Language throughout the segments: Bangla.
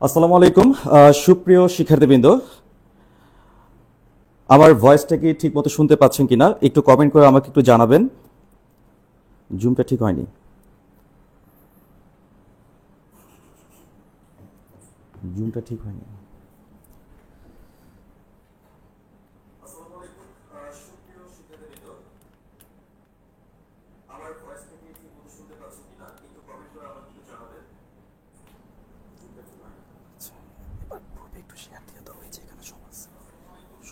আসসালামু আলাইকুম সুপ্রিয় শিক্ষার্থীবৃন্দ, আমার ভয়েসটা কি ঠিক মতো শুনতে পাচ্ছেন কিনা একটু কমেন্ট করে আমাকে একটু জানাবেন। জুমটা ঠিক হয়নি, জুমটা ঠিক হয়নি।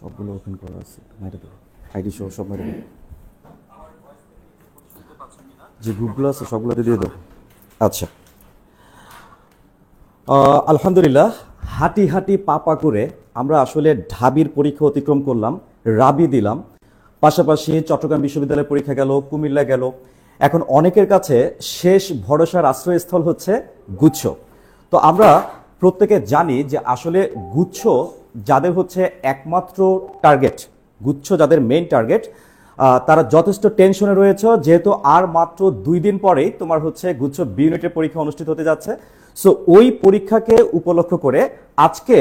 সবগুলো ওপেন করা আছে, মেরে দেবো আইডি সহ সব মেরে দেবো, যে গ্রুপগুলো আছে সবগুলোতে দিয়ে দেবো। আচ্ছা, আলহামদুলিল্লাহ, হাঁটি হাঁটি পা পা করে আমরা আসলে ঢাবির পরীক্ষা অতিক্রম করলাম, রাবি দিলাম, পাশাপাশি চট্টগ্রাম বিশ্ববিদ্যালয়ের পরীক্ষা গেল, কুমিল্লা গেল। এখন অনেকের কাছে শেষ ভরসার আশ্রয়স্থল হচ্ছে গুচ্ছ। তো আমরা প্রত্যেকে জানি যে আসলে গুচ্ছ যাদের হচ্ছে একমাত্র টার্গেট, গুচ্ছ যাদের মেইন টার্গেট, তারা যথেষ্ট টেনশনে রয়েছে, যেহেতু আর মাত্র 2 দিন পরেই তোমার হচ্ছে গুচ্ছ বি ইউনিটের পরীক্ষা অনুষ্ঠিত হতে যাচ্ছে। সো ওই পরীক্ষাকে উপলক্ষ করে আজকে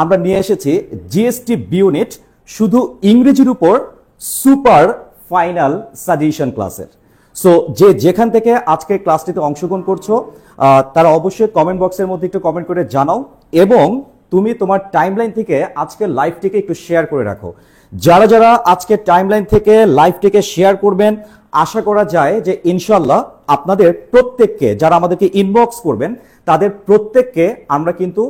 আমরা নিয়ে এসেছি জিএসটি বি ইউনিট শুধু ইংরেজির উপর সুপার ফাইনাল সাজেশন ক্লাসের। সো যে যেখান থেকে আজকে ক্লাসটিতে অংশগ্রহণ করছো তারা অবশ্যই কমেন্ট বক্সের মধ্যে একটু কমেন্ট করে জানাও, এবং তুমি তোমার টাইমলাইন থেকে আজকে লাইভটিকে একটু শেয়ার করে রাখো। যারা যারা আজকে টাইমলাইন থেকে লাইভটিকে শেয়ার করবেন, আশা করা যায় যে ইনশাল্লাহ আপনাদের প্রত্যেককে, যারা আমাদেরকে ইনবক্স করবেন তাদের প্রত্যেককে আমরা কিন্তু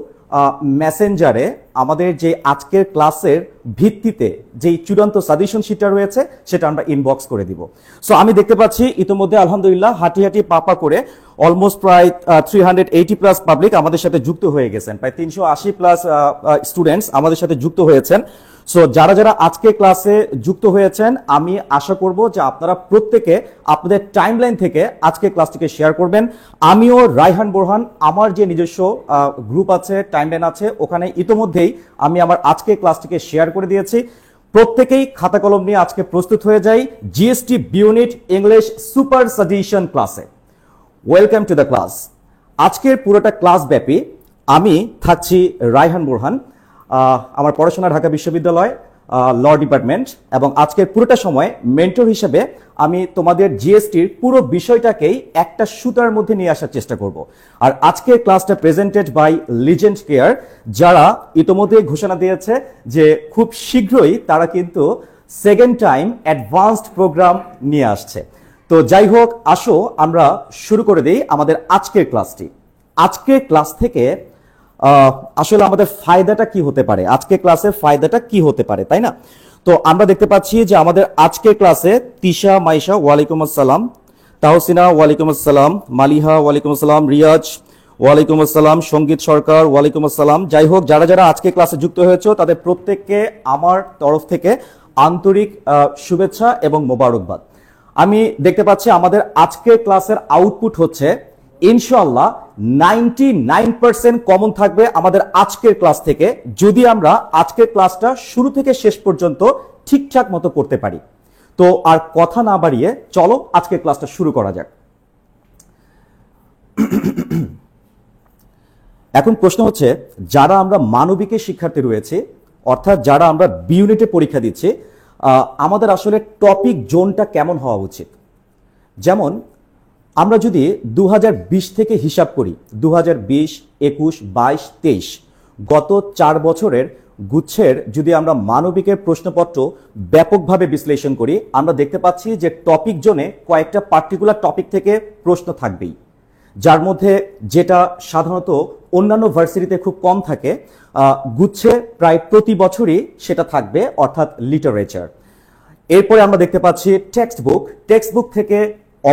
মেসেঞ্জারে আমাদের যে আজকের ক্লাসের ভিত্তিতে যেই চূড়ান্ত সাজেশন শিটটা রয়েছে সেটা আমরা ইনবক্স করে দিব। সো আমি দেখতে পাচ্ছি ইতিমধ্যে আলহামদুলিল্লাহ হাঁটি হাঁটি পাপা করে অলমোস্ট প্রায় 380 প্লাস পাবলিক আমাদের সাথে যুক্ত হয়ে গেছেন, প্রায় 380 প্লাস স্টুডেন্টস আমাদের সাথে যুক্ত হয়েছেন। সো যারা যারা আজকে ক্লাসে যুক্ত হয়েছেন, আমি আশা করব যে আপনারা প্রত্যেকে আপনাদের টাইমলাইন থেকে আজকে ক্লাসটিকে শেয়ার করবেন। আমিও রায়হান বোরহান, আমার যে নিজস্ব গ্রুপ আছে, টাইমলাইন আছে, ওখানে ইতোমধ্যেই আমি আমার আজকে ক্লাসটিকে শেয়ার করে দিয়েছি। প্রত্যেকেই খাতা কলম নিয়ে আজকে প্রস্তুত হয়ে যাই GST B unit English super suggestion ক্লাসে। Welcome to the class. আজকের পুরোটা ক্লাস ব্যাপী আমি থাকছি রায়হান বোরহান, আমার পড়াশোনা ঢাকা বিশ্ববিদ্যালয়, ল ডিপার্টমেন্ট, এবং আজকের পুরোটা সময় মেন্টর হিসেবে আমি তোমাদের জিএসটির পুরো বিষয়টাকেই একটা সুতার মধ্যে নিয়ে আসার চেষ্টা করব। আর আজকের ক্লাসটা প্রেজেন্টেড বাই লিজেন্ড কেয়ার, যারা ইতোমধ্যে ঘোষণা দিয়েছে যে খুব শীঘ্রই তারা কিন্তু সেকেন্ড টাইম অ্যাডভান্সড প্রোগ্রাম নিয়ে আসছে। তো যাই হোক, আসো আমরা শুরু করে দিই আমাদের আজকের ক্লাসটি। আজকের ক্লাস থেকে আসলে আমাদের ফায়দাটা কি হতে পারে, আজকের ক্লাসের ফায়দাটা কি হতে পারে, তাই না? তো আমরা দেখতে পাচ্ছি যে আমাদের আজকের ক্লাসে তিশা, মাইশা, ওয়ালাইকুম আসসালাম, তাহসিনা, ওয়ালাইকুম আসসালাম, মালিহা, ওয়ালাইকুম আসসালাম, রিয়াজ, ওয়ালাইকুম আসসালাম, সঙ্গীত সরকার, ওয়ালাইকুম আসসালাম। যাই হোক, যারা যারা আজকে ক্লাসে যুক্ত হয়েছে তাদের প্রত্যেককে আমার তরফ থেকে আন্তরিক শুভেচ্ছা এবং মোবারকবাদ। আমি দেখতে পাচ্ছি আমাদের আজকের ক্লাসের আউটপুট হচ্ছে ইনশাআল্লাহ 99% কমন থাকবে আমাদের আজকের ক্লাস থেকে, যদি আমরা আজকের ক্লাসটা শুরু থেকে শেষ পর্যন্ত ঠিকঠাক মতো করতে পারি। তো আর কথা না বাড়িয়ে চলো আজকের ক্লাসটা শুরু করা যাক। এখন প্রশ্ন হচ্ছে, যারা আমরা মানবিকের শিক্ষার্থী রয়েছে, অর্থাৎ যারা আমরা বি ইউনিটে পরীক্ষা দিচ্ছি, আমাদের আসলে টপিক জোনটা কেমন হওয়া উচিত? যেমন আমরা যদি 2020 থেকে হিসাব করি, 2020, 21, 22, 23 গত 4 বছরের গুচ্ছের যদি আমরা মানবিকের প্রশ্নপত্র ব্যাপকভাবে বিশ্লেষণ করি, আমরা দেখতে পাচ্ছি যে টপিক জোনে কয়েকটা পার্টিকুলার টপিক থেকে প্রশ্ন থাকবেই, যার মধ্যে যেটা সাধারণত অন্যান্য ভার্সিটিতে খুব কম থাকে, গুচ্ছে প্রায় প্রতি বছরই সেটা থাকবে, অর্থাৎ লিটারেচার। এরপরে আমরা দেখতে পাচ্ছি টেক্সট বুক থেকে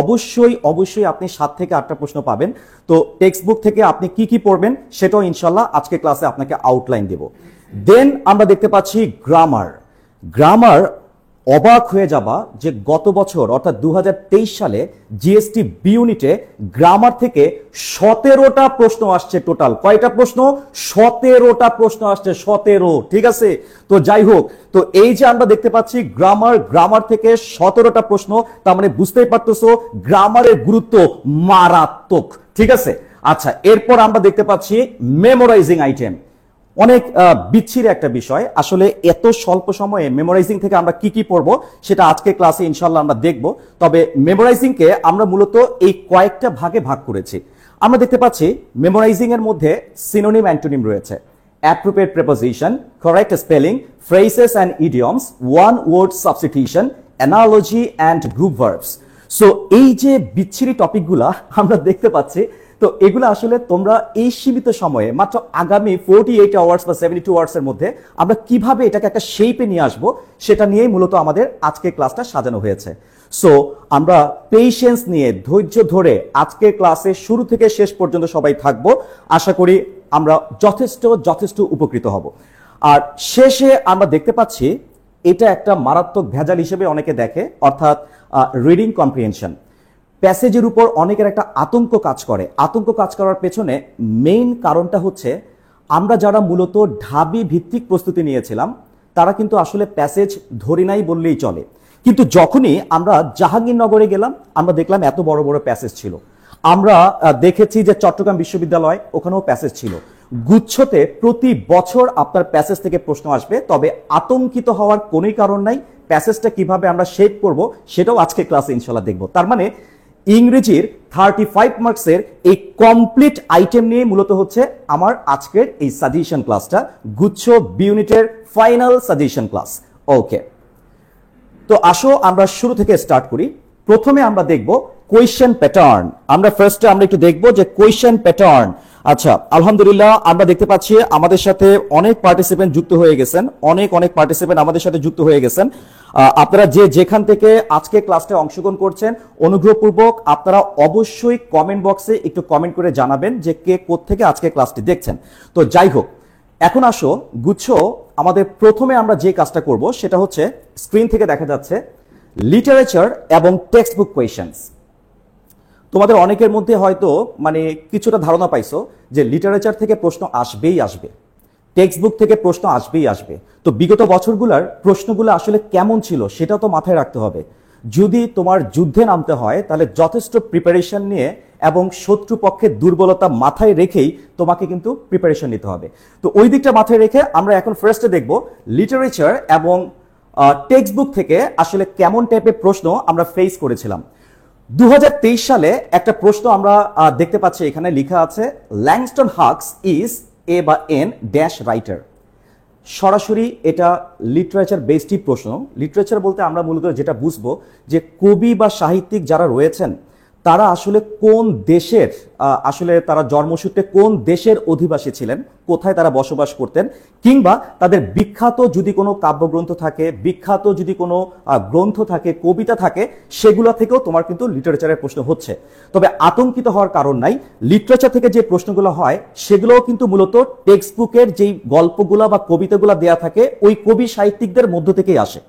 অবশ্যই অবশ্যই আপনি 7 থেকে 8টা প্রশ্ন পাবেন। তো টেক্সট বুক থেকে আপনি কি কি পড়বেন সেটাও ইনশাল্লাহ আজকে ক্লাসে আপনাকে আউটলাইন দেব। দেন আমরা দেখতে পাচ্ছি গ্রামার। অবাক হয়ে যাবা যে গত বছর অর্থাৎ 2023 সালে জিএসটি বি ইউনিটে গ্রামার থেকে 17টা প্রশ্ন আসছে। টোটাল কয়টা প্রশ্ন? 17টা প্রশ্ন আসছে, 17। ঠিক আছে, তো যাই হোক, তো এই যে আমরা দেখতে পাচ্ছি গ্রামার থেকে 17টা প্রশ্ন, তার মানে বুঝতেই পারতেছো গ্রামারের গুরুত্ব মারাত্মক। ঠিক আছে, আচ্ছা, এরপর আমরা দেখতে পাচ্ছি মেমোরাইজিং আইটেম। অনেক বিচ্ছিরি একটা বিষয় আসলে। এত স্বল্প সময়ে মেমোরাইজিং থেকে আমরা কি কি পড়বো সেটা আজকে ক্লাসে ইনশাল্লাহ আমরা দেখব। তবে মেমোরাইজিং কে আমরা মূলত এই কয়েকটা ভাগে ভাগ করেছি। আমরা দেখতে পাচ্ছি মেমোরাইজিং এর মধ্যে সিনোনিম অ্যান্টোনিম রয়েছে, appropriate preposition, correct spelling, phrases and idioms, one word substitution, analogy and group verbs. So এই যে বিচ্ছিরি টপিকগুলা আমরা দেখতে পাচ্ছি, তো এগুলো আসলে তোমরা এই সীমিত সময়ে মাত্র আগামী 48 আওয়ার্স বা 72 আওয়ার্স এর মধ্যে আমরা কিভাবে এটাকে একটা শেপে নিয়ে আসবো সেটা নিয়েই মূলত আমাদের আজকে ক্লাসটা সাজানো হয়েছে। সো আমরা পেশেন্স নিয়ে ধৈর্য ধরে আজকের ক্লাসে শুরু থেকে শেষ পর্যন্ত সবাই থাকবো। আশা করি আমরা যথেষ্ট উপকৃত হব। আর শেষে আমরা দেখতে পাচ্ছি এটা একটা মারাত্মক ভেজাল হিসেবে অনেকে দেখে, অর্থাৎ রিডিং কম্প্রিহেনশন। প্যাসেজের উপর অনেকের একটা আতঙ্ক কাজ করে। আতঙ্ক কাজ করার পেছনে মেইন কারণটা হচ্ছে আমরা যারা মূলত ঢাবি ভিত্তিক প্রস্তুতি নিয়েছিলাম তারা কিন্তু আসলে প্যাসেজ ধরি নাই বললেই চলে। কিন্তু যখনই আমরা জাহাঙ্গীরনগরে গেলাম আমরা দেখলাম এত বড় বড় প্যাসেজ ছিল। আমরা দেখেছি যে চট্টগ্রাম বিশ্ববিদ্যালয়, ওখানেও প্যাসেজ ছিল। গুচ্ছতে প্রতি বছর আপনার প্যাসেজ থেকে প্রশ্ন আসবে, তবে আতঙ্কিত হওয়ার কোনোই কারণ নাই। প্যাসেজটা কিভাবে আমরা শেপ করব সেটাও আজকে ক্লাসে ইনশাল্লাহ দেখব। তার মানে ইংরেজির 35 মার্কসের এই কমপ্লিট আইটেম নিয়ে মূলত হচ্ছে আমার আজকের এই সাজেশন ক্লাসটা, গুচ্ছ বি ইউনিটের ফাইনাল সাজেশন ক্লাস। ওকে, তো আসো আমরা শুরু থেকে স্টার্ট করি। প্রথমে আমরা দেখব কোয়েশ্চেন প্যাটার্ন। আমরা ফার্স্টে আমরা একটু দেখব যে কোয়েশ্চেন প্যাটার্ন। আচ্ছা, আলহামদুলিল্লাহ আমরা দেখতে পাচ্ছি আমাদের সাথে অনেক পার্টিসিপেন্ট যুক্ত হয়ে গেছেন, অনেক পার্টিসিপেন্ট আমাদের সাথে যুক্ত হয়ে গেছেন। আপনারা যে যেখান থেকে আজকে ক্লাসটা অংশগ্রহণ করছেন অনুগ্রহপূর্বক আপনারা অবশ্যই কমেন্ট বক্সে একটু কমেন্ট করে জানাবেন যে কে কোত্থেকে আজকে ক্লাসটি দেখছেন। তো যাই হোক, এখন আসো গুচ্ছ আমাদের প্রথমে আমরা যে কাজটা করব সেটা হচ্ছে স্ক্রিন থেকে দেখা যাচ্ছে লিটারেচার এবং টেক্সট বুক কোয়েশ্চেন্স। তোমাদের অনেকের মধ্যে হয়তো মানে কিছুটা ধারণা পাইছো যে লিটারেচার থেকে প্রশ্ন আসবেই আসবে, টেক্সট বুক থেকে প্রশ্ন আসবেই আসবে। তো বিগত বছরগুলোর প্রশ্নগুলো আসলে কেমন ছিল সেটা তো মাথায় রাখতে হবে। যদি তোমার যুদ্ধে নামতে হয় তাহলে যথেষ্ট প্রিপারেশন নিয়ে এবং শত্রুপক্ষের দুর্বলতা মাথায় রেখেই তোমাকে কিন্তু প্রিপারেশন নিতে হবে। তো ওই দিকটা মাথায় রেখে আমরা এখন ফার্স্টে দেখব লিটারেচার এবং টেক্সট বুক থেকে আসলে কেমন টাইপের প্রশ্ন আমরা ফেস করেছিলাম। 2023 সালে একটা প্রশ্ন আমরা দেখতে পাচ্ছি, এখানে লেখা আছে ল্যাংস্টন হাক্স ইজ এ বা এন ড্যাশ রাইটার। সরাসরি এটা লিটারেচার বেসড প্রশ্ন। লিটারেচার বলতে আমরা মূলত যেটা বুঝবো যে কবি বা সাহিত্যিক যারা রয়েছেন তারা আসলে কোন দেশের, আসলে তারা জন্মসূত্রে কোন দেশের অধিবাসী ছিলেন, কোথায় তারা বসবাস করতেন, কিংবা তাদের বিখ্যাত যদি কোনো কাব্যগ্রন্থ থাকে, বিখ্যাত যদি কোনো গ্রন্থ থাকে, কবিতা থাকে, সেগুলো থেকেও তোমার কিন্তু লিটারেচারের প্রশ্ন হচ্ছে। তবে আতঙ্কিত হওয়ার কারণ নাই। লিটারেচার থেকে যে প্রশ্নগুলো হয় সেগুলোও কিন্তু মূলত টেক্সট বুকের যেই গল্পগুলা বা কবিতাগুলা দেয়া থাকে ওই কবি সাহিত্যিকদের মধ্য থেকেই আসে।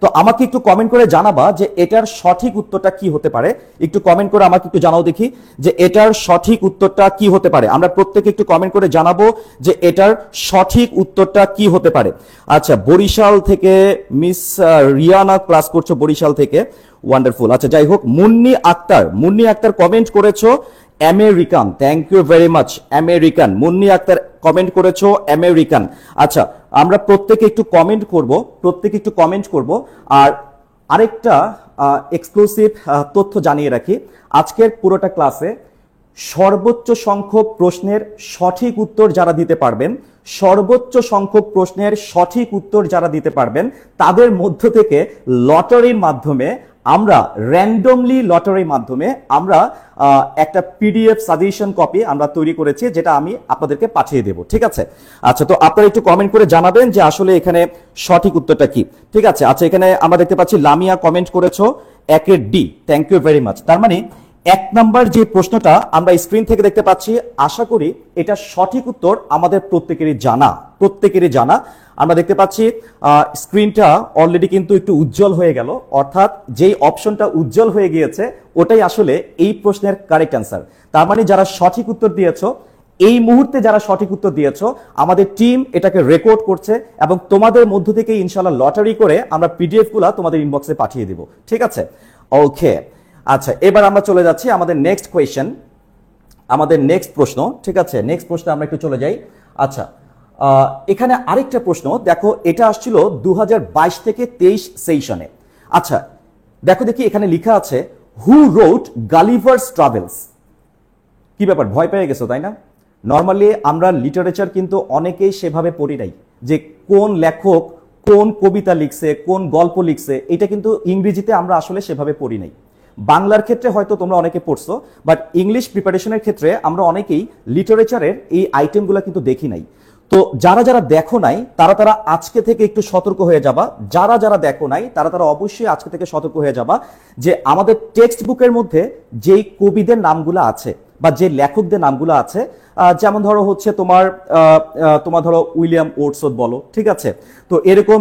তো আমাকে একটু কমেন্ট করে জানাবা যে এটার সঠিক উত্তরটা কি হতে পারে। একটু কমেন্ট করে আমাকে একটু জানাও দেখি যে এটার সঠিক উত্তরটা কি হতে পারে। আমরা প্রত্যেকে একটু কমেন্ট করে জানাবো যে এটার সঠিক উত্তরটা কি হতে পারে। আচ্ছা, বরিশাল থেকে মিস রিয়ানা ক্লাস করছো, বরিশাল থেকে, ওয়ান্ডারফুল। আচ্ছা, যাই হোক, মুন্নি আক্তার কমেন্ট করেছো American, thank you very much. American, Munni Akter comment করেছো আমেরিকান। আচ্ছা, আমরা প্রত্যেকে একটু কমেন্ট করব। আর আরেকটা এক্সক্লুসিভ তথ্য জানিয়ে রাখি, আজকের পুরোটা ক্লাসে সর্বোচ্চ সংখ্যক প্রশ্নের সঠিক উত্তর যারা দিতে পারবেন তাদের মধ্য থেকে লটারির মাধ্যমে আমরা লটারির মাধ্যমে আমরা একটা পিডিএফ সাজেশন কপি আমরা তৈরি করেছি, যেটা আমি আপনাদেরকে পাঠিয়ে দেব। ঠিক আছে? আচ্ছা, তো আপনারা একটু কমেন্ট করে জানাবেন যে আসলে এখানে সঠিক উত্তরটা কি। ঠিক আছে? আচ্ছা, এখানে আমরা দেখতে পাচ্ছি লামিয়া কমেন্ট করেছো একের D, thank you very much. তার মানে 1 নাম্বার যে প্রশ্নটা আমরা স্ক্রিন থেকে দেখতে পাচ্ছি, আশা করি এটা সঠিক উত্তর আমাদের প্রত্যেকেরই জানা। আমরা দেখতে পাচ্ছি স্ক্রিনটা অলরেডি কিন্তু একটু উজ্জ্বল হয়ে গেল, অর্থাৎ যেই অপশনটা উজ্জ্বল হয়ে গিয়েছে ওটাই আসলে এই প্রশ্নের কারেক্ট অ্যান্সার। তার মানে যারা সঠিক উত্তর দিয়েছো, এই মুহূর্তে যারা সঠিক উত্তর দিয়েছো, আমাদের টিম এটাকে রেকর্ড করছে এবং তোমাদের মধ্য থেকে ইনশাআল্লাহ লটারি করে আমরা পিডিএফ গুলা তোমাদের ইনবক্সে পাঠিয়ে দিব। ঠিক আছে? ওকে, আচ্ছা, এবার আমরা চলে যাচ্ছি আমাদের নেক্সট কোয়েশ্চেন। আমাদের নেক্সট প্রশ্ন, ঠিক আছে, নেক্সট প্রশ্নে আমরা একটু চলে যাই। আচ্ছা, এখানে আরেকটা প্রশ্ন দেখো, এটা আসছিল 2022 থেকে 23 সেশনে। আচ্ছা দেখো দেখি, এখানে লেখা আছে হু রোট গালিভার্স ট্রাভেলস। কি ব্যাপার, ভয় পেয়ে গেছো তাই না? নর্মালি আমরা লিটারেচার কিন্তু অনেকেই সেভাবে পড়ি নাই, যে কোন লেখক কোন কবিতা লিখছে, কোন গল্প লিখছে, এটা কিন্তু ইংরেজিতে আমরা আসলে সেভাবে পড়ি নাই। বাংলার ক্ষেত্রে হয়তো তোমরা অনেকে পড়ছো, বাট ইংলিশ প্রিপারেশনের ক্ষেত্রে আমরা অনেকেই লিটারেচারের এই আইটেমগুলো কিন্তু দেখি নাই। তো যারা যারা দেখো নাই তারা তারা আজকে থেকে একটু সতর্ক হয়ে যাবা, যারা যারা দেখো নাই তারা তারা অবশ্যই আজকে থেকে সতর্ক হয়ে যাবা, যে আমাদের টেক্সট বুকের মধ্যে যেই কবিদের নামগুলো আছে বা যে লেখকদের নামগুলো আছে, যেমন ধরো হচ্ছে তোমার ধরো উইলিয়াম ওর্ডসওয়ার্থ বলো, ঠিক আছে, তো এরকম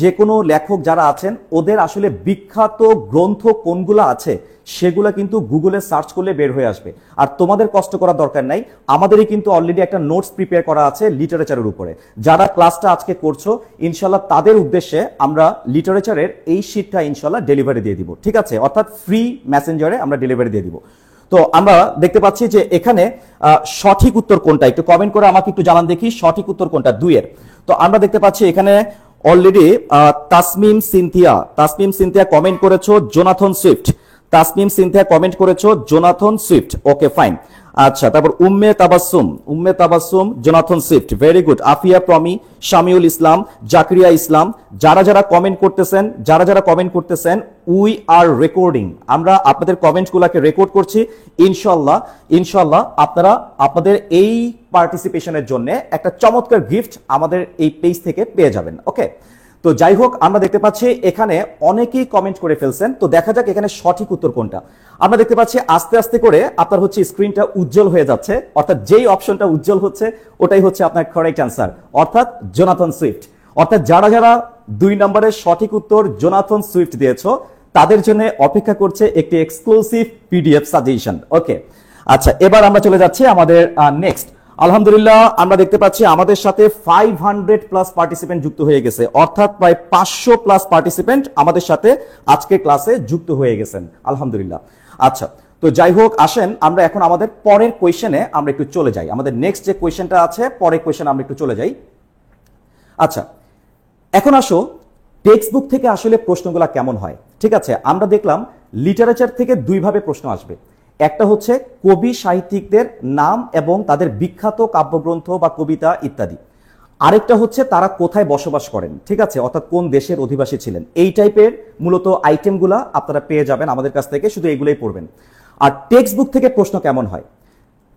যে কোনো লেখক যারা আছেন ওদের আসলে বিখ্যাত গ্রন্থ কোনগুলো আছে সেগুলো কিন্তু গুগলে সার্চ করলে বের হয়ে আসবে। আর তোমাদের কষ্ট করার দরকার নাই, আমাদেরই কিন্তু অলরেডি একটা নোটস প্রিপেয়ার করা আছে লিটারেচারের উপরে। যারা ক্লাসটা আজকে করছো ইনশাল্লাহ তাদের উদ্দেশ্যে আমরা লিটারেচারের এই শীটটা ইনশাল্লাহ ডেলিভারি দিয়ে দিব, ঠিক আছে, অর্থাৎ ফ্রি মেসেঞ্জারে আমরা ডেলিভারি দিয়ে দিব। তো আমরা দেখতে পাচ্ছি যে এখানে সঠিক উত্তর কোনটা, একটু কমেন্ট করে আমাকে একটু জানান দেখি সঠিক উত্তর কোনটা 2 এর। তো আমরা দেখতে পাচ্ছি এখানে অলরেডি তাসমিম সিনথিয়া কমেন্ট করেছো Jonathan Swift, Tasmim Sinthia comment করেছো জোনাথন সুইফট, ওকে ফাইন। আচ্ছা, তারপর Umme Tabassum Jonathan Swift, very good. Afia Promi, Shamiul Islam, Zakaria Islam, যারা যারা কমেন্ট করতেছেন উই আর রেকর্ডিং, আমরা আপনাদের কমেন্টগুলোকে রেকর্ড করছি। ইনশাল্লাহ আপনারা আপনাদের এই পার্টিসিপেশনের জন্য একটা চমৎকার গিফট আমাদের এই পেজ থেকে পেয়ে যাবেন, ওকে। তো যাই হোক, আমরা দেখতে পাচ্ছি এখানে অনেকেই কমেন্ট করে ফেলছেন, তো দেখা যাক এখানে সঠিক উত্তর কোনটা। আমরা দেখতে পাচ্ছি আস্তে আস্তে করে আপনার হচ্ছে স্ক্রিনটা উজ্জ্বল হয়ে যাচ্ছে, অর্থাৎ যেই অপশনটা উজ্জ্বল হচ্ছে ওটাই হচ্ছে আপনার কারেক্ট অ্যান্সার, অর্থাৎ জোনাথন সুইফট। অর্থাৎ যারা যারা 2 নম্বরের সঠিক উত্তর জোনাথন সুইফট দিয়েছো তাদের জন্য অপেক্ষা করছে একটি এক্সক্লুসিভ পিডিএফ সাজেশন, ওকে। আচ্ছা, এবার আমরা চলে যাচ্ছি আমাদের নেক্সট। আলহামদুলিল্লাহ আমরা দেখতে পাচ্ছি আমাদের সাথে 500+ পার্টিসিপেন্ট যুক্ত হয়ে গেছে, অর্থাৎ প্রায় 500+ পার্টিসিপেন্ট আমাদের সাথে আজকে ক্লাসে যুক্ত হয়ে গেছেন, আলহামদুলিল্লাহ। আচ্ছা, তো যাই হোক, আসেন আমরা এখন আমাদের পরের কোয়েশ্চেনে আমরা একটু চলে যাই। আমাদের নেক্সট যে কোয়েশ্চেনটা আছে পরের কোয়েশ্চেনে আমরা একটু চলে যাই। আচ্ছা, এখন আসো টেক্সট বুক থেকে আসলে প্রশ্নগুলো কেমন হয়, ঠিক আছে। আমরা দেখলাম লিটারেচার থেকে 2 ভাবে প্রশ্ন আসবে, একটা হচ্ছে কবি সাহিত্যিকদের নাম এবং তাদের বিখ্যাত কাব্যগ্রন্থ বা কবিতা ইত্যাদি, আরেকটা হচ্ছে তারা কোথায় বসবাস করেন, ঠিক আছে, অর্থাৎ কোন দেশের অধিবাসী ছিলেন। এই টাইপের মূলত আইটেমগুলা আপনারা পেয়ে যাবেন আমাদের কাছ থেকে, শুধু এগুলোই পড়বেন। আর টেক্সট বুক থেকে প্রশ্ন কেমন হয়,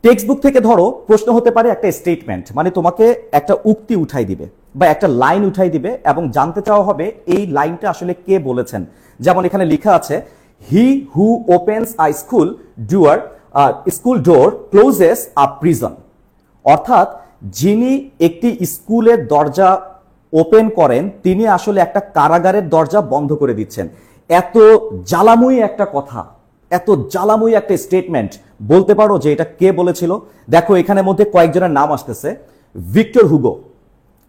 টেক্সট বুক থেকে ধরো প্রশ্ন হতে পারে একটা স্টেটমেন্ট, মানে তোমাকে একটা উক্তি উঠাই দিবে বা একটা লাইন উঠাই দিবে এবং জানতে চাওয়া হবে এই লাইনটা আসলে কে বলেছেন। যেমন এখানে লেখা আছে হি হু ওপেন্স আ স্কুল ডোর ক্লোজেস আ প্রিজন, অর্থাৎ যিনি একটি স্কুলের দরজা ওপেন করেন তিনি আসলে একটা কারাগারের দরজা বন্ধ করে দিচ্ছেন। এত জ্বালাময়ী একটা কথা, এত জ্বালাময়ী একটা স্টেটমেন্ট, বলতে পারো যে এটা কে বলেছিল? দেখো এখানে মধ্যে কয়েকজনের নাম আসতেছে, ভিক্টর হুগো,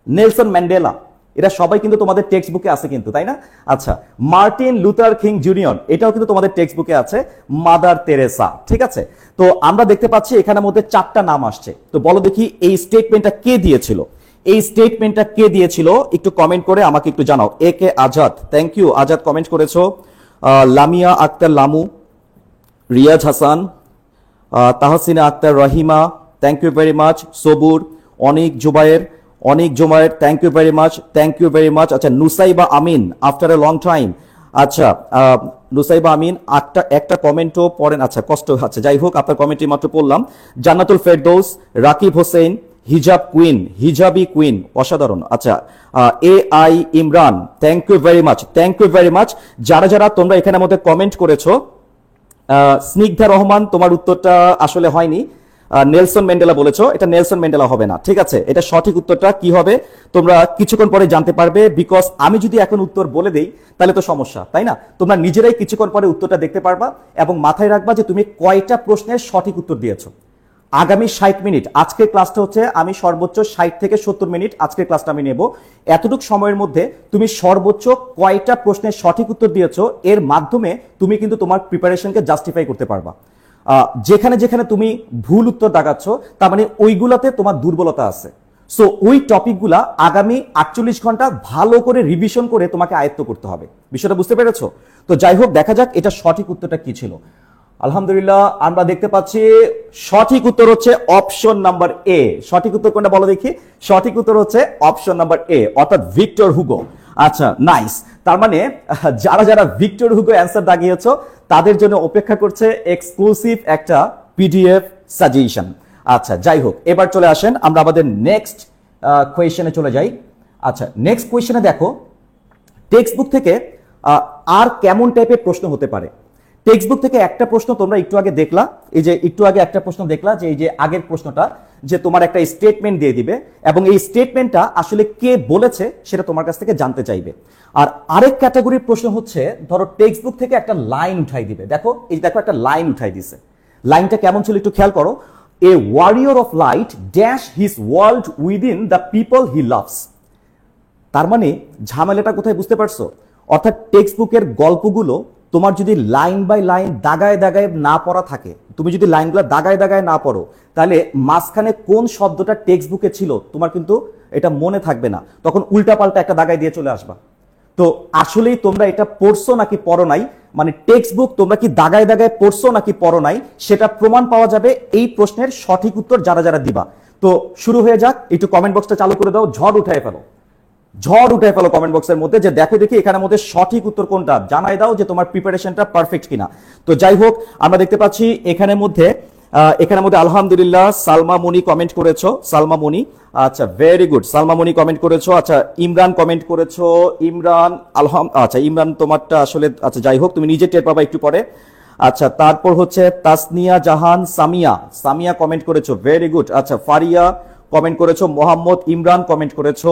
নেলসন ম্যান্ডেলা, এরা সবাই কিন্তু তোমাদের টেক্সট বুকে আছে কিন্তু, তাই না? আচ্ছা, মার্টিন লুথার কিং জুনিয়র, এটাও কিন্তু তোমাদের টেক্সট বুকে আছে, মাদার তেরেসা, ঠিক আছে। তো আমরা দেখতে পাচ্ছি এখানে মধ্যে 4টা নাম আসছে। তো বলো দেখি এই স্টেটমেন্টটা কে দিয়েছিল, একটু কমেন্ট করে আমাকে একটু জানাও। A K Azad, thank you Azad, comment করেছো। Lamia Akter Lamu, Riaz Hasan, Tahsina Akter Rahima, thank you very much. Sabur, Anik Zubair, thank you very much. আচ্ছা, Nusaiba Amin, after a long time. আচ্ছা, নুসাইবা আমিন একটা কমেন্টও পড়েন, আচ্ছা কষ্ট, আচ্ছা যাই হোক আপনার কমেন্টই মাত্র পড়লাম। জান্নাতুল ফেরদৌস, রাকিব হোসেন, হিজাবি কুইন, অসাধারণ। আচ্ছা, A I Imran, thank you very much. যারা যারা তোমরা এখানের মধ্যে কমেন্ট করেছো, স্নিগ্ধা রহমান তোমার উত্তরটা আসলে হয়নি, নেলসন ম্যান্ডেলা বলেছো, এটা নেলসন ম্যান্ডেলা হবে না, ঠিক আছে। এটা সঠিক উত্তরটা কি হবে তোমরা কিছুক্ষণ পরে জানতে পারবে, বিকজ আমি যদি এখন উত্তর বলে দেই তাহলে তো সমস্যা, তাই না? তোমরা নিজেরাই কিছুক্ষণ পরে উত্তরটা দেখতে পারবা এবং মাথায় রাখবা যে তুমি কয়টা প্রশ্নের সঠিক উত্তর দিয়েছো। আগামী 60 মিনিট, আজকের ক্লাসটা হচ্ছে আমি সর্বোচ্চ 60 থেকে 70 মিনিট আজকের ক্লাসটা আমি নেব। এতটুকু সময়ের মধ্যে তুমি সর্বোচ্চ কয়টা প্রশ্নের সঠিক উত্তর দিয়েছো এর মাধ্যমে তুমি কিন্তু তোমার প্রিপারেশনকে জাস্টিফাই করতে পারবা। যেখানে যেখানে তুমি ভুল উত্তর দাগাচ্ছ তার মানে ওইগুলাতে তোমার দুর্বলতা আছে। সো ওই টপিকগুলা আগামী 48 ঘন্টা ভালো করে রিভিশন করে তোমাকে আয়ত্ত করতে হবে। বিষয়টা বুঝতে পেরেছো? তো যাই হোক, দেখা যাক এটা সঠিক উত্তরটা কি ছিল। আলহামদুলিল্লাহ, আমরা দেখতে পাচ্ছি সঠিক উত্তর হচ্ছে অপশন নাম্বার এ। সঠিক উত্তর কোনটা বলো দেখি? সঠিক উত্তর হচ্ছে অপশন নাম্বার এ, অর্থাৎ ভিক্টর হুগো। আচ্ছা, নাইস। তার মানে যারা যারা ভিক্টর হুগো অ্যান্সার দাগিয়েছো তাদের জন্য অপেক্ষা করছে এক্সক্লুসিভ একটা পিডিএফ সাজেশন। আচ্ছা, যাই হোক, এবার চলে আসেন আমরা আমাদের নেক্সট কোয়েশ্চেনে চলে যাই। আচ্ছা, নেক্সট কোয়েশ্চেনে দেখো টেক্সট বুক থেকে আর কেমন টাইপের প্রশ্ন হতে পারে। টেক্সট বুক থেকে একটা প্রশ্ন তোমরা একটু আগে দেখলা, এই যে একটু আগে একটা প্রশ্ন দেখলা যে এই যে আগের প্রশ্নটা, যে তোমার একটা স্টেটমেন্ট দিয়ে দিবে এবং এই স্টেটমেন্টটা আসলে কে বলেছে সেটা তোমার কাছ থেকে জানতে চাইবে। আর আরেক ক্যাটাগরির প্রশ্ন হচ্ছে ধরো টেক্সট বুক থেকে একটা লাইন উঠাই দিবে। দেখো এই দেখো একটা লাইন উঠাই দিছে, লাইনটা কেমন ছিল একটু খেয়াল করো। A warrior of light dash his world within the people he loves. তার মানে ঝামেলাটা কোথায় বুঝতে পারছো? অর্থাৎ টেক্সট বুকের গল্পগুলো তোমার যদি লাইন বাই লাইন দাগায় দাগায় না পড়া থাকে, তুমি যদি লাইনগুলো দাগায় দাগায় না পড়ো, তাহলে মাঝখানে কোন শব্দটা টেক্সট বুকে ছিল তোমার কিন্তু এটা মনে থাকবে না, তখন উল্টাপাল্টা একটা দাগায় দিয়ে চলে আসবা। তো আসলেই তোমরা এটা পড়ছো নাকি পড়ো নাই, মানে টেক্সট বুক তোমরা কি দাগায় দাগায় পড়ছো নাকি পড়ো নাই, সেটা প্রমাণ পাওয়া যাবে এই প্রশ্নের সঠিক উত্তর যারা যারা দিবা। তো শুরু হয়ে যাক, একটু কমেন্ট বক্সটা চালু করে দাও, ঝড় উঠায় ফেলো, ঝড় উঠে ফেলো কমেন্ট বক্সের মধ্যে, যে দেখো দেখি এখানের মধ্যে সঠিক উত্তর কোনটা, জানাই দাও যে তোমার প্রিপারেশনটা পারফেক্ট কিনা। তো যাই হোক, আমরা দেখতে পাচ্ছি এখানের মধ্যে আলহামদুলিল্লাহ সালমা মনি কমেন্ট করেছো, সালমা মনি, আচ্ছা ভেরি গুড, সালমা মনি কমেন্ট করেছো। আচ্ছা ইমরান কমেন্ট করেছো, ইমরান আচ্ছা ইমরান তোমারটা আসলে আচ্ছা যাই হোক, তুমি নিজে টের পাবা একটু পরে। আচ্ছা তারপর হচ্ছে তাসনিয়া জাহান সামিয়া, সামিয়া কমেন্ট করেছো, ভেরি গুড। আচ্ছা ফারিয়া কমেন্ট করেছো, মোহাম্মদ ইমরান কমেন্ট করেছো,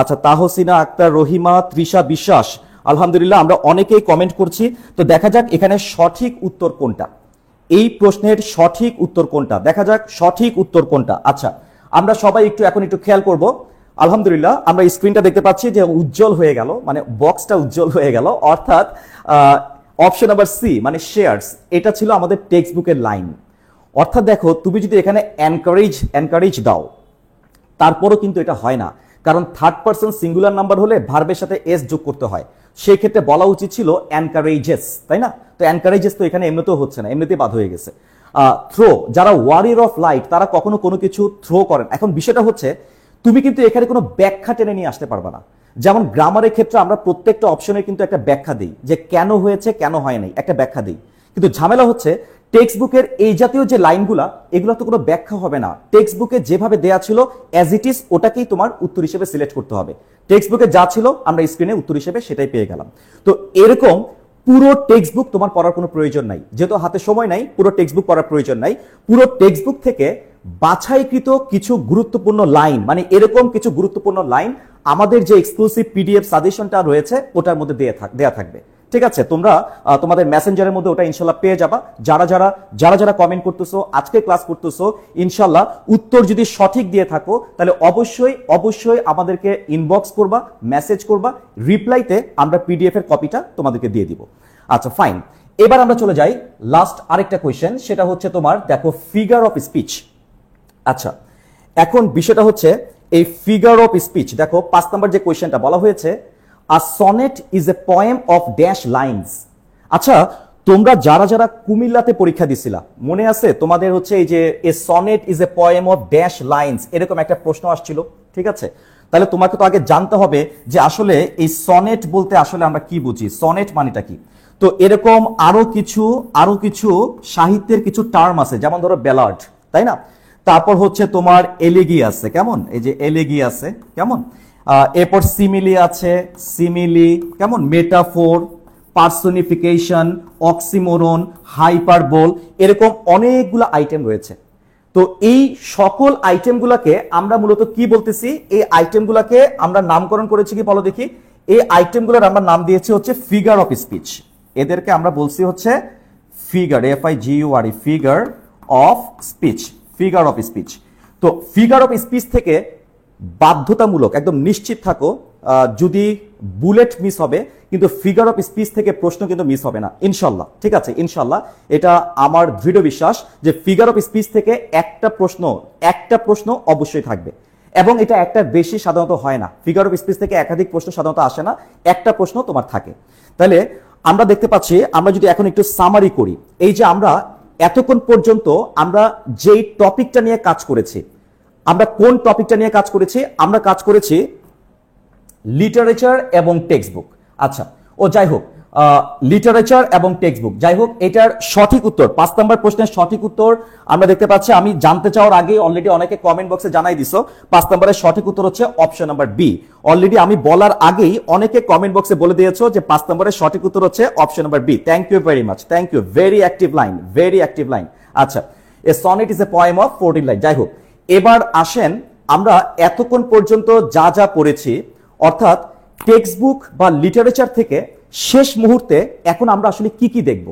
আচ্ছা তাহসিনা আক্তার, রহিমা, তৃষা বিশ্বাস, আলহামদুলিল্লাহ আমরা অনেকেই কমেন্ট করছি। তো দেখা যাক এখানে সঠিক উত্তর কোনটা, এই প্রশ্নের সঠিক উত্তর কোনটা, দেখা যাক সঠিক উত্তর কোনটা। আচ্ছা আমরা সবাই এখন একটু খেয়াল করব। আলহামদুলিল্লাহ আমরা স্ক্রিনটা দেখতে পাচ্ছি যে উজ্জ্বল হয়ে গেল, মানে বক্সটা উজ্জ্বল হয়ে গেল, অর্থাৎ অপশন নাম্বার সি মানে শেয়ারস, এটা ছিল আমাদের টেক্সট বুকের লাইন। অর্থাৎ দেখো তুমি যদি এখানে এনকারেজ দাও তারপরও কিন্তু এটা হয় না, কারণ থার্ড পারসন সিঙ্গুলার নাম্বার হলে ভার্বের সাথে এস যোগ করতে হয়, সেই ক্ষেত্রে বলা উচিত ছিল এনকারেজেস, তাই না? তো এনকারেজেস তো এখানে এমনিতেও হচ্ছে না, এমনিতেই বাদ হয়ে গেছে। থ্রো, যারা ওয়ারিয়র অফ লাইট তারা কখনো কোনো কিছু থ্রো করেন। এখন বিষয়টা হচ্ছে তুমি কিন্তু এখানে কোনো ব্যাখ্যা টেনে নিয়ে আসতে পারবে না। যেমন গ্রামারের ক্ষেত্রে আমরা প্রত্যেকটা অপশনে কিন্তু একটা ব্যাখ্যা দিই, যে কেন হয়েছে কেন হয় নাই, একটা ব্যাখ্যা দিই। কিন্তু ঝামেলা হচ্ছে টেক্সট বুকের এই জাতীয় যে লাইনগুলা, এগুলো তো কোনো ব্যাখ্যা হবে না, টেক্সট বুকে যেভাবে দেয়া ছিল অ্যাজ ইট ইজ ওটাকেই তোমার উত্তর হিসেবে সিলেক্ট করতে হবে। টেক্সট বুকে যা ছিল আমরা স্ক্রিনে উত্তর হিসেবে সেটাই পেয়ে গেলাম। তো এরকম পুরো টেক্সট বুক তোমার পড়ার কোনো প্রয়োজন নাই, যেহেতু হাতে সময় নাই, পুরো টেক্সট বুক পড়ার প্রয়োজন নাই। পুরো টেক্সট বুক থেকে বাছাইকৃত কিছু গুরুত্বপূর্ণ লাইন, মানে এরকম কিছু গুরুত্বপূর্ণ লাইন আমাদের যে এক্সক্লুসিভ পিডিএফ সাজেশনটা রয়েছে ওটার মধ্যে দেয়া থাকবে। ঠিক আছে, তোমরা তোমাদের মেসেঞ্জারের মধ্যে ওটা ইনশাল্লাহ পেয়ে যাবা। যারা যারা কমেন্ট করতেছো, আজকে ক্লাস করতেছো, ইনশাল্লাহ উত্তর যদি সঠিক দিয়ে থাকো তাহলে অবশ্যই আমাদেরকে ইনবক্স করবা, মেসেজ করবা, রিপ্লাইতে আমরা পিডিএফ এর কপিটা তোমাদেরকে দিয়ে দিব। আচ্ছা ফাইন, এবার আমরা চলে যাই লাস্ট আরেকটা কোয়েশ্চেন, সেটা হচ্ছে তোমার দেখো ফিগার অফ স্পিচ। আচ্ছা এখন বিষয়টা হচ্ছে এই ফিগার অফ স্পিচ, দেখো 5 নম্বর যে কোয়েশ্চেনটা বলা হয়েছে, a sonnet is a poem of dash lines. আচ্ছা তোমরা যারা যারা কুমিল্লাতে পরীক্ষা দিছিলা মনে আছে তোমাদের হচ্ছে এই যে a sonnet is a poem of dash lines, এরকম একটা প্রশ্ন আসছিল। ঠিক আছে, তাহলে তোমাকে তো আগে জানতে হবে যে আসলে এই সনেট বলতে আসলে আমরা কি বুঝি, সনেট মানেটা কি। তো এরকম আরো কিছু সাহিত্যের কিছু টার্ম আছে, যেমন ধরো বেলার্ড, তাই না? তারপর হচ্ছে তোমার এলিগি আছে, কেমন, এই যে এলিগি আছে, কেমন, এরপর সিমিলি আছে, সিমিলি, কেমন, মেটাফোর, পার্সোনিফিকেশন, অক্সিমোরন, হাইপারবোল, এরকম অনেকগুলো আইটেম রয়েছে। তো এই সকল আইটেমগুলোকে আমরা মূলত কি বলতেছি, এই আইটেমগুলোকে আমরা নামকরণ করেছি কি বলো দেখি। এই আইটেমগুলোর আমরা নাম দিয়েছি হচ্ছে ফিগার অফ স্পিচ, এদেরকে আমরা বলছি হচ্ছে figure, FIGURE, figure of speech, figure of speech. তো ফিগার অফ স্পিচ থেকে বাধ্যতামূলক একদম নিশ্চিত থাকো যদি বুলেট মিস হবে, কিন্তু ফিগার অফ স্পিচ থেকে প্রশ্ন কিন্তু মিস হবে না ইনশাল্লাহ। ঠিক আছে, ইনশাল্লাহ এটা আমার দৃঢ় বিশ্বাস যে ফিগার অফ স্পিচ থেকে একটা প্রশ্ন অবশ্যই থাকবে, এবং এটা একটা বেশি সাধারণত হয় না। ফিগার অফ স্পিচ থেকে একাধিক প্রশ্ন সাধারণত আসে না, একটা প্রশ্ন তোমার থাকে। তাহলে আমরা দেখতে পাচ্ছি, আমরা যদি এখন একটু সামারি করি, এই যে আমরা এতক্ষণ পর্যন্ত আমরা যেই টপিকটা নিয়ে কাজ করেছি, আমরা কোন টপিকটা নিয়ে কাজ করেছি? আমরা কাজ করেছি লিটারেচার এবং টেক্সট বুক। আচ্ছা, ও যাই হোক, লিটারেচার এবং টেক্সট বুক, যাই হোক, এটার সঠিক উত্তর 5 নম্বর প্রশ্নের সঠিক উত্তর আমরা দেখতে পাচ্ছি। আমি জানতে চাওয়ার আগে অলরেডি অনেকে কমেন্ট বক্সে জানাই দিছো 5 নম্বরের সঠিক উত্তর হচ্ছে অপশন নাম্বার বি। অলরেডি আমি বলার আগেই অনেকে কমেন্ট বক্সে বলে দিয়েছো যে 5 নম্বরের সঠিক উত্তর হচ্ছে option number B. Thank you very much, thank you, very active line, very active line. আচ্ছা, a sonnet is a poem of 14 line. যাই হোক, এবার আসেন আমরা এতক্ষণ পর্যন্ত যা যা পড়েছি, অর্থাৎ টেক্সট বুক বা লিটারেচার থেকে শেষ মুহূর্তে এখন আমরা আসলে কি কি দেখব?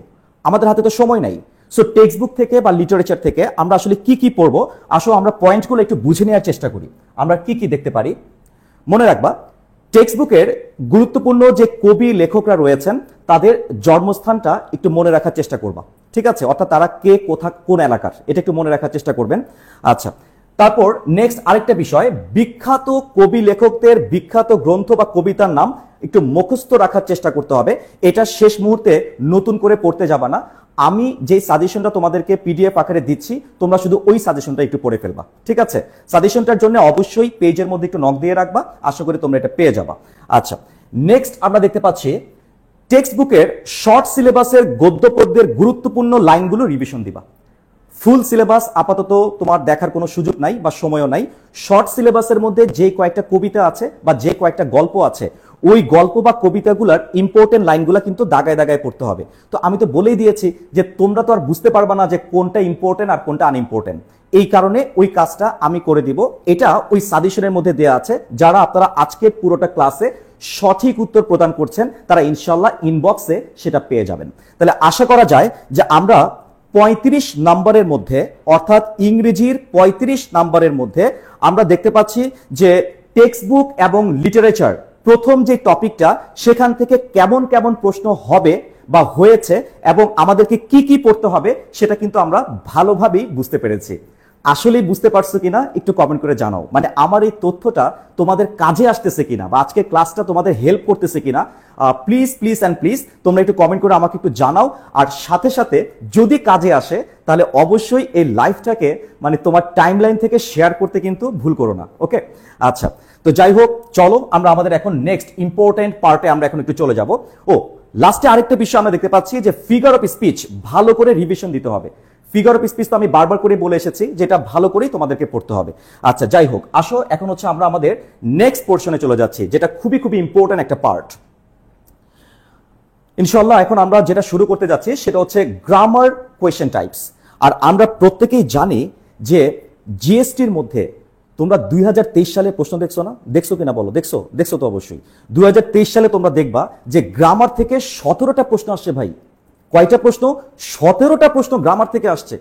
আমাদের হাতে তো সময় নাই। সো টেক্সট বুক থেকে বা লিটারেচার থেকে আমরা আসলে কি কি পড়বো, আসো আমরা পয়েন্টগুলো একটু বুঝে নেওয়ার চেষ্টা করি। আমরা কি কি দেখতে পারি মনে রাখবা। টেক্সট বুকের গুরুত্বপূর্ণ যে কবি লেখকরা রয়েছেন তাদের জন্মস্থানটা একটু মনে রাখার চেষ্টা করবা। ঠিক আছে, অর্থাৎ তারা কে, কোথা, কোন এলাকার, এটা একটু মনে রাখার চেষ্টা করবেন। আচ্ছা, তারপর নেক্সট আরেকটা বিষয়, বিখ্যাত কবি লেখকদের বিখ্যাত গ্রন্থ বা কবিতার নাম একটু মুখস্থ রাখার চেষ্টা করতে হবে। এটা শেষ মুহূর্তে নতুন করে পড়তে যাবা না। আমি যে সাজেশনটা তোমাদেরকে পিডিএফ আকারে দিচ্ছি, তোমরা শুধু ওই সাজেশনটা একটু পড়ে ফেলবা। ঠিক আছে, সাজেশনটার জন্য অবশ্যই পেজের মধ্যে একটু নক দিয়ে রাখবা, আশা করি তোমরা এটা পেয়ে যাবা। আচ্ছা, নেক্সট আমরা দেখতে পাচ্ছি টেক্সট বুকের শর্ট সিলেবাসের গদ্য পদ্যের গুরুত্বপূর্ণ লাইনগুলো রিভিশন দিবা। ফুল সিলেবাস আপাতত তোমার দেখার কোনো সুযোগ নাই বা সময়ও নাই। শর্ট সিলেবাসের মধ্যে যে কয়েকটা কবিতা আছে বা যে কয়েকটা গল্প আছে, ওই গল্প বা কবিতাগুলোর ইম্পর্টেন্ট লাইনগুলো কিন্তু দাগায় দাগায় পড়তে হবে। তো আমি তো বলেই দিয়েছি যে তোমরা তো আর বুঝতে পারবা না যে কোনটা ইম্পর্টেন্ট আর কোনটা আনইম্পর্টেন্ট, এই কারণে ওই কাজটা আমি করে দিব। এটা ওই সাজেশনের মধ্যে দেওয়া আছে। যারা আপনারা আজকের পুরোটা ক্লাসে সঠিক উত্তর প্রদান করছেন তারা ইনশাল্লাহ ইনবক্সে সেটা পেয়ে যাবেন। তাহলে আশা করা যায় যে আমরা 35 নম্বরের মধ্যে, অর্থাৎ ইংরেজির 35 নম্বরের মধ্যে আমরা দেখতে পাচ্ছি যে টেক্সট বুক এবং লিটারেচার প্রথম যে টপিকটা, সেখান থেকে কেমন কেমন প্রশ্ন হবে বা হয়েছে এবং আমাদেরকে কি কি পড়তে হবে সেটা কিন্তু আমরা ভালোভাবেই বুঝতে পেরেছি। আসলেই বুঝতে পারছো কিনা একটু কমেন্ট করে জানাও। মানে আমার এই তথ্যটা তোমাদের কাজে আসতেছে কিনা বা আজকে ক্লাসটা তোমাদের হেল্প করতেছে কিনা, প্লিজ প্লিজ অ্যান্ড প্লিজ তোমরা একটু কমেন্ট করে আমাকে একটু জানাও। আর সাথে সাথে যদি কাজে আসে তাহলে অবশ্যই এই লাইভটাকে মানে তোমার টাইমলাইন থেকে শেয়ার করতে কিন্তু ভুল করো না। ওকে, আচ্ছা, তো যাই হোক, চলো আমরা আমাদের এখন নেক্সট ইম্পর্টেন্ট পার্টে আমরা এখন একটু চলে যাব। লাস্টে আরেকটা বিষয় আমরা দেখতে পাচ্ছি যে ফিগার অফ স্পিচ ভালো করে রিভিশন দিতে হবে। ফিগার অফ স্পিচ তো আমি বারবার করে বলে এসেছি যেটা ভালো করেই তোমাদেরকে পড়তে হবে। আচ্ছা, যাই হোক, আসো এখন হচ্ছে আমরা আমাদের নেক্সট পোর্শনে চলে যাচ্ছি, যেটা খুবই খুবই ইম্পর্টেন্ট একটা পার্ট। ইনশাআল্লাহ এখন আমরা যেটা শুরু করতে যাচ্ছি সেটা হচ্ছে গ্রামার কোয়েশ্চেন টাইপস। আর আমরা প্রত্যেকেই জানি যে জিএসটির মধ্যে তোমরা 2023 সালে প্রশ্ন দেখছো না? দেখছো কিনা বলো? দেখছো তো অবশ্যই। 2023 সালে তোমরা দেখবা যে গ্রামার থেকে 17টা প্রশ্ন আসছে ভাই। কয়টা প্রশ্ন? 17টা প্রশ্ন গ্রামার থেকে আসছে।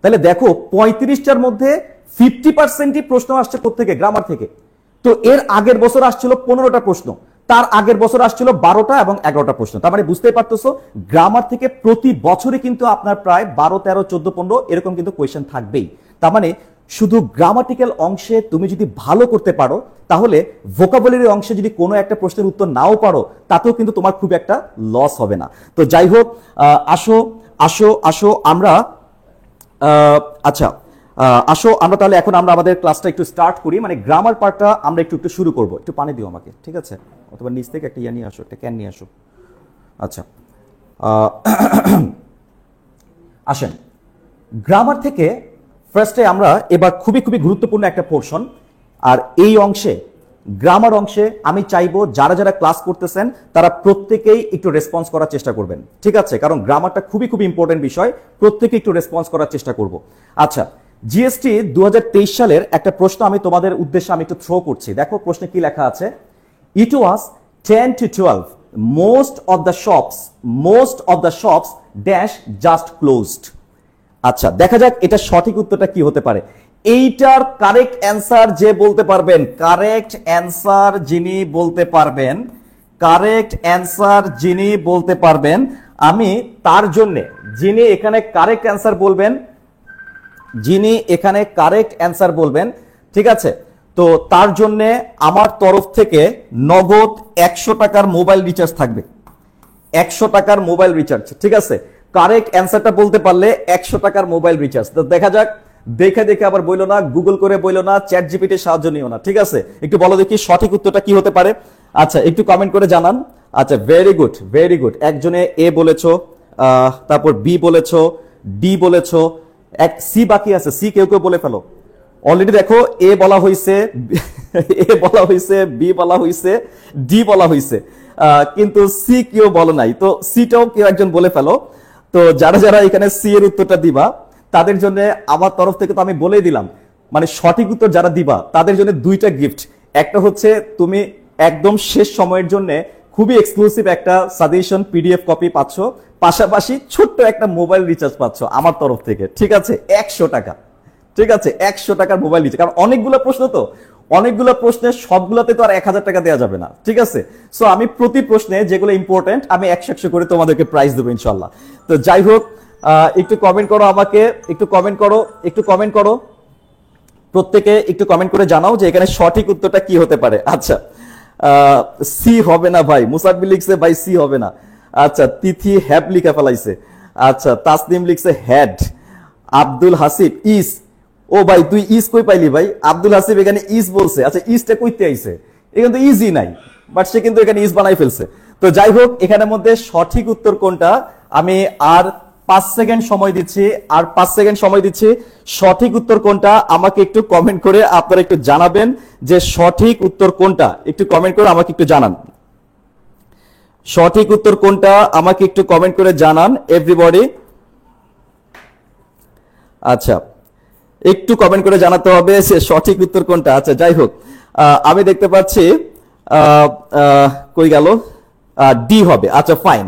তাহলে দেখো 35টার মধ্যে 50%ই প্রশ্ন আসছে কোত্থেকে? গ্রামার থেকে। তো এর আগের বছর আসছিল 15টা প্রশ্ন, তার আগের বছর আসছিল 12টা এবং 11টা প্রশ্ন। তার মানে বুঝতেই পারতেছো গ্রামার থেকে প্রতি বছরই কিন্তু আপনার প্রায় 12, 13, 14, 15 এরকম কিন্তু কোয়েশ্চেন থাকবেই। তার মানে শুধু গ্রামাটিক্যাল অংশে তুমি যদি ভালো করতে পারো তাহলে ভোকাবুলারি অংশে যদি কোনো একটা প্রশ্নের উত্তর নাও পারো তাতেও কিন্তু তোমার খুব একটা লস হবে না। তো যাই হোক, আসো আসো আসো আমরা আচ্ছা আসো আমরা তাহলে এখন আমরা আমাদের ক্লাসটা একটু স্টার্ট করি। মানে গ্রামার পার্টটা আমরা একটু একটু শুরু করব। একটু পানি দিও আমাকে, ঠিক আছে? অথবা নিচ থেকে একটা নিয়ে আসো, একটা ক্যান নিয়ে আসো। আচ্ছা, আসেন গ্রামার থেকে ফার্স্টে আমরা এবার খুবই খুবই গুরুত্বপূর্ণ একটা পোর্শন। আর এই অংশে গ্রামার অংশে আমি চাইবো যারা যারা ক্লাস করতেছেন তারা প্রত্যেকেই একটু রেসপন্স করার চেষ্টা করবেন, ঠিক আছে? কারণ গ্রামারটা খুবই খুবই ইম্পর্টেন্ট বিষয়, প্রত্যেকে একটু রেসপন্স করার চেষ্টা করব। আচ্ছা, জিএসটি 2023 সালের একটা প্রশ্ন আমি তোমাদের উদ্দেশ্যে আমি একটু থ্রো করছি। দেখো প্রশ্নে কি লেখা আছে। ইট ওয়াজ 10 to 12 most of the shops dash just closed। আচ্ছা, দেখা যাক এটা সঠিক উত্তরটা কি হতে পারে। এইটার কারেক্ট অ্যান্সার যে বলতে পারবেন, কারেক্ট অ্যান্সার যিনি বলতে পারবেন, কারেক্ট অ্যান্সার যিনি বলতে পারবেন, আমি তার জন্য, যিনি এখানে কারেক্ট অ্যান্সার বলবেন, যিনি এখানে কারেক্ট অ্যান্সার বলবেন, ঠিক আছে, তো তার জন্য আমার তরফ থেকে নগদ 100 টাকার মোবাইল রিচার্জ থাকবে। 100 টাকার মোবাইল রিচার্জ, ঠিক আছে, কারেক্ট অ্যান্সারটা বলতে পারলে 100 টাকার মোবাইল রিচার্জ। তো দেখা যাক, দেখে দেখে আবার বইলো না, গুগল করে বইলো না, চ্যাট জিপিটির সাহায্য নিও না, ঠিক আছে, একটু বলো দেখি সঠিক উত্তরটা কি হতে পারে। আচ্ছা, একটু কমেন্ট করে জানান। আচ্ছা, ভেরি গুড, ভেরি গুড। একজনে এ বলেছো, তারপর বি বলেছো, ডি বলেছো, এক সি বাকি আছে, সি কেউ কেউ বলে ফেলো। অলরেডি দেখো এ বলা হয়েছে, এ বলা হয়েছে, বি বলা হয়েছে, ডি বলা হয়েছে, কিন্তু সি কেউ বলো নাই। তো সিটাও কেউ একজন বলে ফেলো। তো যারা যারা এখানে সি এর উত্তরটা দিবা তাদের জন্য আমার তরফ থেকে তো আমি বলেই দিলাম, মানে সঠিক উত্তর যারা দিবা তাদের জন্য দুইটা গিফট। একটা হচ্ছে তুমি একদম শেষ সময়ের জন্য খুবই এক্সক্লুসিভ একটা সাজেশন পিডিএফ কপি পাচ্ছ, পাশাপাশি ছোট্ট একটা মোবাইল রিচার্জ পাচ্ছ আমার তরফ থেকে, ঠিক আছে, 100 টাকা, ঠিক আছে, 100 টাকার মোবাইল রিচার্জ। কারণ অনেকগুলো প্রশ্ন, তো অনেকগুলো প্রশ্নের সবগুলোতে তো আর 1000 টাকা দেওয়া যাবে না, ঠিক আছে। সো আমি প্রতি প্রশ্নে যেগুলো ইম্পর্টেন্ট আমি 100 করে তোমাদেরকে প্রাইজ দেবো ইনশাল্লাহ। তো যাই হোক, একটু কমেন্ট করো আমাকে, একটু কমেন্ট করো, একটু কমেন্ট করো, প্রত্যেকে একটু কমেন্ট করে জানাও যে এখানে সঠিক উত্তরটা কি হতে পারে। আচ্ছা, সি হবে না ভাই, মুসাব্বির লিখছে ভাই সি হবে না। আচ্ছা, তিথি হ্যাপ লিখে ফেলাইছে। আচ্ছা, তাসনিম লিখছে হেড। আব্দুল হাসিব ইস, ও ভাই তুই ইস কই পাইলি ভাই? আব্দুল হাসিব এখানে ইস বলছে। আচ্ছা, ইসটা কইতে আইছে, এখানে তো ইজি নাই, বাট সে কিন্তু এখানে ইস বানাই ফেলছে। তো যাই হোক, এখানের মধ্যে সঠিক উত্তর কোনটা আমি আর 5 সেকেন্ড সময় দিচ্ছি, আর 5 সেকেন্ড সময় দিচ্ছি। সঠিক উত্তর কোনটা আমাকে একটু কমেন্ট করে আপনারা একটু জানাবেন যে সঠিক উত্তর কোনটা, একটু কমেন্ট করে আমাকে একটু জানান। সঠিক উত্তর কোনটা আমাকে একটু কমেন্ট করে জানান এভরিবডি। আচ্ছা, একটু কমেন্ট করে জানাতে হবে যে সঠিক উত্তর কোনটা। আচ্ছা, যাই হোক, আমি দেখতে পাচ্ছি কই গেল, ডি হবে। আচ্ছা, ফাইন,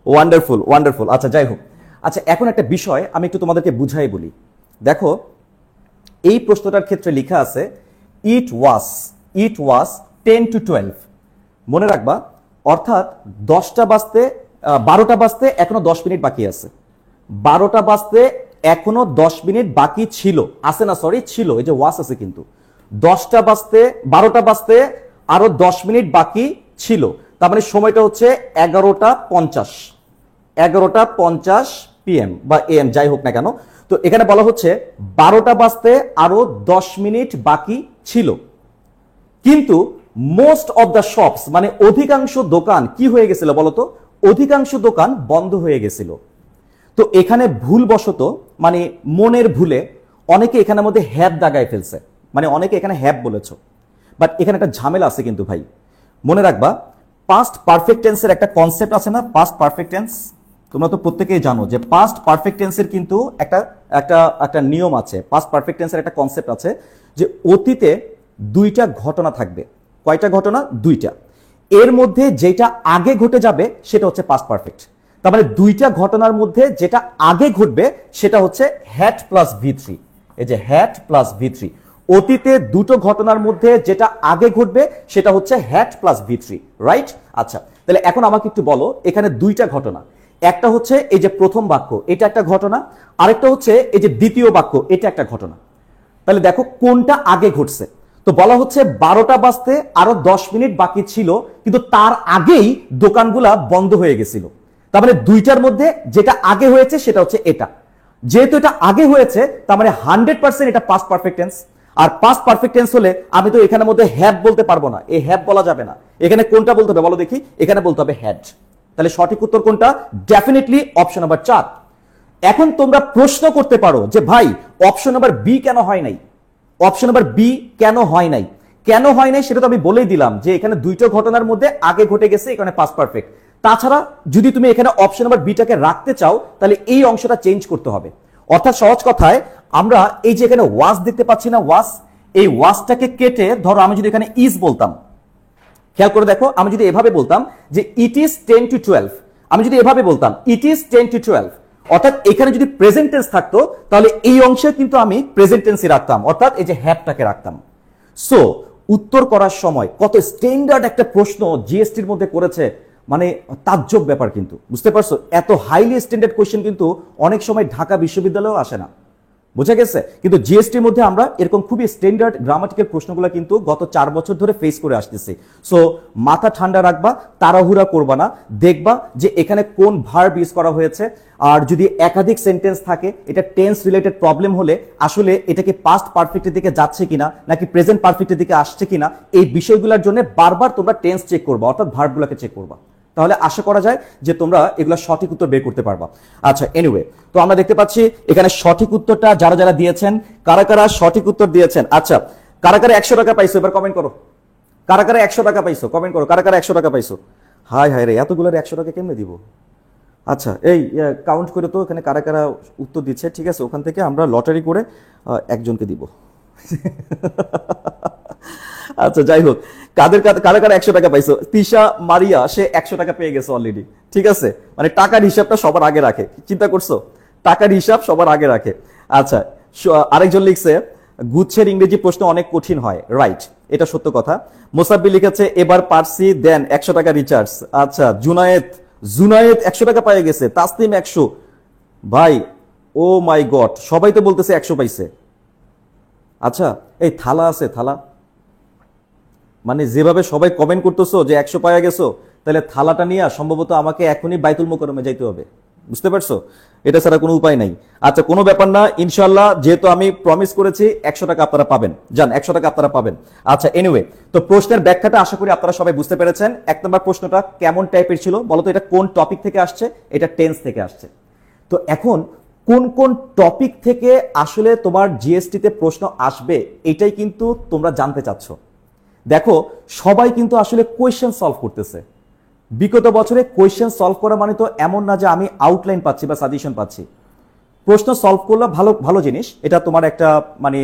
ওয়ান্ডারফুল, ওয়ান্ডারফুল। আচ্ছা, যাই হোক, আচ্ছা, এখন একটা বিষয় আমি একটু তোমাদেরকে বুঝাই বলি। দেখো, এই প্রশ্নটার ক্ষেত্রে লেখা আছে ইট ওয়াজ 10 to 12। মনে রাখবা, অর্থাৎ 10টা বাজতে 12টা বাজতে এখনো 10 মিনিট বাকি আছে। 12টা বাজতে এখনো 10 মিনিট বাকি ছিল, আছে না, সরি ছিল, এই যে ওয়াস আছে, কিন্তু 10টা বাজতে 12টা বাজতে আরো 10 মিনিট বাকি ছিল, তার মানে সময়টা হচ্ছে 11:50, 11:50 PM বা AM, যাই হোক না কেন। তো এখানে বলা হচ্ছে 12টা বাজতে আরো 10 মিনিট বাকি ছিল, কিন্তু মোস্ট অফ দ্য শপস, মানে অধিকাংশ দোকান কি হয়ে গেছিল বলতো? অধিকাংশ দোকান বন্ধ হয়ে গেছিল। তো এখানে ভুলবশত, মানে মনের ভুলে অনেকে এখানের মধ্যে হ্যাভ দাগায় ফেলছে, মানে অনেকে এখানে হ্যাভ বলেছো, বাট এখানে একটা ঝামেলা আছে কিন্তু ভাই। মনে রাখবা, পাস্ট পারফেক্ট টেন্সের একটা কনসেপ্ট আছে না, পাস্ট পারফেক্ট টেন্স, তোমরা তো প্রত্যেকেই জানো যে পাস্ট পারফেক্ট টেন্সের কিন্তু একটা নিয়ম আছে। পাস্ট পারফেক্ট টেন্সের একটা কনসেপ্ট আছে যে অতীতে 2টা ঘটনা থাকবে। কয়টা ঘটনা? 2টা। এর মধ্যে যেটা আগে ঘটে যাবে সেটা হচ্ছে পাস্ট পারফেক্ট। তার মানে 2টা ঘটনার মধ্যে যেটা আগে ঘটবে সেটা হচ্ছে হ্যাড প্লাস V3। এই যে হ্যাড প্লাস V3, অতীতে 2টো ঘটনার মধ্যে যেটা আগে ঘটবে সেটা হচ্ছে হ্যাড প্লাস V3, রাইট? আচ্ছা, তাহলে এখন আমাকে একটু বলো, এখানে 2টা ঘটনা, একটা হচ্ছে এই যে প্রথম বাক্য, এটা একটা ঘটনা, আরেকটা হচ্ছে এই যে দ্বিতীয় বাক্য, এটা একটা ঘটনা। তাহলে দেখো কোনটা আগে ঘটছে। তো বলা হচ্ছে 12টা বাজতে আরো 10 মিনিট বাকি ছিল, কিন্তু তার আগেই দোকানগুলা বন্ধ হয়ে গেছিল। তার মানে 2টার মধ্যে যেটা আগে হয়েছে সেটা হচ্ছে এটা। যেহেতু এটা আগে হয়েছে, তার মানে 100% এটা পাস্ট পারফেক্ট টেন্স। আর পাস্ট পারফেক্ট টেন্স হলে আমি তো এখানের মধ্যে হ্যাভ বলতে পারবো না, এই হ্যাভ বলা যাবে না। এখানে কোনটা বলতে হবে বলো দেখি? এখানে বলতে হবে হ্যাড। তাহলে সঠিক উত্তর কোনটা? Definitely option number 4। এখন তোমরা প্রশ্ন করতে পারো যে ভাই অপশন নাম্বার বি কেন হয় নাই? অপশন নাম্বার বি কেন হয় নাই? কেন হয় নাই সেটা তো আমি বলেই দিলাম যে এখানে 2টো ঘটনার মধ্যে আগে ঘটে গেছে, এখানে পাস্ট পারফেক্ট। তাছাড়া যদি তুমি এখানে অপশন নাম্বার বিটাকে রাখতে চাও তাহলে এই অংশটা চেঞ্জ করতে হবে। অর্থাৎ সহজ কথায় আমরা এই যে এখানে ওয়াজ দেখতে পাচ্ছি না, ওয়াজ, এই ওয়াজটাকে কেটে ধরো আমি যদি এখানে ইজ বলতাম, খেয়াল করে দেখো, আমি যদি এভাবে বলতাম যে ইট ইজ 10 to 12, আমি যদি এভাবে বলতাম ইট ইজ 10 to 12, অর্থাৎ এখানে যদি প্রেজেন্ট টেন্স থাকতো তাহলে এই অংশে কিন্তু আমি প্রেজেন্ট টেন্সই রাখতাম, অর্থাৎ এই যে হ্যাভটাকে রাখতাম। সো উত্তর করার সময় কত স্ট্যান্ডার্ড একটা প্রশ্ন জিএসটির মধ্যে করেছে, মানে তাজ্জব ব্যাপার কিন্তু, বুঝতে পারছো? এত হাইলি স্ট্যান্ডার্ড কোয়েশ্চেন কিন্তু অনেক সময় ঢাকা বিশ্ববিদ্যালয়েও আসে না, বোঝা গেছে? কিন্তু জিএসটির মধ্যে আমরা এরকম খুবই স্ট্যান্ডার্ড গ্রামাটিক্যাল প্রশ্নগুলো কিন্তু গত 4 বছর ধরে ফেস করে আসতেছি। সো মাথা ঠান্ডা রাখবা, তাড়াহুড়া করবা না, দেখবা যে এখানে কোন ভার্ব ইউজ করা হয়েছে। আর যদি একাধিক সেন্টেন্স থাকে, এটা টেন্স রিলেটেড প্রবলেম হলে আসলে এটাকে পাস্ট পারফেক্টের দিকে যাচ্ছে কিনা নাকি প্রেজেন্ট পারফেক্টের দিকে আসছে কিনা, এই বিষয়গুলোর জন্য বারবার তোমরা টেন্স চেক করবা, অর্থাৎ ভার্বগুলোকে চেক করবা। তাহলে আশা করা যায় যে তোমরা এগুলো সঠিক উত্তর বের করতে পারবা। আচ্ছা, এনিওয়ে, তো আমরা দেখতে পাচ্ছি এখানে সঠিক উত্তরটা যারা যারা দিয়েছেন, কারা কারা সঠিক উত্তর দিয়েছেন। আচ্ছা, কারা কারা 100 টাকা পাইছো এবার কমেন্ট করো। কারা কারা 100 টাকা পাইছো কমেন্ট করো। কারা কারা 100 টাকা পাইছো? হাই হাই রে, এতগুলোর 100 টাকা কেমনে দিব? আচ্ছা, এই কাউন্ট করে তো এখানে কারা কারা উত্তর দিচ্ছে, ঠিক আছে? ওখান থেকে আমরা লটারি করে একজনকে দিব। আচ্ছা, যাই হোক, কারা কারা 100 টাকা পাইছো? তিশা মারিয়া, সে 100 টাকা পেয়ে গেছে অলরেডি, ঠিক আছে? মানে টাকার হিসাবটা সবার আগে রাখে, চিন্তা করছো? টাকার হিসাব সবার আগে রাখে। আচ্ছা, আরেকজন লিখছে গুচ্ছের ইংরেজি প্রশ্ন অনেক কঠিন হয়, রাইট, এটা সত্য কথা। মোসাব্বি লিখেছে এবার পারছি, দেন 100 টাকা রিচার্জ। আচ্ছা, জুনায়েদ 100 টাকা পেয়ে গেছে। তাসলিম 100। ভাই, ও মাই গড, সবাই তো বলতেছে 100 পাইছে। আচ্ছা, এই থালা আছে, থালা, মানে যেভাবে সবাই কমেন্ট করতেছো যে 100 পাওয়া গেছো, তাহলে থালাটা নিয়ে সম্ভবত আমাকে এখনই বাইতুল মোকাররমে যাইতে হবে, বুঝতে পারছো? এটা ছাড়া কোনো উপায় নাই। আচ্ছা, কোনো ব্যাপার না, ইনশাল্লাহ, যেহেতু আমি প্রমিস করেছি 100 টাকা আপনারা পাবেন, যান 100 টাকা আপনারা পাবেন। আচ্ছা, এনিওয়ে, তো প্রশ্নের ব্যাখ্যাটা আশা করি আপনারা সবাই বুঝতে পেরেছেন। 1 নম্বর প্রশ্নটা কেমন টাইপের ছিল বলতো? এটা কোন টপিক থেকে আসছে? এটা টেন্স থেকে আসছে। তো এখন কোন কোন টপিক থেকে আসলে তোমার জিএসটিতে প্রশ্ন আসবে এটাই কিন্তু তোমরা জানতে চাচ্ছ। দেখো, সবাই কিন্তু আসলে কোয়েশ্চেন সলভ করতেছে। বিগত বছরে কোয়েশ্চেন সলভ করা মানে তো এমন না যে আমি আউটলাইন পাচ্ছি বা সাজেশন পাচ্ছি। প্রশ্ন সলভ করলে ভালো ভালো জিনিস, এটা তোমার একটা মানে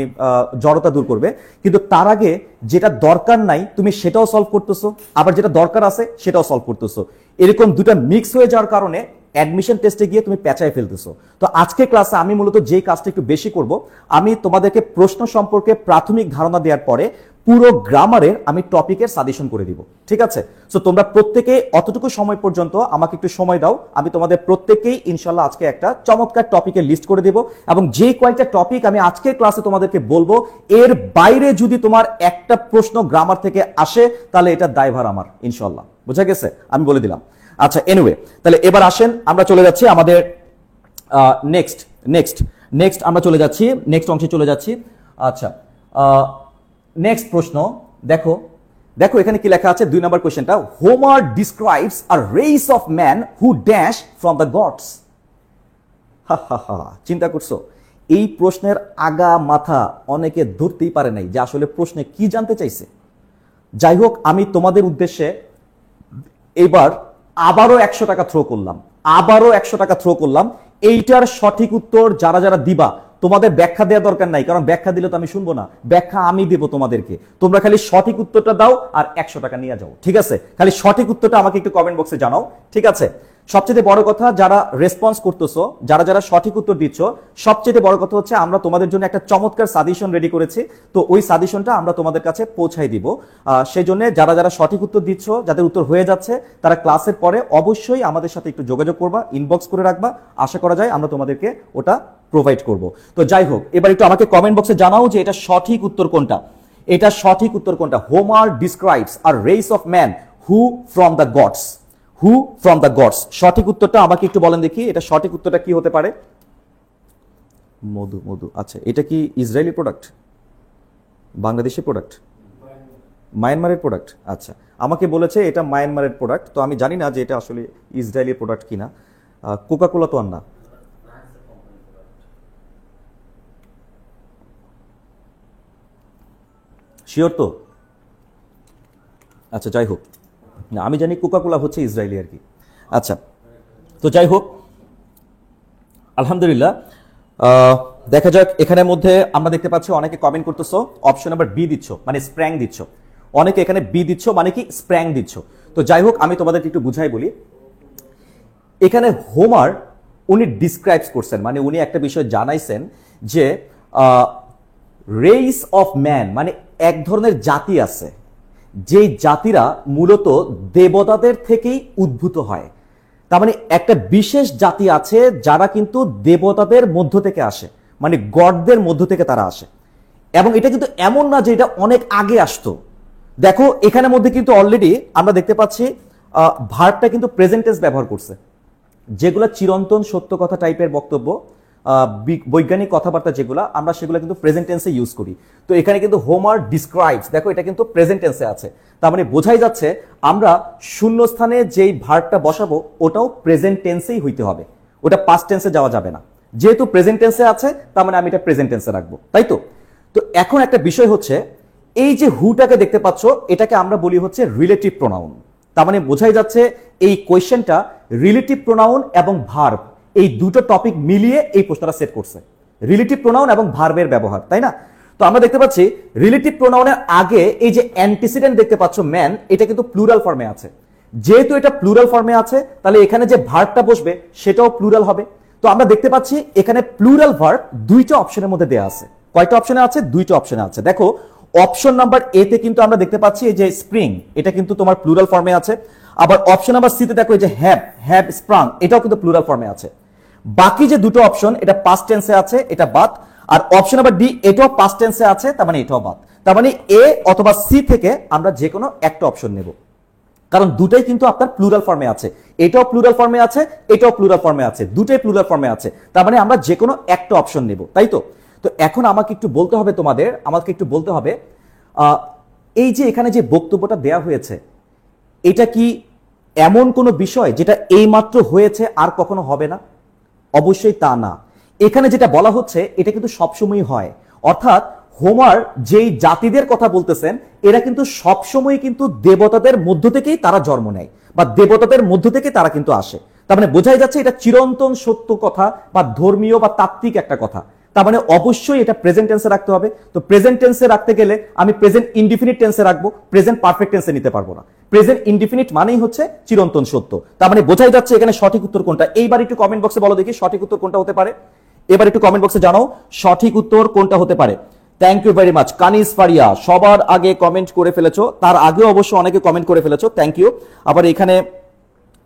জড়তা দূর করবে, কিন্তু তার আগে যেটা দরকার নাই তুমি সেটাও সলভ করতেছো, আবার যেটা দরকার আছে সেটাও সলভ করতেছো। এরকম দুটা মিক্স হয়ে যাওয়ার কারণে অ্যাডমিশন টেস্টে গিয়ে তুমি পেঁচায় ফেলতেছো। তো আজকে ক্লাসে আমি মূলত যে কাজটা একটু বেশি করব, আমি তোমাদেরকে প্রশ্ন সম্পর্কে প্রাথমিক ধারণা দেওয়ার পরে পুরো গ্রামারের আমি টপিকের সাজেশন করে দিব, ঠিক আছে? সো তোমরা প্রত্যেকে অতটুকু সময় পর্যন্ত আমাকে একটু সময় দাও, আমি তোমাদের প্রত্যেককেই ইনশাল্লাহ আজকে একটা চমৎকার টপিকের লিস্ট করে দেব, এবং যে কয়েকটা টপিক আমি আজকের ক্লাসে তোমাদেরকে বলবো এর বাইরে যদি তোমার একটা প্রশ্ন গ্রামার থেকে আসে তাহলে এটা দায়ভার আমার, ইনশাল্লাহ, বোঝা গেছে? আমি বলে দিলাম। আচ্ছা, এনিওয়ে, তাহলে এবার আসেন আমরা চলে যাচ্ছি আমাদের নেক্সট আমরা চলে যাচ্ছি নেক্সট অংশে চলে যাচ্ছি। আচ্ছা, নেক্সট প্রশ্ন দেখো, দেখো এখানে কি লেখা আছে 2 নম্বর কোশ্চেনটা, Homer describes a race of man who dash from the gods. চিন্তা করছো? এই প্রশ্নের আগা মাথা অনেকে ধরতেই পারে নাই যে আসলে প্রশ্নে কি জানতে চাইছে। যাই হোক, আমি তোমাদের উদ্দেশ্যে এবার আবারও 100 টাকা থ্রো করলাম। এইটার সঠিক উত্তর যারা যারা দিবা, তোমাদের ব্যাখ্যা দেওয়া দরকার নাই, কারণ ব্যাখ্যা দিলে তো আমি শুনবো না, ব্যাখ্যা আমি দেব তোমাদেরকে। তোমরা খালি সঠিক উত্তরটা দাও আর 100 টাকা নিয়ে যাও, ঠিক আছে? খালি সঠিক উত্তরটা আমাকে একটু কমেন্ট বক্সে জানাও, ঠিক আছে? সবচেয়ে বড় কথা, যারা রেসপন্স করতেছো, যারা যারা সঠিক উত্তর দিচ্ছ, সবচেয়ে বড় কথা হচ্ছে আমরা তোমাদের জন্য একটা চমৎকার সাজেশন রেডি করেছি। তো ওই সাজেশনটা আমরা তোমাদের কাছে পৌঁছাই দিব। সেই জন্য যারা যারা সঠিক উত্তর দিচ্ছ, যাদের উত্তর হয়ে যাচ্ছে, তারা ক্লাসের পরে অবশ্যই আমাদের সাথে একটু যোগাযোগ করবা, ইনবক্স করে রাখবা। আশা করা যায় আমরা তোমাদেরকে ওটা প্রোভাইড করব। তো যাই হোক, এবার একটু আমাকে কমেন্ট বক্সে জানাও যে এটা সঠিক উত্তর কোনটা। এটা সঠিক উত্তর কোনটা? Homer describes a race of man who from the gods. Who from the gods, সঠিক উত্তরটা আমাকে একটু বলেন দেখি, এটা সঠিক উত্তরটা কি হতে পারে? মধু। আচ্ছা, এটা কি ইসরায়েলি প্রোডাক্ট, বাংলাদেশি প্রোডাক্ট, মায়ানমারের প্রোডাক্ট? আচ্ছা, আমাকে বলেছে এটা মায়ানমারের প্রোডাক্ট, তো আমি জানি না যে এটা আসলে ইসরায়েলি প্রোডাক্ট কিনা। কোকা কোলা তো আর না। শিওর তো? আচ্ছা, যাই হোক, না আমি জানি কোকা কোলা হচ্ছে ইসরায়েলি আর কি। আচ্ছা, তো যাই হোক, আলহামদুলিল্লাহ, দেখা যাক। এখানের মধ্যে আমরা দেখতে পাচ্ছি অনেকে কমেন্ট করতেছো অপশন নাম্বার বি দিচ্ছ, মানে স্প্র্যাং দিচ্ছ। অনেকে এখানে বি দিচ্ছ মানে কি স্প্র্যাং দিচ্ছ। তো যাই হোক, আমি তোমাদেরকে একটু বুঝাই বলি। এখানে হোমার উনি ডিসক্রাইবস করছেন, মানে উনি একটা বিষয় জানাইছেন যে রেস অফ ম্যান, মানে এক ধরনের জাতি আছে যেই জাতিরা মূলত দেবতাদের থেকেই উদ্ভূত হয়। তার মানে একটা বিশেষ জাতি আছে যারা কিন্তু দেবতাদের মধ্য থেকে আসে, মানে গডদের মধ্য থেকে তারা আসে। এবং এটা কিন্তু এমন না যে এটা অনেক আগে আসতো। দেখো এখানের মধ্যে কিন্তু অলরেডি আমরা দেখতে পাচ্ছি ভার্বটা কিন্তু প্রেজেন্ট টেন্স ব্যবহার করছে, যেগুলো চিরন্তন সত্য কথা টাইপের বক্তব্য, বৈজ্ঞানিক কথাবার্তা যেগুলো আমরা সেগুলো কিন্তু প্রেজেন্ট টেন্সে ইউজ করি। তো এখানে কিন্তু হোমার ডিসক্রাইবস, দেখো এটা কিন্তু প্রেজেন্ট টেন্সে আছে, তার মানে বোঝাই যাচ্ছে আমরা শূন্যস্থানে যেই ভার্বটা বসাবো ওটাও প্রেজেন্ট টেন্সেই হইতে হবে, ওটা পাস্ট টেন্সে যাওয়া যাবে না। যেহেতু প্রেজেন্ট টেন্সে আছে তার মানে আমি এটা প্রেজেন্ট টেন্সে রাখবো, তাই তো? তো এখন একটা বিষয় হচ্ছে, এই যে হুটাকে দেখতে পাচ্ছ এটাকে আমরা বলি হচ্ছে রিলেটিভ প্রোনাউন। তার মানে বোঝাই যাচ্ছে এই কোয়েশ্চেনটা রিলেটিভ প্রোনাউন এবং ভার্ব এই দুটো টপিক মিলিয়ে এই প্রশ্নটা সেট করছে, রিলেটিভ প্রোনাউন এবং ভার্বের ব্যবহার, তাই না? তো আমরা দেখতে পাচ্ছি রিলেটিভ প্রোনাউনের আগে এই যে অ্যান্টিসিডেন্ট দেখতে পাচ্ছ ম্যান, এটা কিন্তু প্লুরাল ফর্মে আছে। যেহেতু এটা প্লুরাল ফর্মে আছে তাহলে এখানে যে ভার্বটা বসবে সেটাও প্লুরাল হবে। তো আমরা দেখতে পাচ্ছি এখানে প্লুরাল ভার্ব দুইটা অপশনের মধ্যে দেয়া আছে। কয়টা অপশনে আছে? দুইটা অপশনে আছে। দেখো অপশন নাম্বার এ তে কিন্তু আমরা দেখতে পাচ্ছি এই যে স্প্রিং, এটা কিন্তু তোমার প্লুরাল ফর্মে আছে। আবার অপশন নাম্বার সি তে দেখো এই যে হ্যাভ স্প্রাং, এটাও কিন্তু প্লুরাল ফর্মে আছে। বাকি যে দুটো অপশন এটা পাস্ট টেন্সে আছে, এটা বাদ। আর অপশন নাম্বার ডি এটাও পাস্ট টেন্সে আছে, তার মানে এটাও বাদ। তার মানে এ অথবা সি থেকে আমরা যে কোনো একটা অপশন নেব, কারণ দুটাই কিন্তু আপনার প্লুরাল ফর্মে আছে, এটাও প্লুরাল ফর্মে আছে, এটাও প্লুরাল ফর্মে আছে, দুটাই প্লুরাল ফর্মে আছে। তার মানে আমরা যে কোনো একটা অপশন নেব, তাই তো? তো এখন আমাকে একটু বলতে হবে আমাকে একটু বলতে হবে এই যে এখানে যে বক্তব্যটা দেয়া হয়েছে এটা কি এমন কোনো বিষয় যেটা এইমাত্র হয়েছে আর কখনো হবে না? অবশ্যই তা না। এখানে যেটা বলা হচ্ছে এটা কিন্তু সবসময় হয়, অর্থাৎ হোমার যেই জাতিদের কথা বলতেছেন এরা কিন্তু সবসময় কিন্তু দেবতাদের মধ্য থেকেই তারা জন্ম নেয় বা দেবতাদের মধ্য থেকে তারা কিন্তু আসে। তার মানে বোঝাই যাচ্ছে এটা চিরন্তন সত্য কথা বা ধর্মীয় বা তাত্ত্বিক একটা কথা। তার মানে অবশ্যই এটা প্রেজেন্ট টেন্সে রাখতে হবে। তো প্রেজেন্ট টেন্সে রাখতে গেলে আমি প্রেজেন্ট ইনডিফিনিট টেন্সে রাখবো, প্রেজেন্ট পারফেক্ট টেন্সে নিতে পারবো না। প্রেজেন্ট ইনডিফিনিট মানেই হচ্ছে চিরন্তন সত্য। তার মানে বোঝাই যাচ্ছে এখানে সঠিক উত্তর কোনটা। এইবার একটু কমেন্ট বক্সে বলো দেখি সঠিক উত্তর কোনটা হতে পারে। এবার একটু কমেন্ট বক্সে জানাও সঠিক উত্তর কোনটা হতে পারে। Thank you very much. Kanis Faria সবার আগে কমেন্ট করে ফেলেছো, তার আগে অবশ্য অনেকে কমেন্ট করে ফেলেছো, থ্যাংক ইউ। আবার এখানে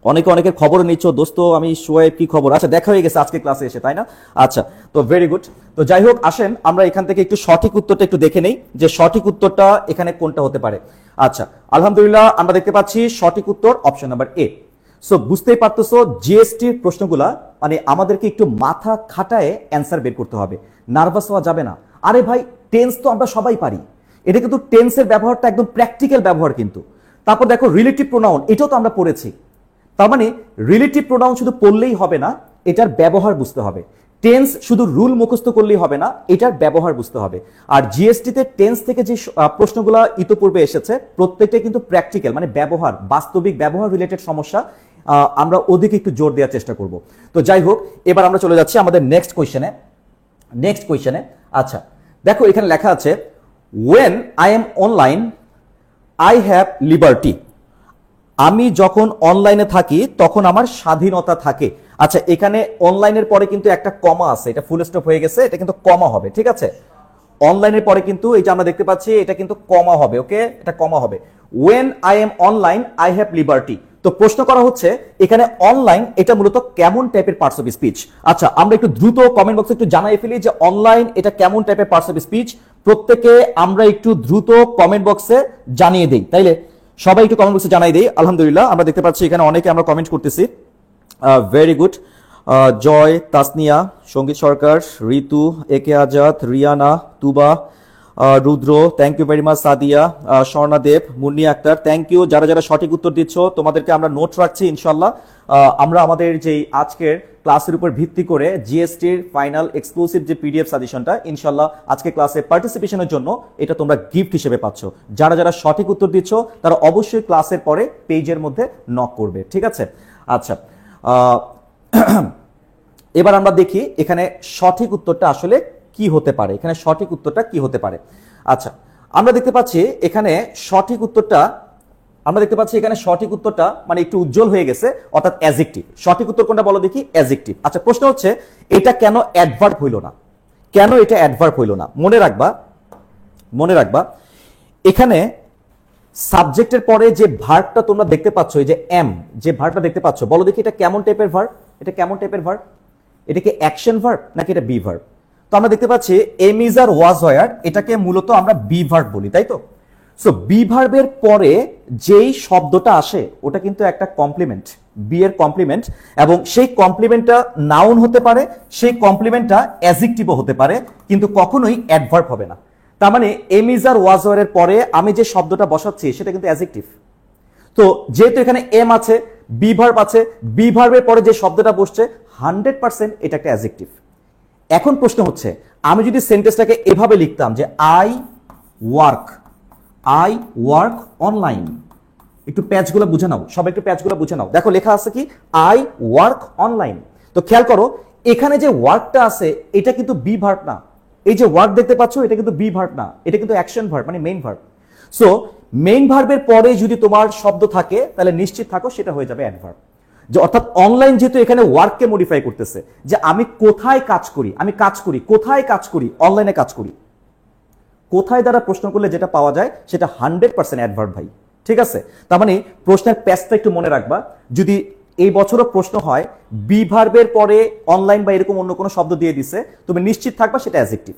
অনেকের খবর নিচ্ছ, দোস্ত আমি সোয়েব কি খবর? আচ্ছা দেখা হয়ে গেছে আজকে ক্লাসে এসে, তাই না? আচ্ছা তো ভেরি গুড। তো যাই হোক আসেন আমরা এখান থেকে একটু সঠিক উত্তরটা একটু দেখে নেই যে সঠিক উত্তরটা এখানে কোনটা হতে পারে। আচ্ছা আলহামদুলিল্লাহ আমরা দেখতে পাচ্ছি সঠিক উত্তর অপশন নাম্বার এ। সো বুঝতেই পারতেছো জিএসটির প্রশ্নগুলা মানে আমাদেরকে একটু মাথা খাটায় অ্যান্সার বের করতে হবে, নার্ভাস হওয়া যাবে না। আরে ভাই টেন্স তো আমরা সবাই পারি, এটা কিন্তু টেন্সের ব্যবহারটা একদম প্র্যাকটিক্যাল ব্যবহার কিন্তু। তারপর দেখো রিলেটিভ প্রোনাউন, এটাও তো আমরা পড়েছি। তার মানে রিলেটিভ প্রোনাউন শুধু পড়লেই হবে না, এটার ব্যবহার বুঝতে হবে। টেন্স শুধু রুল মুখস্থ করলেই হবে না, এটার ব্যবহার বুঝতে হবে। আর জিএসটিতে টেন্স থেকে যে প্রশ্নগুলো ইতোপূর্বে এসেছে প্রত্যেকটা কিন্তু প্র্যাকটিক্যাল, মানে ব্যবহার, বাস্তবিক ব্যবহার রিলেটেড সমস্যা, আমরা ওদিকে একটু জোর দেওয়ার চেষ্টা করব। তো যাই হোক এবার আমরা চলে যাচ্ছি আমাদের নেক্সট কোয়েশ্চেনে। আচ্ছা দেখো এখানে লেখা আছে when I am online I have liberty, আমি যখন অনলাইনে থাকি তখন আমার স্বাধীনতা থাকে। আচ্ছা এখানে অনলাইনের পরে কিন্তু একটা কমা আছে, এটা ফুল স্টপ হয়ে গেছে, এটা কিন্তু কমা হবে, ঠিক আছে? অনলাইনের পরে কিন্তু এই যে আমরা দেখতে পাচ্ছি এটা কিন্তু কমা হবে, ওকে, এটা কমা হবে। when I am online I have liberty। তো প্রশ্ন করা হচ্ছে এখানে অনলাইন এটা মূলত কেমন টাইপের পার্টস অফ স্পিচ। আচ্ছা আমরা একটু দ্রুত কমেন্ট বক্সে একটু জানাই ফেলি যে অনলাইন এটা কেমন টাইপের পার্টস অফ স্পিচ। প্রত্যেকে আমরা একটু দ্রুত কমেন্ট বক্সে জানিয়ে দেই, তাইলে সবাই একটু কমেন্ট বক্সে জানাই দেই। আলহামদুলিল্লাহ আমরা দেখতে পাচ্ছি এখানে অনেকে আমরা কমেন্ট করতেছি, ভেরি গুড। জয়, তাসনিয়া, সঙ্গীত Sarkar, Ritu, A K Azad, Riana, Tuba, Rudra, thank you very much. Sadia, Swarna Deb, Munni Akter, thank you. যারা যারা সঠিক উত্তর দিচ্ছ তোমাদেরকে আমরা নোট রাখছি ইনশাল্লাহ। আমরা আমাদের যে আজকের ক্লাসের উপর ভিত্তি করে জিএসটির ফাইনাল এক্সক্লুসিভ যে পিডিএফ সাজেশনটা ইনশাল্লাহ আজকে ক্লাসে পার্টিসিপেশনের জন্য এটা তোমরা গিফট হিসেবে পাচ্ছ। যারা যারা সঠিক উত্তর দিচ্ছ তারা অবশ্যই ক্লাসের পরে পেজের মধ্যে নক করবে, ঠিক আছে? আচ্ছা এবার আমরা দেখি এখানে সঠিক উত্তরটা আসলে কি হতে পারে। এখানে সঠিক উত্তরটা কি হতে পারে? আচ্ছা আমরা দেখতে পাচ্ছি এখানে সঠিক উত্তরটা আমরা দেখতে পাচ্ছি এখানে সঠিক উত্তরটা মানে একটু উজ্জ্বল হয়ে গেছে, অর্থাৎ অ্যাডজেক্টিভ। সঠিক উত্তর কোনটা বলো দেখি? অ্যাডজেক্টিভ। আচ্ছা, প্রশ্ন হচ্ছে এটা কেন অ্যাডভার্ব হইল না? কেন এটা অ্যাডভার্ব হইল না? মনে রাখবা এখানে সাবজেক্টের পরে যে ভার্বটা তোমরা দেখতে পাচ্ছ, এই যে এম, যে ভার্বটা দেখতে পাচ্ছ, বলো দেখি এটা কেমন টাইপের ভার্ব? এটা কেমন টাইপের ভার্ব? এটা কি অ্যাকশন ভার্ব নাকি এটা বি ভার্ব? তো আমরা দেখতে পাচ্ছি am is are was were, এটাকে মূলত আমরা বি ভার্ব বলি, তাই তো? সো বি ভার্বের পরে যেই শব্দটা আসে ওটা কিন্তু একটা কমপ্লিমেন্ট, বি এর কমপ্লিমেন্ট, এবং সেই কমপ্লিমেন্টটা নাউন হতে পারে, সেই কমপ্লিমেন্টটা অ্যাডজেক্টিভও হতে পারে, কিন্তু কখনোই অ্যাডভার্ব হবে না। তার মানে am is are was were এর পরে আমি যে শব্দটা বসাচ্ছি সেটা কিন্তু অ্যাডজেক্টিভ। তো যেহেতু এখানে এম আছে, বি ভার্ব আছে, বি ভার্বের পরে যে শব্দটা বসছে 100% এটা একটা অ্যাডজেক্টিভ। এখন প্রশ্ন হচ্ছে আমি যদি সেন্টেন্সটাকে এভাবে লিখতাম যে আই ওয়ার্ক অনলাইন, একটু প্যাচগুলো বুঝে নাও, সবাই একটু প্যাচগুলো বুঝে নাও। দেখো লেখা আছে কি আই ওয়ার্ক অনলাইন। তো খেয়াল করো এখানে যে ওয়ার্কটা আছে এটা কিন্তু বি ভার্ব না। এই যে ওয়ার্ক দেখতে পাচ্ছ এটা কিন্তু বি ভার্ব না, এটা কিন্তু অ্যাকশন ভার্ব, মানে মেইন ভার্ব। সো মেইন ভার্বের পরে যদি তোমার শব্দ থাকে তাহলে নিশ্চিত থাকো সেটা হয়ে যাবে অ্যাডভার্ব। যে অর্থাৎ অনলাইন যেহেতু এখানে ওয়ার্ককে মডিফাই করতেছে, যে আমি কোথায় কাজ করি, কোথায় কাজ করি, অনলাইনে কাজ করি, কোথায় দ্বারা প্রশ্ন করলে যেটা পাওয়া যায় সেটা 100% অ্যাডভার্ব ভাই, ঠিক আছে? তার মানে প্রশ্নের প্যাচটা একটু মনে রাখবা। যদি এই বছরও প্রশ্ন হয় বি ভার্বের পরে অনলাইন বা এরকম অন্য কোনো শব্দ দিয়ে দিছে, তুমি নিশ্চিত থাকবা সেটা অ্যাডজেক্টিভ।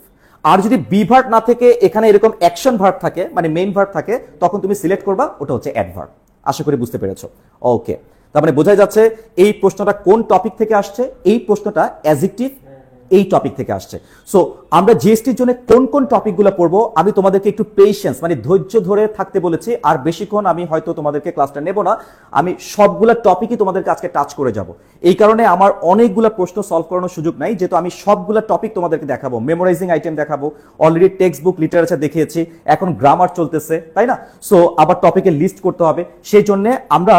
আর যদি বি ভার্ব না থেকে এখানে এরকম অ্যাকশন ভার্ব থাকে, মানে মেইন ভার্ব থাকে, তখন তুমি সিলেক্ট করবা ওটা হচ্ছে অ্যাডভার্ব। আশা করি বুঝতে পেরেছো। ওকে, তার মানে বোঝাই যাচ্ছে এই প্রশ্নটা কোন টপিক থেকে আসছে। এই প্রশ্নটা অ্যাডজেক্টিভ এই টপিক থেকে আসছে। সো আমরা জিএসটির জন্য কোন কোন টপিকগুলো পড়বো আমি তোমাদেরকে একটু পেশেন্স মানে ধৈর্য ধরে থাকতে বলেছি। আর বেশিক্ষণ আমি হয়তো তোমাদেরকে ক্লাসটা নেব না, আমি সবগুলা টপিকই তোমাদেরকে আজকে টাচ করে যাব। এই কারণে আমার অনেকগুলো প্রশ্ন সলভ করানোর সুযোগ নাই, যেহেতু আমি সবগুলা টপিক তোমাদেরকে দেখাবো, মেমোরাইজিং আইটেম দেখাবো, অলরেডি টেক্সট বুক লিটারেচার দেখিয়েছি, এখন গ্রামার চলতেছে, তাই না? সো আবার টপিকের লিস্ট করতে হবে, সেই জন্য আমরা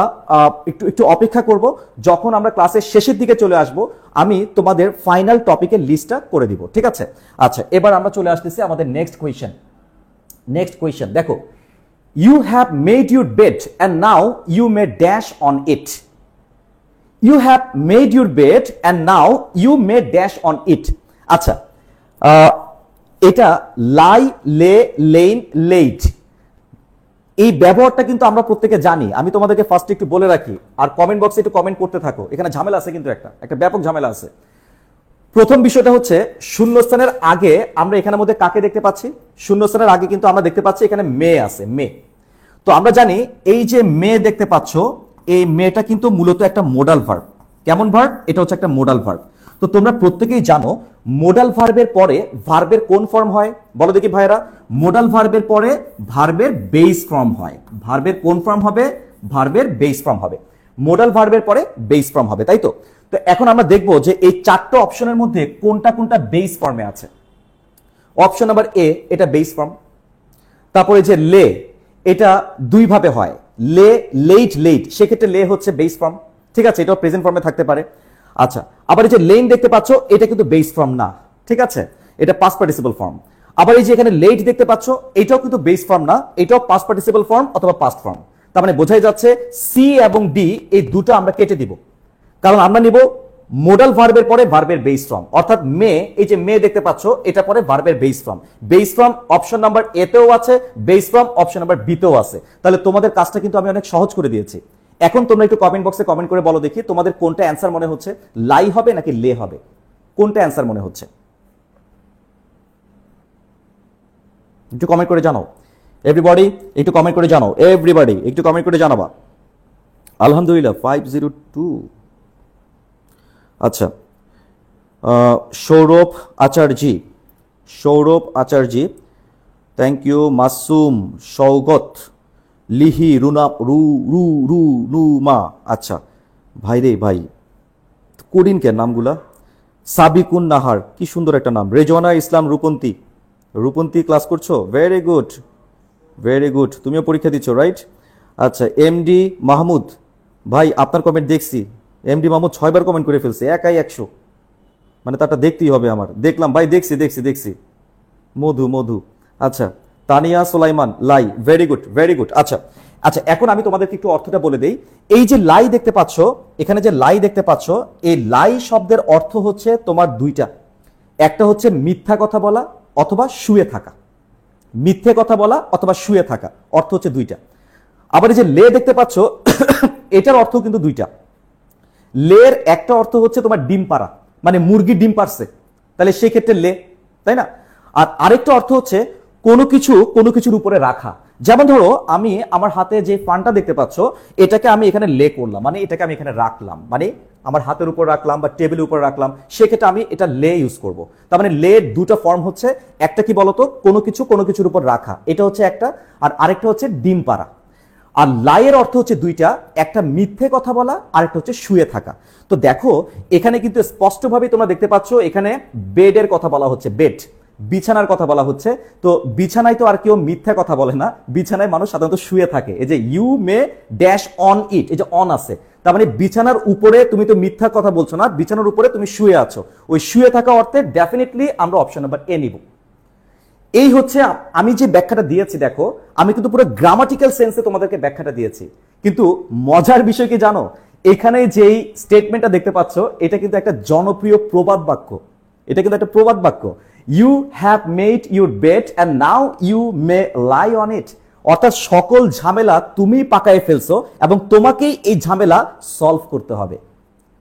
একটু অপেক্ষা করব। যখন আমরা ক্লাসের শেষের দিকে চলে আসব আমি তোমাদের ফাইনাল টপিকের লিস্টটা করে দিব, ঠিক আছে? আচ্ছা, এবার আমরা চলে আসতেছি আমাদের নেক্সট কোয়েশ্চেন। দেখো, you have made your bed and now you may dash on it. You have made your bed and now you may dash on it. আচ্ছা, এটা লাই, লে, লেইন, লেইট, এই ব্যবহারটা কিন্তু আমরা প্রত্যেকে জানি। আমি তোমাদেরকে ফার্স্ট একটু বলে রাখি, আর কমেন্ট বক্সে একটু কমেন্ট করতে থাকো। এখানে ঝামেলা আছে, কিন্তু একটা ব্যাপক ঝামেলা আছে। প্রথম বিষয়টা হচ্ছে শূন্যস্থানের আগে আমরা এখানের মধ্যে কাকে দেখতে পাচ্ছি? শূন্যস্থানের আগে কিন্তু আমরা দেখতে পাচ্ছি এখানে মে আছে, মে। তো আমরা জানি এই যে মে দেখতে পাচ্ছ, এই মেটা কিন্তু মূলত একটা মোডাল ভার্ব। কেমন ভার্ব? এটা হচ্ছে একটা মোডাল ভার্ব। তো তোমরা প্রত্যেকেই জানো মোডাল ভার্বের পরে ভার্বের কোন ফর্ম হয়? বলো দেখি ভাইরা, মোডাল ভার্বের পরে ভার্বের বেস ফর্ম হয়। ভার্বের কোন ফর্ম হবে? ভার্বের বেস ফর্ম হবে। মোডাল ভার্বের পরে বেস ফর্ম হবে, তাই তো? তো এখন আমরা দেখব যে এই চারটা অপশনের মধ্যে কোনটা কোনটা বেস ফর্মে আছে। অপশন নাম্বার এ, এটা বেস ফর্ম। তারপরে যে লে, এটা দুই ভাবে হয়, লে, লেইট, সেক্ষেত্রে লে হচ্ছে বেস ফর্ম, ঠিক আছে? এটাও প্রেজেন্ট ফর্মে থাকতে পারে। আচ্ছা, আবার এই যে লেইন দেখতে পাচ্ছ, এটা কিন্তু বেস ফর্ম না, ঠিক আছে? এটা পাস্ট পার্টিসিপল ফর্ম। আবার এই যে এখানে লেট দেখতে পাচ্ছ, এটাও কিন্তু বেস ফর্ম না, এটাও পাস্ট পার্টিসিপল ফর্ম অথবা পাস্ট ফর্ম। তার মানে বোঝাই যাচ্ছে সি এবং ডি এই দুটো আমরা কেটে দিব, কারণ আমরা নিব মোডাল ভার্বের পরে ভার্বের বেস ফর্ম। অর্থাৎ মে, এই যে মে দেখতে পাচ্ছ, এটা পরে ভার্বের base form. Base form option number A তেও আছে, base form option number B তেও আছে। তাহলে তোমাদের কাজটা কিন্তু আমি অনেক সহজ করে দিয়েছি। এখন তোমরা একটু কমেন্ট বক্সে কমেন্ট করে বলো দেখি তোমাদের কোনটা অ্যান্সার মনে হচ্ছে, লাই হবে নাকি লে হবে? কোনটা অ্যান্সার মনে হচ্ছে? একটু কমেন্ট করে জানাও এভরিবডি, একটু কমেন্ট করে জানাও এভরিবডি, একটু কমেন্ট করে জানাবা। আলহামদুলিল্লাহ 502। আচ্ছা, সৌরভ আচার্যি, থ্যাংক ইউ। মাসুম, সৌগত, লিহি, রুনা, রুমা। আচ্ছা ভাই রে ভাই, করিন কে নামগুলা? সাবিকুন নাহার, কি সুন্দর একটা নাম। রেজওয়ানা ইসলাম, রূপন্তী ক্লাস করছো? ভেরি গুড, তুমিও পরীক্ষা দিচ্ছ, রাইট? আচ্ছা, এমডি মাহমুদ ভাই, আপনার কমেন্ট দেখছি। এমডি মাহমুদ 6 বার কমেন্ট করে ফেলছে, একাই 100, মানে তারটা দেখতেই হবে আমার। দেখলাম ভাই, দেখছি। মধু। আচ্ছা, তানিয়া সোলাইমান, লাই, ভেরি গুড। আচ্ছা, আচ্ছা, এখন আমি তোমাদেরকে একটু অর্থটা বলে দেই। এই যে লাই দেখতে পাচ্ছ, এখানে যে লাই দেখতে পাচ্ছ, এই লাই শব্দের অর্থ হচ্ছে তোমার দুইটা। একটা হচ্ছে মিথ্যা কথা বলা অথবা শুয়ে থাকা। মিথ্যে কথা বলা অথবা শুয়ে থাকা অর্থ হচ্ছে দুইটা। আবার এই যে লে দেখতে পাচ্ছ, এটার অর্থ কিন্তু দুইটা। লের একটা অর্থ হচ্ছে তোমার ডিম পাড়া, মানে মুরগি ডিম পারছে, তাহলে সেই ক্ষেত্রে লে, তাই না? আর আরেকটা অর্থ হচ্ছে কোনো কিছুর উপরে রাখা। যেমন ধরো আমি আমার হাতে যে ফানটা দেখতে পাচ্ছ, এটাকে আমি এখানে লে করলাম, মানে এটাকে আমি এখানে রাখলাম, মানে আমার হাতের উপর রাখলাম বা টেবিলের উপর রাখলাম, সেক্ষেত্রে আমি এটা লে ইউজ করব। তার মানে লে দুটো ফর্ম হচ্ছে, একটা কি বলতো, কোনো কিছুর উপর রাখা, এটা হচ্ছে একটা, আর আরেকটা হচ্ছে ডিম পাড়া। আর লাইয়ের অর্থ হচ্ছে দুইটা, একটা মিথ্যে কথা বলা আর একটা হচ্ছে শুয়ে থাকা। তো দেখো এখানে কিন্তু স্পষ্টভাবে তোমরা দেখতে পাচ্ছ, এখানে বেডের কথা বলা হচ্ছে, বেড, বিছানার কথা বলা হচ্ছে। তো বিছানায় তো আর কেউ মিথ্যা কথা বলে না, বিছানায় মানুষ সাধারণত শুয়ে থাকে। এই যে you may dash on it, এই যে অন আছে, তার মানে বিছানার উপরে তুমি তো মিথ্যা কথা বলছো না, বিছানার উপরে তুমি শুয়ে আছো। ওই শুয়ে থাকা অর্থে ডেফিনেটলি আমরা অপশন নাম্বার এ নিব। এই হচ্ছে আমি যে ব্যাখ্যাটা দিয়েছি। দেখো আমি কিন্তু পুরো গ্রামাটিক্যাল সেন্সে তোমাদেরকে ব্যাখ্যাটা দিয়েছি, কিন্তু মজার বিষয় কি জানো, এখানে যেই স্টেটমেন্টটা দেখতে পাচ্ছ, এটা কিন্তু একটা জনপ্রিয় প্রবাদ বাক্য। এটা কিন্তু একটা প্রবাদ বাক্য, you have made your bed and now you may lie on it. অর্থাৎ সকল ঝামেলা তুমি পাকায় ফেলছো এবং তোমাকেই এই ঝামেলা সলভ করতে হবে।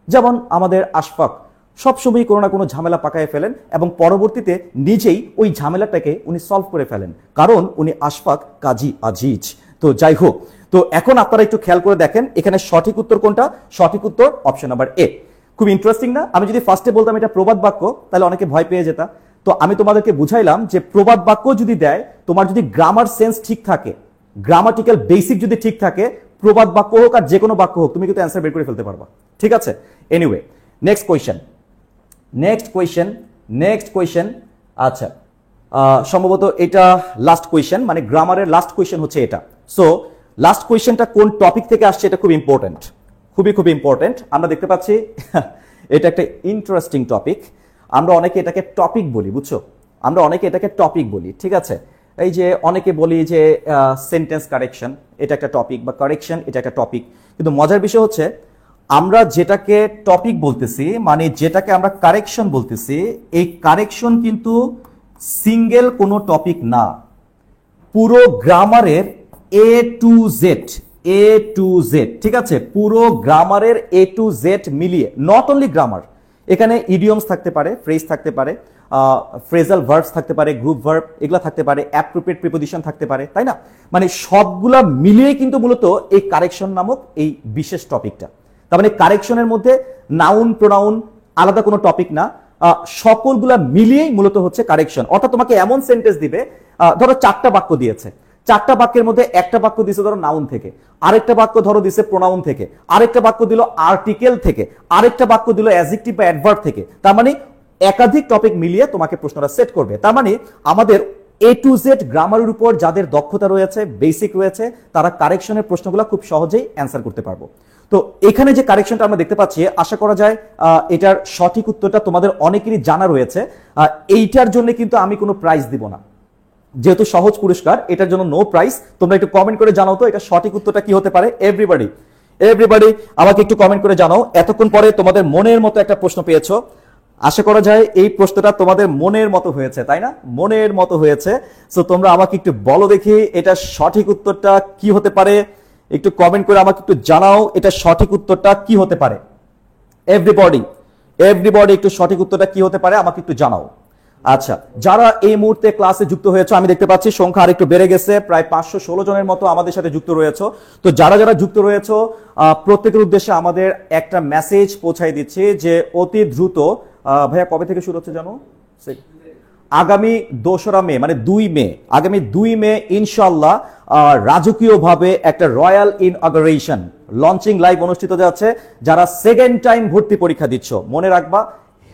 যেমন আমাদের আশফাক সবসময় কোনো না কোনো ঝামেলা পাকায় ফেলেন এবং পরবর্তীতে নিজেই ওই ঝামেলাটাকে উনি সলভ করে ফেলেন, কারণ উনি আশফাক কাজী আজিজ। তো যাই হোক, তো এখন আপনারা একটু খেয়াল করে দেখেন এখানে সঠিক উত্তর কোনটা। সঠিক উত্তর অপশন নাম্বার এ। খুব ইন্টারেস্টিং না? আমি যদি ফার্স্টে বলতাম এটা প্রবাদ বাক্য, তাহলে অনেকে ভয় পেয়ে যেতা। তো আমি তোমাদেরকে বুঝাইলাম যে প্রবাদ বাক্য যদি দেয়, তোমার যদি গ্রামার সেন্স ঠিক থাকে, গ্রামাটিক্যাল বেসিক যদি ঠিক থাকে, প্রবাদ বাক্য হোক আর যে কোনো বাক্য হোক, তুমি কিন্তু অ্যান্সার বের করে ফেলতে পারবা। ঠিক আছে? Anyway, next question. আচ্ছা, সম্ভবত এটা লাস্ট কোয়েশ্চেন, মানে গ্রামারের লাস্ট কোয়েশ্চেন হচ্ছে এটা। সো লাস্ট কোয়েশ্চেনটা কোন টপিক থেকে আসছে এটা খুব ইম্পর্টেন্ট, খুবই ইম্পর্টেন্ট। আমরা দেখতে পাচ্ছি এটা একটা ইন্টারেস্টিং টপিক। আমরা অনেকে এটাকে টপিক বলি, বুঝছো? আমরা অনেকে এটাকে টপিক বলি, ঠিক আছে? এই যে অনেকে বলি যে সেন্টেন্স কারেকশন এটা একটা টপিক, বা কারেকশন এটা একটা টপিক। কিন্তু মজার বিষয় হচ্ছে আমরা যেটাকে টপিক বলতেছি, মানে যেটাকে আমরা কারেকশন বলতেছি, এই কারেকশন কিন্তু সিঙ্গেল কোনো টপিক না। পুরো গ্রামারের এ টু জেড, ঠিক আছে? পুরো গ্রামারের এ টু জেড মিলিয়ে, নট অনলি গ্রামার, এখানে ইডিয়মস থাকতে পারে, ফ্রেজ থাকতে পারে, ফ্রেজাল ভার্বস থাকতে পারে, গ্রুপ ভার্ব এগুলো থাকতে পারে, অ্যাপ্রোপ্রিয়েট প্রিপোজিশন থাকতে পারে, তাই না? মানে সবগুলা মিলিয়ে কিন্তু মূলত এই কারেকশন নামক এই বিশেষ টপিকটা। তার মানে কারেকশনের মধ্যে নাউন প্রোনাউন আলাদা কোনো টপিক না, সকলগুলা মিলিয়েই মূলত হচ্ছে কারেকশন। অর্থাৎ তোমাকে এমন সেন্টেন্স দিবে, ধরো 4টা বাক্য দিয়েছে, 4টা বাক্যের মধ্যে একটা বাক্য দিছে ধরো নাউন থেকে, আরেকটা বাক্য ধরো দিছে প্রোনাউন থেকে, আরেকটা বাক্য দিল আর্টিকেল থেকে, আরেকটা বাক্য দিল অ্যাডজেক্টিভ বা অ্যাডভার্ব থেকে। তার মানে একাধিক টপিক মিলিয়ে তোমাকে প্রশ্নটা সেট করবে। তার মানে আমাদের এ টু জেড গ্রামারের উপর যাদের দক্ষতা রয়েছে, বেসিক রয়েছে, তারা কারেকশনের প্রশ্নগুলো খুব সহজেই অ্যান্সার করতে পারবো। তো এখানে যে কারেকশনটা আমরা দেখতে পাচ্ছি, আশা করা যায় এটার সঠিক উত্তরটা তোমাদের অনেকেরই জানা রয়েছে। এইটার জন্য কিন্তু আমি কোনো প্রাইজ দিব না, যেহেতু সহজ পুরস্কার, এটার জন্য নো প্রাইস। তোমরা একটু কমেন্ট করে জানাও তো এটা সঠিক উত্তরটা কি হতে পারে। এভরিবডি আমাকে একটু কমেন্ট করে জানাও। এতক্ষণ পরে তোমাদের মনের মতো একটা প্রশ্ন পেয়েছো। আশা করা যায় এই প্রশ্নটা তোমাদের মনের মতো হয়েছে, তাই না? মনের মতো হয়েছে। সো তোমরা আমাকে একটু বলো দেখি এটা সঠিক উত্তরটা কি হতে পারে। একটু কমেন্ট করে আমাকে একটু জানাও এটা সঠিক উত্তরটা কি হতে পারে। এভরিবডি একটু সঠিক উত্তরটা কি হতে পারে আমাকে একটু জানাও। আচ্ছা, যারা এই মুহূর্তে ক্লাসে যুক্ত হয়েছে, আমি দেখতে পাচ্ছি সংখ্যা আরেকটু বেড়ে গেছে, প্রায় 516 জনের মতো আমাদের সাথে যুক্ত রয়েছে। তো যারা যারা যুক্ত রয়েছে, প্রত্যেকের উদ্দেশ্যে আমাদের একটা মেসেজ পৌঁছাই দিচ্ছি যে অতি দ্রুত, ভাইয়া কবে থেকে শুরু হচ্ছে জানো? আগামী 2রা মে, মানে 2 মে, আগামী 2 মে ইনশাআল্লাহ রাজকীয়ভাবে একটা রয়্যাল ইনঅগারেশন লঞ্চিং লাইভ অনুষ্ঠিত যাচ্ছে। যারা সেকেন্ড টাইম ভর্তি পরীক্ষা দিচ্ছ, মনে রাখবা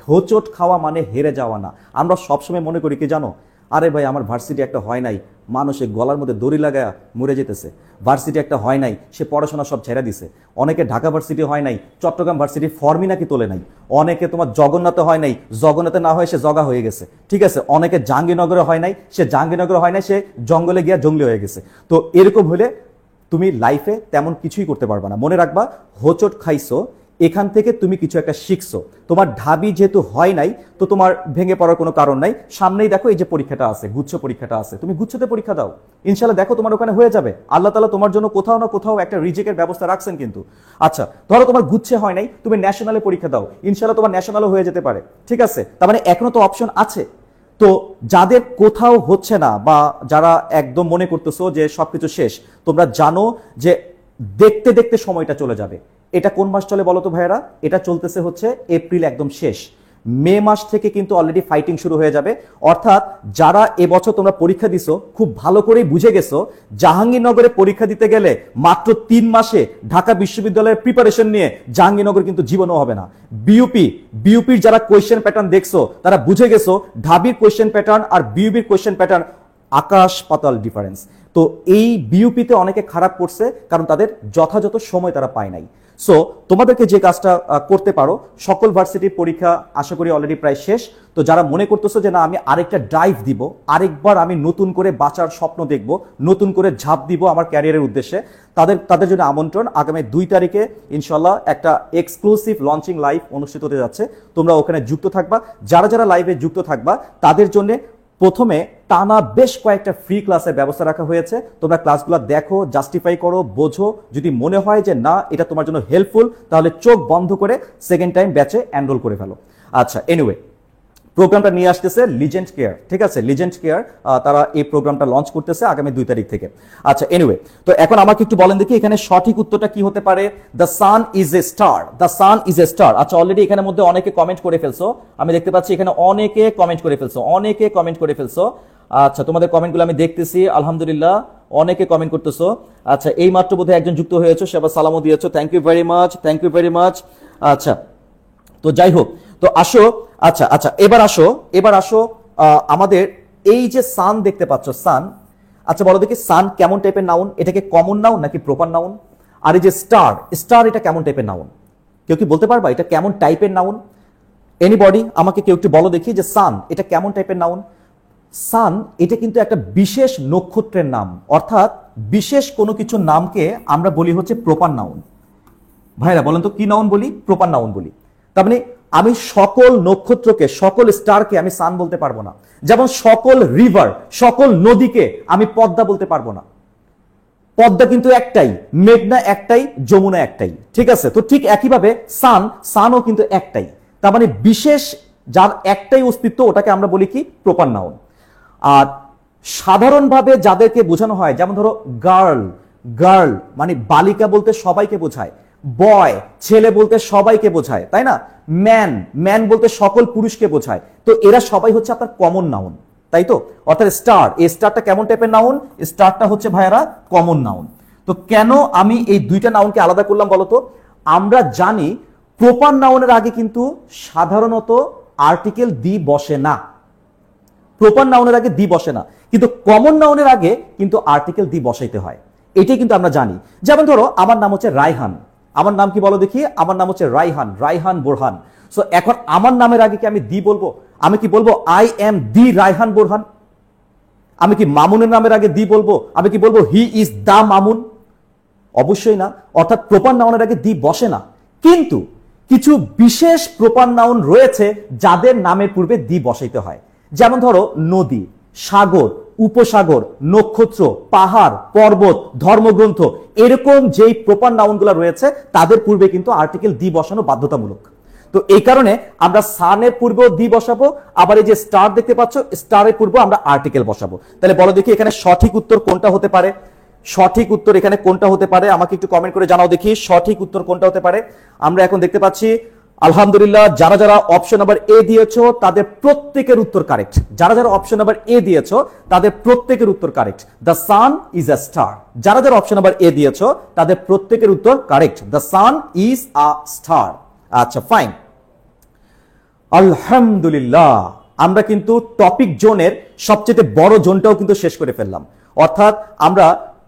হোঁচট খাওয়া মানে হেরে যাওয়া না। আমরা সবসময় মনে করি কি জানো, আরে ভাই আমার ভার্সিটি একটা হয় নাই, মানুষে গলার মধ্যে দড়ি লাগায় মরে যেতেছে। ভার্সিটি একটা হয় নাই, সে পড়াশোনা সব ছেড়ে দিছে। অনেকে ঢাকা ভার্সিটি হয় নাই, চট্টগ্রাম ভার্সিটি ফর্মই নাকি তোলে নাই। অনেকে তোমার জগন্নাথে হয় নাই, জগন্নাথে না হয়ে সে জগা হয়ে গেছে, ঠিক আছে? অনেকে জাহাঙ্গীরনগরে হয় নাই, সে জাহাঙ্গীরনগরে হয় নাই, সে জঙ্গলে গিয়া জঙ্গলি হয়ে গেছে। তো এরকম হলে তুমি লাইফে তেমন কিছুই করতে পারবে না। মনে রাখবা, হোঁচট খাইছো, এখান থেকে তুমি কিছু একটা শিখছো। তোমার ঢাবি যেহেতু হয় নাই, তো তোমার ভেঙে পড়ার কোনো কারণ নাই। সামনেই দেখো এই যে পরীক্ষাটা আছে, গুচ্ছ পরীক্ষাটা আছে, তুমি গুচ্ছতে পরীক্ষা দাও, ইনশাল্লাহ দেখো তোমার ওখানে হয়ে যাবে। আল্লাহ তাআলা তোমার জন্য কোথাও না কোথাও একটা রিজেকের ব্যবস্থা রাখছেন কিন্তু। আচ্ছা, ধরো তোমার গুচ্ছে হয় নাই, তুমি ন্যাশনালে পরীক্ষা দাও, ইনশাল্লাহ তোমার ন্যাশনালও হয়ে যেতে পারে, ঠিক আছে? তার মানে এখনো তো অপশন আছে। তো যাদের কোথাও হচ্ছে না, বা যারা একদম মনে করতেছো যে সবকিছু শেষ, তোমরা জানো যে দেখতে দেখতে সময়টা চলে যাবে। এটা কোন মাস চলে বলো তো ভাইয়েরা? এটা চলতেছে হচ্ছে এপ্রিল একদম শেষ। মে মাস থেকে কিন্তু অলরেডি ফাইটিং শুরু হয়ে যাবে। অর্থাৎ যারা এবছর তোমরা পরীক্ষা দিছো, খুব ভালো করেই বুঝে গেছো জাহাঙ্গীরনগরে পরীক্ষা দিতে গেলে মাত্র 3 মাসে ঢাকা বিশ্ববিদ্যালয়ের প্রিপারেশন নিয়ে জাহাঙ্গীরনগর কিন্তু জীবনও হবে না। বিউপির যারা কোয়েশ্চেন প্যাটার্ন দেখছো, তারা বুঝে গেছো ঢাবির কোয়েশ্চেন প্যাটার্ন আর বিউপির কোয়েশ্চেন প্যাটার্ন আকাশ পাতাল ডিফারেন্স। তো এই বিউপিতে অনেকে খারাপ করছে, কারণ তাদের যথাযথ সময় তারা পায় নাই। সো তোমাদেরকে যে কাজটা করতে পারো, সকল ভার্সিটির পরীক্ষা আশা করি অলরেডি প্রায় শেষ। তো যারা মনে করতেছো যে না আমি আরেকটা ড্রাইভ দিব, আরেকবার আমি নতুন করে বাঁচার স্বপ্ন দেখব, নতুন করে ঝাঁপ দিব আমার ক্যারিয়ারের উদ্দেশ্যে, তাদের জন্য আমন্ত্রণ। আগামী 2 তারিখে ইনশাল্লাহ একটা এক্সক্লুসিভ লঞ্চিং লাইভ অনুষ্ঠিত হতে যাচ্ছে, তোমরা ওখানে যুক্ত থাকবা। যারা যারা লাইভে যুক্ত থাকবা তাদের জন্য প্রথমে টানা বেশ কয়েকটা ফ্রি ক্লাসের ব্যবস্থা রাখা হয়েছে। তোমরা ক্লাসগুলো দেখো, জাস্টিফাই করো, বোঝো। যদি মনে হয় যে না এটা তোমার জন্য হেল্পফুল, তাহলে চোখ বন্ধ করে সেকেন্ড টাইম ব্যাচে এনরোল করে ফেলো। আচ্ছা, এনিওয়ে, প্রোগ্রামটা নিয়ে আসতেছে লিজেন্ড কেয়ার, ঠিক আছে? লিজেন্ড কেয়ার তারা এই প্রোগ্রামটা লঞ্চ করতেছে আগামী 2 তারিখ থেকে। আচ্ছা, এনিওয়ে, তো এখন আমাকে একটু বলেন দেখি এখানে সঠিক উত্তরটা কি হতে পারে? The sun is a star, the sun is a star. আচ্ছা, অলরেডি এখানে মধ্যে অনেকে কমেন্ট করে ফেলছো, আমি দেখতে পাচ্ছি এখানে অনেকে কমেন্ট করে ফেলছো। আচ্ছা, তোমাদের কমেন্টগুলো আমি দেখতেছি, আলহামদুলিল্লাহ অনেকে কমেন্ট করতেছো। আচ্ছা, এই মাত্র বোধহয় একজন যুক্ত হয়েছে, সেবা সালামও দিয়েছো, থ্যাংক ইউ ভেরি মাচ। আচ্ছা, তো যাই হোক, তো আসো। আচ্ছা, এবার আসো আমাদের এই যে সান দেখতে পাচ্ছ, সান, আচ্ছা বলো দেখি সান কেমন টাইপের নাউন? এটাকে কমন নাউন নাকি প্রপার নাউন? আর এই যে স্টার এটা কেমন টাইপের নাউন? কেউ কি বলতে পারবা এটা কেমন টাইপের নাউন? এনিবডি আমাকে কেউ একটু বলো দেখি যে সান এটা কেমন টাইপের নাউন? সান এটা কিন্তু একটা বিশেষ নক্ষত্রের নাম, অর্থাৎ বিশেষ কোনো কিছু নামকে আমরা বলি হচ্ছে প্রপার নাউন। ভাইরা বলেন তো কি নাউন বলি? প্রপার নাউন বলি। তার মানে আমি সকল নক্ষত্রকে, সকল স্টারকে আমি সান বলতে পারবো না। যেমন সকল রিভার, সকল নদীকে আমি পদ্মা বলতে পারবো না। পদ্মা কিন্তু একটাই, মেঘনা একটাই, যমুনা একটাই, ঠিক আছে? তো ঠিক একইভাবে সানও কিন্তু একটাই। তার মানে বিশেষ যার একটাই অস্তিত্ব, ওটাকে আমরা বলি কি? Proper noun. আর সাধারণভাবে যাদেরকে বোঝানো হয়, যেমন ধরো গার্ল মানে বালিকা বলতে সবাইকে বোঝায়, বয় ছেলে বলতে সবাইকে বোঝায়, তাই না? ম্যান বলতে সকল পুরুষকে বোঝায়। তো এরা সবাই হচ্ছে আপনার কমন নাউন, তাই তো? অর্থাৎ স্টার, এই স্টারটা কেমন টাইপের নাউন? স্টারটা হচ্ছে ভাইয়ারা কমন নাউন। তো কেন আমি এই দুইটা নাউনকে আলাদা করলাম বলতো? আমরা জানি প্রপার নাউনের আগে কিন্তু সাধারণত আর্টিকেল দি বসে না, প্রপার নাউনের আগে দি বসে না, কিন্তু কমন নাউনের আগে কিন্তু আর্টিকেল দি বসাইতে হয়, এটাই কিন্তু আমরা জানি। যেমন ধরো আমার নাম হচ্ছে রায়হান, আমার নাম কি বলো দেখি? আমার নাম হচ্ছে রায়হান বোরহান। সো এখন আমার নামের আগে কি আমি দি বলবো? আমি কি বলবো আই এম দি রায়হান বোরহান? আমি কি মামুনের নামের আগে দি বলবো? আমি কি বলবো হি ইজ দা মামুন? অবশ্যই না। অর্থাৎ প্রপার নাউনের আগে দি বসে না। কিন্তু কিছু বিশেষ প্রপার নাউন রয়েছে যাদের নামের পূর্বে দি বসাইতে হয়। যেমন ধরো নদী, সাগর, উপসাগর, নক্ষত্র, পাহাড়, পর্বত, ধর্মগ্রন্থ, এরকম যেই প্রপার নাউনগুলো রয়েছে তাদের পূর্বে কিন্তু আর্টিকেল দি বসানো বাধ্যতামূলক। তো এই কারণে আমরা সানের পূর্বেও দি বসাবো, আবার এই যে স্টার দেখতে পাচ্ছ, স্টারের পূর্বে আমরা আর্টিকেল বসাবো। তাহলে বলো দেখি এখানে সঠিক উত্তর কোনটা হতে পারে? সঠিক উত্তর এখানে কোনটা হতে পারে? আমাকে একটু কমেন্ট করে জানাও দেখি সঠিক উত্তর কোনটা হতে পারে। আমরা এখন দেখতে পাচ্ছি আলহামদুলিল্লাহ যারা যারা অপশন নাম্বার এ দিয়েছো তাদের প্রত্যেকের উত্তর কারেক্ট। যারা যারা অপশন নাম্বার এ দিয়েছো তাদের প্রত্যেকের উত্তর correct. The sun is a star. যারা যারা অপশন নাম্বার এ দিয়েছো তাদের প্রত্যেকের উত্তর correct. The sun is a star. আচ্ছা, ফাইন, আলহামদুলিল্লাহ আমরা কিন্তু টপিক জোনের সবচেয়ে বড় জোনটাও কিন্তু শেষ করে ফেললাম। অর্থাৎ আমরা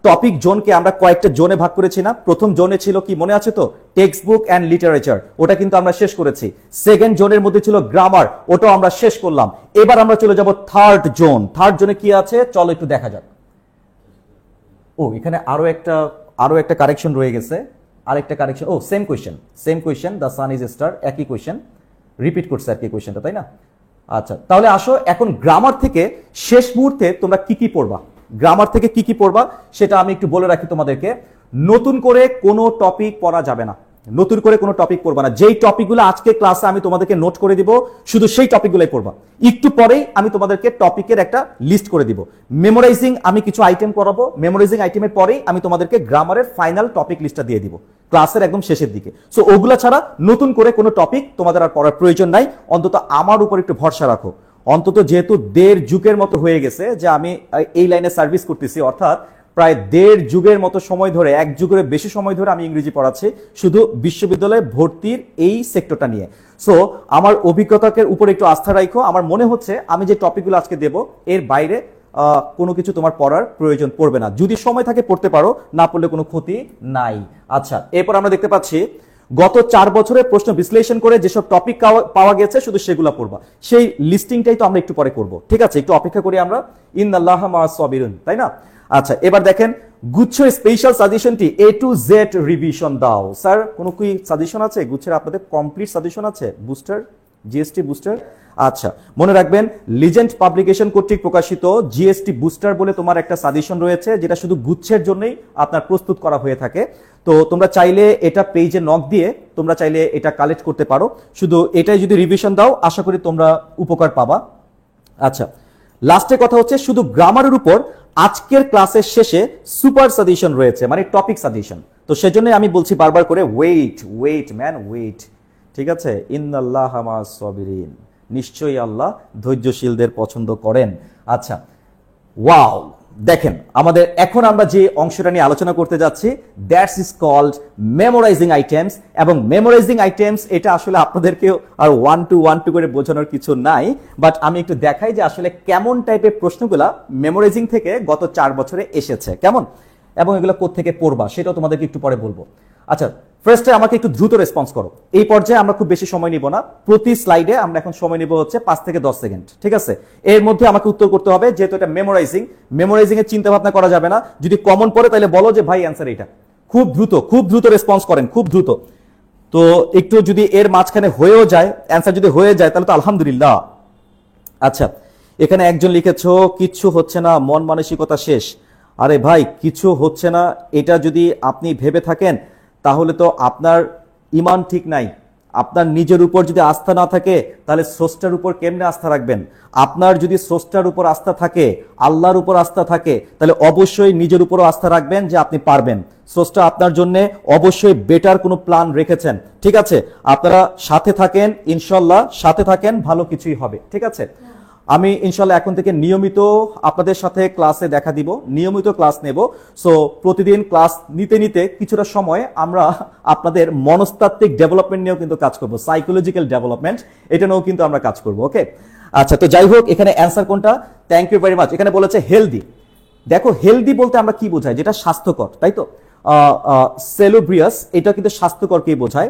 টপিক জোনকে আমরা কয়েকটা জোনে ভাগ করেছি না? প্রথম জোনে ছিল কি মনে আছে তো? টেক্সট বুক অ্যান্ড লিটারেচার, ওটা কিন্তু আমরা শেষ করেছি। সেকেন্ড জোনের মধ্যে ছিল গ্রামার, ওটাও আমরা শেষ করলাম। এবার আমরা চলে যাব থার্ড জোন। থার্ড জোনে কি আছে চলো একটু দেখা যাক। ও এখানে আরো একটা কারেকশন রয়ে গেছে, আরেকটা কারেকশন, ও same question, the sun is star, একই কোয়েশ্চেন রিপিট করছে আর কি কোয়েশ্চেনটা, তাই না? আচ্ছা, তাহলে আসো এখন গ্রামার থেকে শেষ মুহূর্তে তোমরা কি কি পড়বা, গ্রামার থেকে কি কি পড়বা সেটা আমি একটু বলে রাখি তোমাদেরকে। নতুন করে কোনো টপিক পড়া যাবে না, নতুন করে কোনো টপিক পড়বা না। যেই টপিকগুলো আজকে ক্লাসে আমি তোমাদেরকে নোট করে দিব, শুধু সেই টপিকগুলোই পড়বা। একটু পরেই আমি তোমাদেরকে টপিকের একটা লিস্ট করে দিব। মেমোরাইজিং আমি কিছু আইটেম করাবো, মেমোরাইজিং আইটেমের পরেই আমি তোমাদেরকে গ্রামারের ফাইনাল টপিক লিস্টটা দিয়ে দিব ক্লাসের একদম শেষের দিকে। সো ওগুলা ছাড়া নতুন করে কোনো টপিক তোমাদের আর পড়ার প্রয়োজন নাই। অন্তত আমার উপর একটু ভরসা রাখো। অন্তত যেহেতু 1.5 যুগের মতো হয়ে গেছে যে আমি এই লাইনে সার্ভিস করতেছি, অর্থাৎ প্রায় 1.5 যুগের মতো সময় ধরে, 1 যুগের বেশি সময় ধরে আমি ইংরেজি পড়াচ্ছি শুধু বিশ্ববিদ্যালয়ে ভর্তির এই সেক্টরটা নিয়ে। সো আমার অভিজ্ঞতাকে উপর একটু আস্থা রাখো। আমার মনে হচ্ছে আমি যে টপিকগুলো আজকে দেব এর বাইরে কোনো কিছু তোমার পড়ার প্রয়োজন পড়বে না। যদি সময় থাকে পড়তে পারো, না পড়লে কোনো ক্ষতি নাই। আচ্ছা, এরপর আমরা দেখতে পাচ্ছি গত 4 বছরের প্রশ্ন বিশ্লেষণ করে যেসব টপিক পাওয়া গেছে শুধু সেগুলো পড়বা। সেই লিস্টিংটাই তো আমরা একটু পরে করব, ঠিক আছে? একটু অপেক্ষা করি আমরা, ইন্নাল্লাহা মা'আস সাবিরিন, তাই না? আচ্ছা, এবার দেখেন গুচ্ছের স্পেশাল সাজেশনটি A to Z রিভিশন দাও। স্যার কোনো কি সাজেশন আছে গুচ্ছের? আপনাদের কমপ্লিট সাজেশন আছে বুস্টার, জিএসটি বুস্টার? আচ্ছা, মনে রাখবেন লিজেন্ড পাবলিকেশন কর্তৃক প্রকাশিত জিএসটি বুস্টার বলে তোমার একটা সাজেশন রয়েছে, যেটা শুধু গুচ্ছের জন্যই আপনার প্রস্তুত করা হয়ে থাকে। তো তোমরা চাইলে এটা পেজে নক দিয়ে তোমরা চাইলে এটা কালেক্ট করতে পারো। শুধু এটাই যদি রিভিশন দাও আশা করি তোমরা উপকার পাবা। আচ্ছা, লাস্টের কথা হচ্ছে শুধু গ্রামারের উপর আজকের ক্লাসের শেষে সুপার সাজেশন রয়েছে, মানে টপিক সাজেশন। তো সেজন্য আমি বলছি বারবার করে ওয়েট ম্যান ওয়েট, ঠিক আছে? ইন্নাল্লাহা মা'আস সাবিরিন, নিশ্চয়ই আল্লাহ ধৈর্যশীলদের পছন্দ করেন। আচ্ছা, ওয়াও, দেখেন আমাদের এখন আমরা যে অংশটা নিয়ে আলোচনা করতে যাচ্ছি that's is called memorising items. এবং মেমোরাইজিং আইটেমস এটা আসলে আপনাদেরকেও আর 1 to 1 করে বোঝানোর কিছু নাই, বাট আমি একটু দেখাই যে আসলে কেমন টাইপের প্রশ্নগুলা মেমোরাইজিং থেকে গত 4 বছরে এসেছে কেমন, এবং এগুলো কোত্থেকে পড়বা সেটাও তোমাদেরকে একটু পরে বলবো। আচ্ছা, ফার্স্টে আমাকে একটু দ্রুত রেসপন্স করো। এই পর্যায়ে আমরা খুব বেশি সময় নিব না, প্রতি স্লাইডে আমরা এখন সময় নিব হচ্ছে 5 থেকে 10 সেকেন্ড, ঠিক আছে? এর মধ্যে আমাকে উত্তর করতে হবে, যেহেতু এটা মেমোরাইজিং এর চিন্তা ভাবনা করা যাবে না। যদি কমন পড়ে তাহলে বলো যে ভাই অ্যান্সার এটা। খুব দ্রুত রেসপন্স করেন, খুব দ্রুত। তো একটু যদি এর মাঝখানে হয়েও যায়, অ্যান্সার যদি হয়ে যায় তাহলে তো আলহামদুলিল্লাহ। আচ্ছা, এখানে একজন লিখেছো কিচ্ছু হচ্ছে না, মন মানসিকতা শেষ। আরে ভাই, কিছু হচ্ছে না এটা যদি আপনি ভেবে থাকেন তাহলে তো আপনার ঈমান ঠিক নাই। আপনার নিজের উপর যদি আস্থা না থাকে তাহলে স্রষ্টার উপর কেমনে আস্থা রাখবেন? আপনার যদি স্রষ্টার উপর আস্থা থাকে, আল্লাহর উপর আস্থা থাকে, তাহলে অবশ্যই নিজের উপরও আস্থা রাখবেন যে আপনি পারবেন। স্রষ্টা আপনার জন্য অবশ্যই বেটার কোনো প্ল্যান রেখেছেন, ঠিক আছে? আপনারা সাথে থাকেন, ইনশাল্লাহ সাথে থাকেন, ভালো কিছুই হবে, ঠিক আছে? আমি ইনশাল্লাহ এখন থেকে নিয়মিত আপনাদের সাথে ক্লাসে দেখা দিব, নিয়মিত ক্লাস নেব। সো প্রতিদিন ক্লাস নিতে নিতে কিছুটা সময় আমরা আপনাদের মনস্তাত্ত্বিক ডেভেলপমেন্ট নিয়েও কিন্তু কাজ করব, সাইকোলজিক্যাল ডেভেলপমেন্ট, এটা নিয়েও কিন্তু আমরা কাজ করব। ওকে, আচ্ছা, তো যাই হোক, এখানে অ্যান্সার কোনটা? Thank you very much. এখানে বলেছে হেলদি। দেখো, হেলদি বলতে আমরা কি বোঝাই? যেটা স্বাস্থ্যকর, তাই তো? সেলুব্রিয়াস এটা কিন্তু স্বাস্থ্যকরকেই বোঝায়,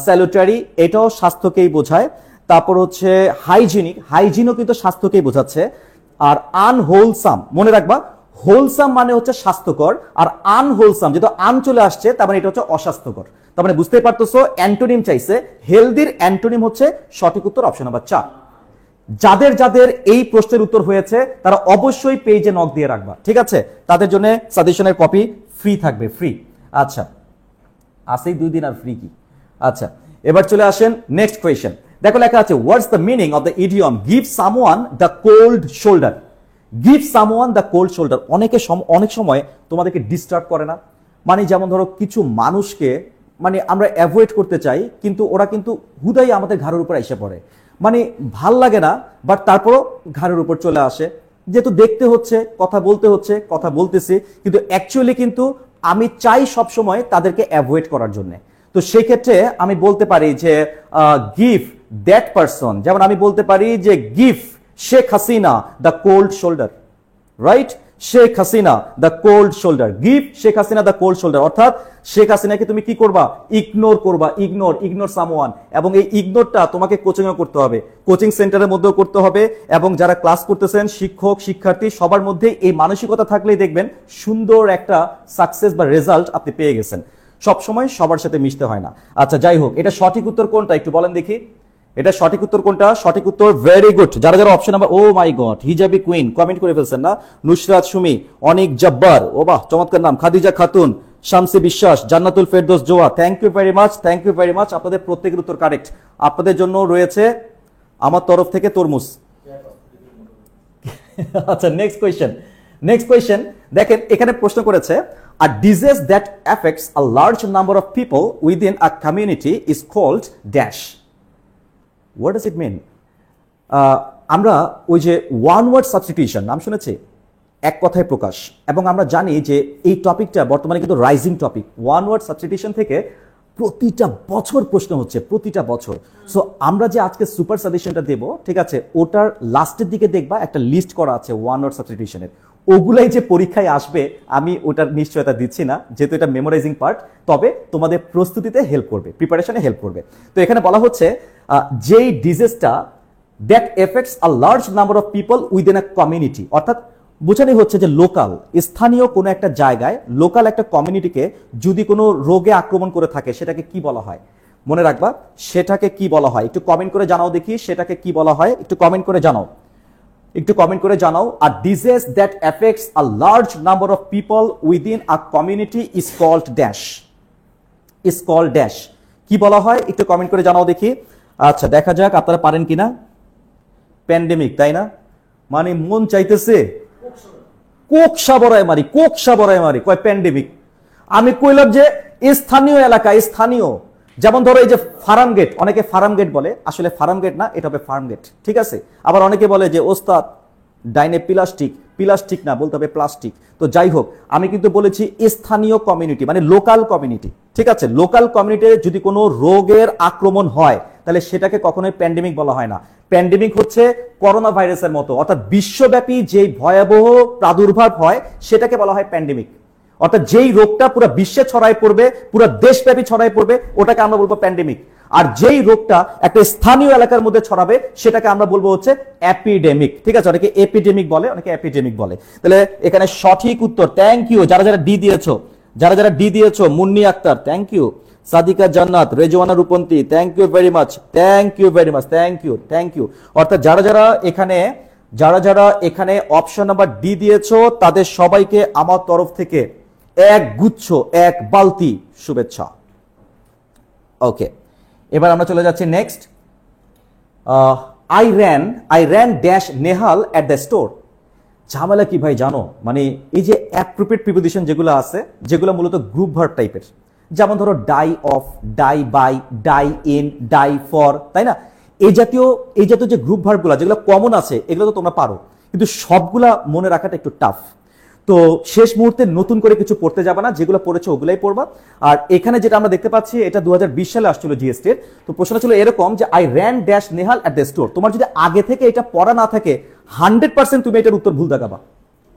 স্যালুটারি এটাও স্বাস্থ্যকেই বোঝায়। তারপর হচ্ছে হাইজিনও কিন্তু স্বাস্থ্যকেই বোঝাচ্ছে। আর আনহোলসাম, মনে রাখবা, হোলসাম মানে হচ্ছে স্বাস্থ্যকর, আর আনহোলসাম যেটা আন চলে আসছে তার মানে এটা হচ্ছে অস্বাস্থ্যকর। তার মানে বুঝতেই পারতেছো অ্যান্টোনিম চাইছে। হেলদির অ্যান্টোনিম হচ্ছে সঠিক উত্তর অপশন নাম্বার 4। যাদের যাদের এই প্রশ্নের উত্তর হয়েছে তারা অবশ্যই পেজে নক দিয়ে রাখবা, ঠিক আছে? তাদের জন্য সাজেশনের কপি ফ্রি থাকবে, ফ্রি। আচ্ছা, আসেই 2 দিন আর ফ্রি কি? আচ্ছা, এবার চলে আসেন নেক্সট কোয়েশ্চেন। দেখো লেখা আছে what's the meaning of the idiom give someone the cold shoulder. Give someone the cold shoulder অনেক সময় তোমাদেরকে ডিস্টার্ব করে না? মানে যেমন ধরো কিছু মানুষকে মানে আমরা অ্যাভয়েড করতে চাই, কিন্তু ওরা কিন্তু হুদাই আমাদের ঘাড়ের উপর এসে পড়ে। মানে ভাল লাগে না, বাট তারপরও ঘাড়ের উপর চলে আসে, যেহেতু দেখতে হচ্ছে, কথা বলতে হচ্ছে, কথা বলতেছি, কিন্তু অ্যাকচুয়ালি কিন্তু আমি চাই সবসময় তাদেরকে অ্যাভয়েড করার জন্য। তো সেই ক্ষেত্রে আমি বলতে পারি যে গিভ দ্যাট পারসন, যেমন আমি বলতে পারি যে give Sheikh Hasina the cold shoulder, right? Sheikh Hasina the cold shoulder, give Sheikh Hasina the cold shoulder, অর্থাৎ শেখ হাসিনাকে তুমি কি করবা, ইগনোর করবা, ইগনোর সামওয়ান। এবং এই ইগনোরটা তোমাকে কোচিং এ করতে হবে, কোচিং সেন্টারের মধ্যেও করতে হবে, এবং যারা ক্লাস করতেছেন শিক্ষক শিক্ষার্থী সবার মধ্যে এই মানসিকতা থাকলেই দেখবেন সুন্দর একটা সাকসেস বা রেজাল্ট আপনি পেয়ে গেছেন। সবসময় সবার সাথে মিশতে হয় না। আচ্ছা যাই হোক, এটা সঠিক উত্তর কোনটা একটু বলেন দেখি, এটা সঠিক উত্তর কোনটা? সঠিক উত্তর ভেরি গুড। যারা যারা অপশন নাম্বার, ও মাই গড, হিজাবি কুইন কমেন্ট করে ফেলছেন না, নুসরাত সুমি, অনিক জব্বার, ও বাহ চমৎকার নাম, Khadija Khatun, Shamsi Biswas, Jannatul Ferdous Zoya, thank you very much, thank you very much. আপনাদের প্রত্যেকের উত্তর কারেক্ট। আপনাদের জন্য রয়েছে আমার তরফ থেকে তরমুজ। আচ্ছা নেক্সট কোয়েশ্চেন দেখেন, এখানে প্রশ্ন করেছে a disease that affects a large number of people within a community is called dash. What does it mean? আমরা ওই যে ওয়ান ওয়ার্ড সাবস্টিটিউশন নাম শুনেছি, এক কথায় প্রকাশ, এবং আমরা জানি যে এই টপিকটা বর্তমানে কিন্তু rising topic. One word substitution থেকে প্রতিটা বছর প্রশ্ন হচ্ছে, প্রতিটা বছর। সো আমরা যে আজকে সুপার সাজেশনটা দেব, ঠিক আছে, ওটার লাস্টের দিকে দেখবা একটা লিস্ট করা আছে ওয়ান ওয়ার্ড সাবস্টিটিউশনের, ওগুলাই যে পরীক্ষায় আসবে আমি ওটার নিশ্চয়তা দিচ্ছি না, যেহেতু এটা মেমোরাইজিং পার্ট, তবে তোমাদের প্রস্তুতিতে হেল্প করবে, প্রিপারেশনে হেল্প করবে। তো এখানে বলা হচ্ছে যেই ডিজিজটা that affects a large number of people within a community, অর্থাৎ বোঝানো হচ্ছে যে লোকাল, স্থানীয় কোনো একটা জায়গায়, লোকাল একটা কমিউনিটিকে যদি কোনো রোগে আক্রমণ করে থাকে সেটাকে কি বলা হয়? মনে রাখবা সেটাকে কি বলা হয়, একটু কমেন্ট করে জানাও দেখি সেটাকে কি বলা হয়, একটু কমেন্ট করে জানাও, একটু কমেন্ট করে জানাও। A disease that affects a large number of people within a community is called dash, is called dash, কি বলা হয় একটু কমেন্ট করে জানাও দেখি। আচ্ছা দেখা যাক আপনারা পারেন কিনা। প্যান্ডেমিক, তাই না? মানে মন চাইতেছে কোক সাবরায় মারি, কোক সাবরায় মারি, কয় প্যান্ডেমিক। আমি কইলাম যে স্থানীয় এলাকা, স্থানীয়, যেমন ধরো এই যে ফার্ম গেট, অনেকে ফার্ম গেট বলে, আসলে ফার্ম গেট না, এটা হবে ফার্ম গেট, ঠিক আছে। আবার অনেকে বলে যে ওস্তাদ ডাইনে প্লাস্টিক, প্লাস্টিক না, বলতে হবে প্লাস্টিক। তো যাই হোক, আমি কিন্তু বলেছি স্থানীয় কমিউনিটি মানে লোকাল কমিউনিটি, ঠিক আছে। লোকাল কমিউনিটিতে যদি কোনো রোগের আক্রমণ হয় তাহলে সেটাকে কখনোই প্যান্ডেমিক বলা হয় না। প্যান্ডেমিক হচ্ছে করোনা ভাইরাসের মতো, অর্থাৎ বিশ্বব্যাপী যে ভয়াবহ প্রাদুর্ভাব হয় সেটাকে বলা হয় প্যান্ডেমিক। অর্থাৎ যেই রোগটা পুরো বিশ্বে ছড়ায় পড়বে, পুরো দেশব্যাপী ছড়ায় পড়বে, ওটাকে আমরা বলবো প্যান্ডেমিক। আর যেই রোগটা একটা স্থানীয় এলাকার মধ্যে ছড়াবে সেটাকে আমরা বলবো হচ্ছে এপিডেমিক, ঠিক আছে। অনেকে এপিডেমিক বলে, অনেকে এপিডেমিক বলে। তাহলে এখানে সঠিক উত্তর, থ্যাংক ইউ যারা যারা ডি দিয়েছো, যারা যারা ডি দিয়েছো, Munni Akter thank you, Sadika Jannat, Rezwana Rupanti thank you very much, thank you very much, thank you, thank you. অর্থাৎ যারা যারা এখানে অপশন নাম্বার ডি দিয়েছো তাদের সবাইকে আমার তরফ থেকে এক গুচ্ছ, এক বালতি শুভেচ্ছা। ওকে, এবার আমরা চলে যাচ্ছি next. I ran dash Nehal at the store. ঝামেলা কি ভাই জানো, মানে এই যে অ্যাপ্রোপ্রিয়েট প্রিপোজিশন যেগুলো আছে, যেগুলো মূলত গ্রুপ ভার্ব টাইপের, যেমন ধরো die of, die by, die in, die for, তাই না? এই জাতীয় যে গ্রুপ ভার্বগুলো যেগুলো কমন আছে এগুলো তো তোমরা পারো, কিন্তু সবগুলা মনে রাখাটা একটু টাফ। তো শেষ মুহূর্তে নতুন করে কিছু পড়তে যাবে না, যেগুলো পড়েছো ওগুলাই পড়বা। আর এখানে যেটা আমরা দেখতে পাচ্ছি এটা 2020 সালে আসছিল জিএসটির। তো প্রশ্নটা ছিল এরকম যে I ran dash Nehal at the store. তোমার যদি আগে থেকে এটা পড়া না থাকে 100% তুমি এটার উত্তর ভুল দেখাবা।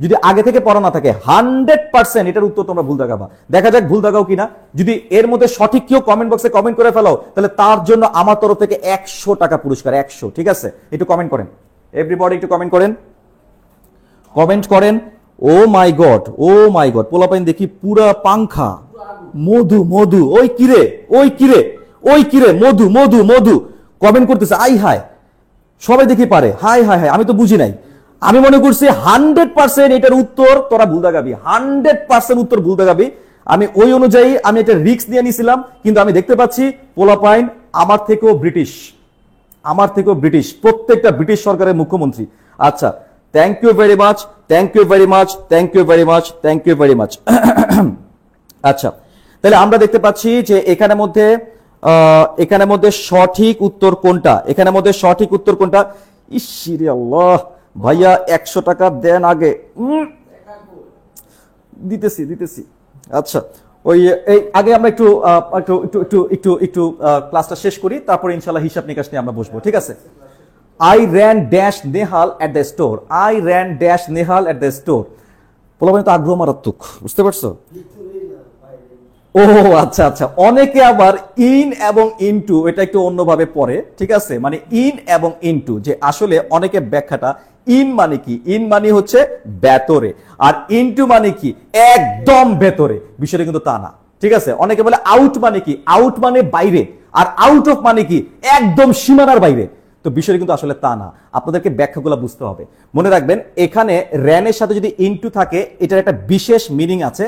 যদি আগে থেকে পড়া না থাকে 100% এটার উত্তর তোমরা ভুল দেখাবা। দেখা যাক ভুল দেখাও কিনা। যদি এর মধ্যে সঠিক কেউ কমেন্ট বক্সে কমেন্ট করে ফেলো তাহলে তার জন্য আমার তরফ থেকে 100 টাকা পুরস্কার, 100, ঠিক আছে? একটু কমেন্ট করেন, এভরিবডি একটু কমেন্ট করেন, কমেন্ট করেন। ও মাই গড, ও মাই গড, পোলাপাইন দেখি পুরা পাংখা, মধু মধু, ওই কিরে, ওই কিরে, ওই কিরে, মধু মধু মধু কমেন্ট করতেছে। আই হাই, সবাই দেখি পারে, হাই হাই হাই, আমি তো বুঝি নাই। আমি মনে করছি 100% এটার উত্তর তোরা ভুল দেখাবি, 100% উত্তর ভুল দেখাবি। আমি ওই অনুযায়ী আমি একটা রিস্ক নিয়ে নিছিলাম, কিন্তু আমি দেখতে পাচ্ছি পোলাপাইন আমার থেকেও ব্রিটিশ, আমার থেকেও ব্রিটিশ, প্রত্যেকটা ব্রিটিশ সরকারের মুখ্যমন্ত্রী। আচ্ছা, thank you very much, thank you very much, thank you very much, thank you very much. আচ্ছা, তাহলে আমরা দেখতে পাচ্ছি যে এখানের মধ্যে সঠিক উত্তর কোনটা, এখানের মধ্যে সঠিক উত্তর কোনটা? ইসিরে আল্লাহ, ভাইয়া 100 টাকা দেন আগে। দিতেছি। আচ্ছা, ওই আগে আমরা একটু ক্লাসটা শেষ করি, তারপরে ইনশাআল্লাহ হিসাব নিকাশ নিয়ে আমরা বসবো, ঠিক আছে? I ran dash Nehal at the store. I ran dash Nehal at the store. পোলাপানি তো আগ্রহ মারাত্মক, বুঝতে পারছো? ও আচ্ছা আচ্ছা, অনেকে আবার ইন এবং ইনটু এটা একটু অন্যভাবে পড়ে, ঠিক আছে? মানে ইন এবং ইনটু, যে আসলে অনেকে ব্যাখ্যাটা ইন মানে কি, ইন মানে হচ্ছে ভেতরে, আর ইনটু মানে কি একদম ভেতরে, বিষয়টা কিন্তু তা না, ঠিক আছে? অনেকে বলে আউট মানে কি, আউট মানে বাইরে, আর আউট অফ মানে কি একদম সীমানার বাইরে। তো বিষয়টা কিন্তু আসলে তা না, আপনাদেরকে ব্যাখ্যাগুলো বুঝতে হবে। মনে রাখবেন এখানে র্যানের সাথে যদি ইনটু থাকে এটার একটা বিশেষ মিনিং আছে,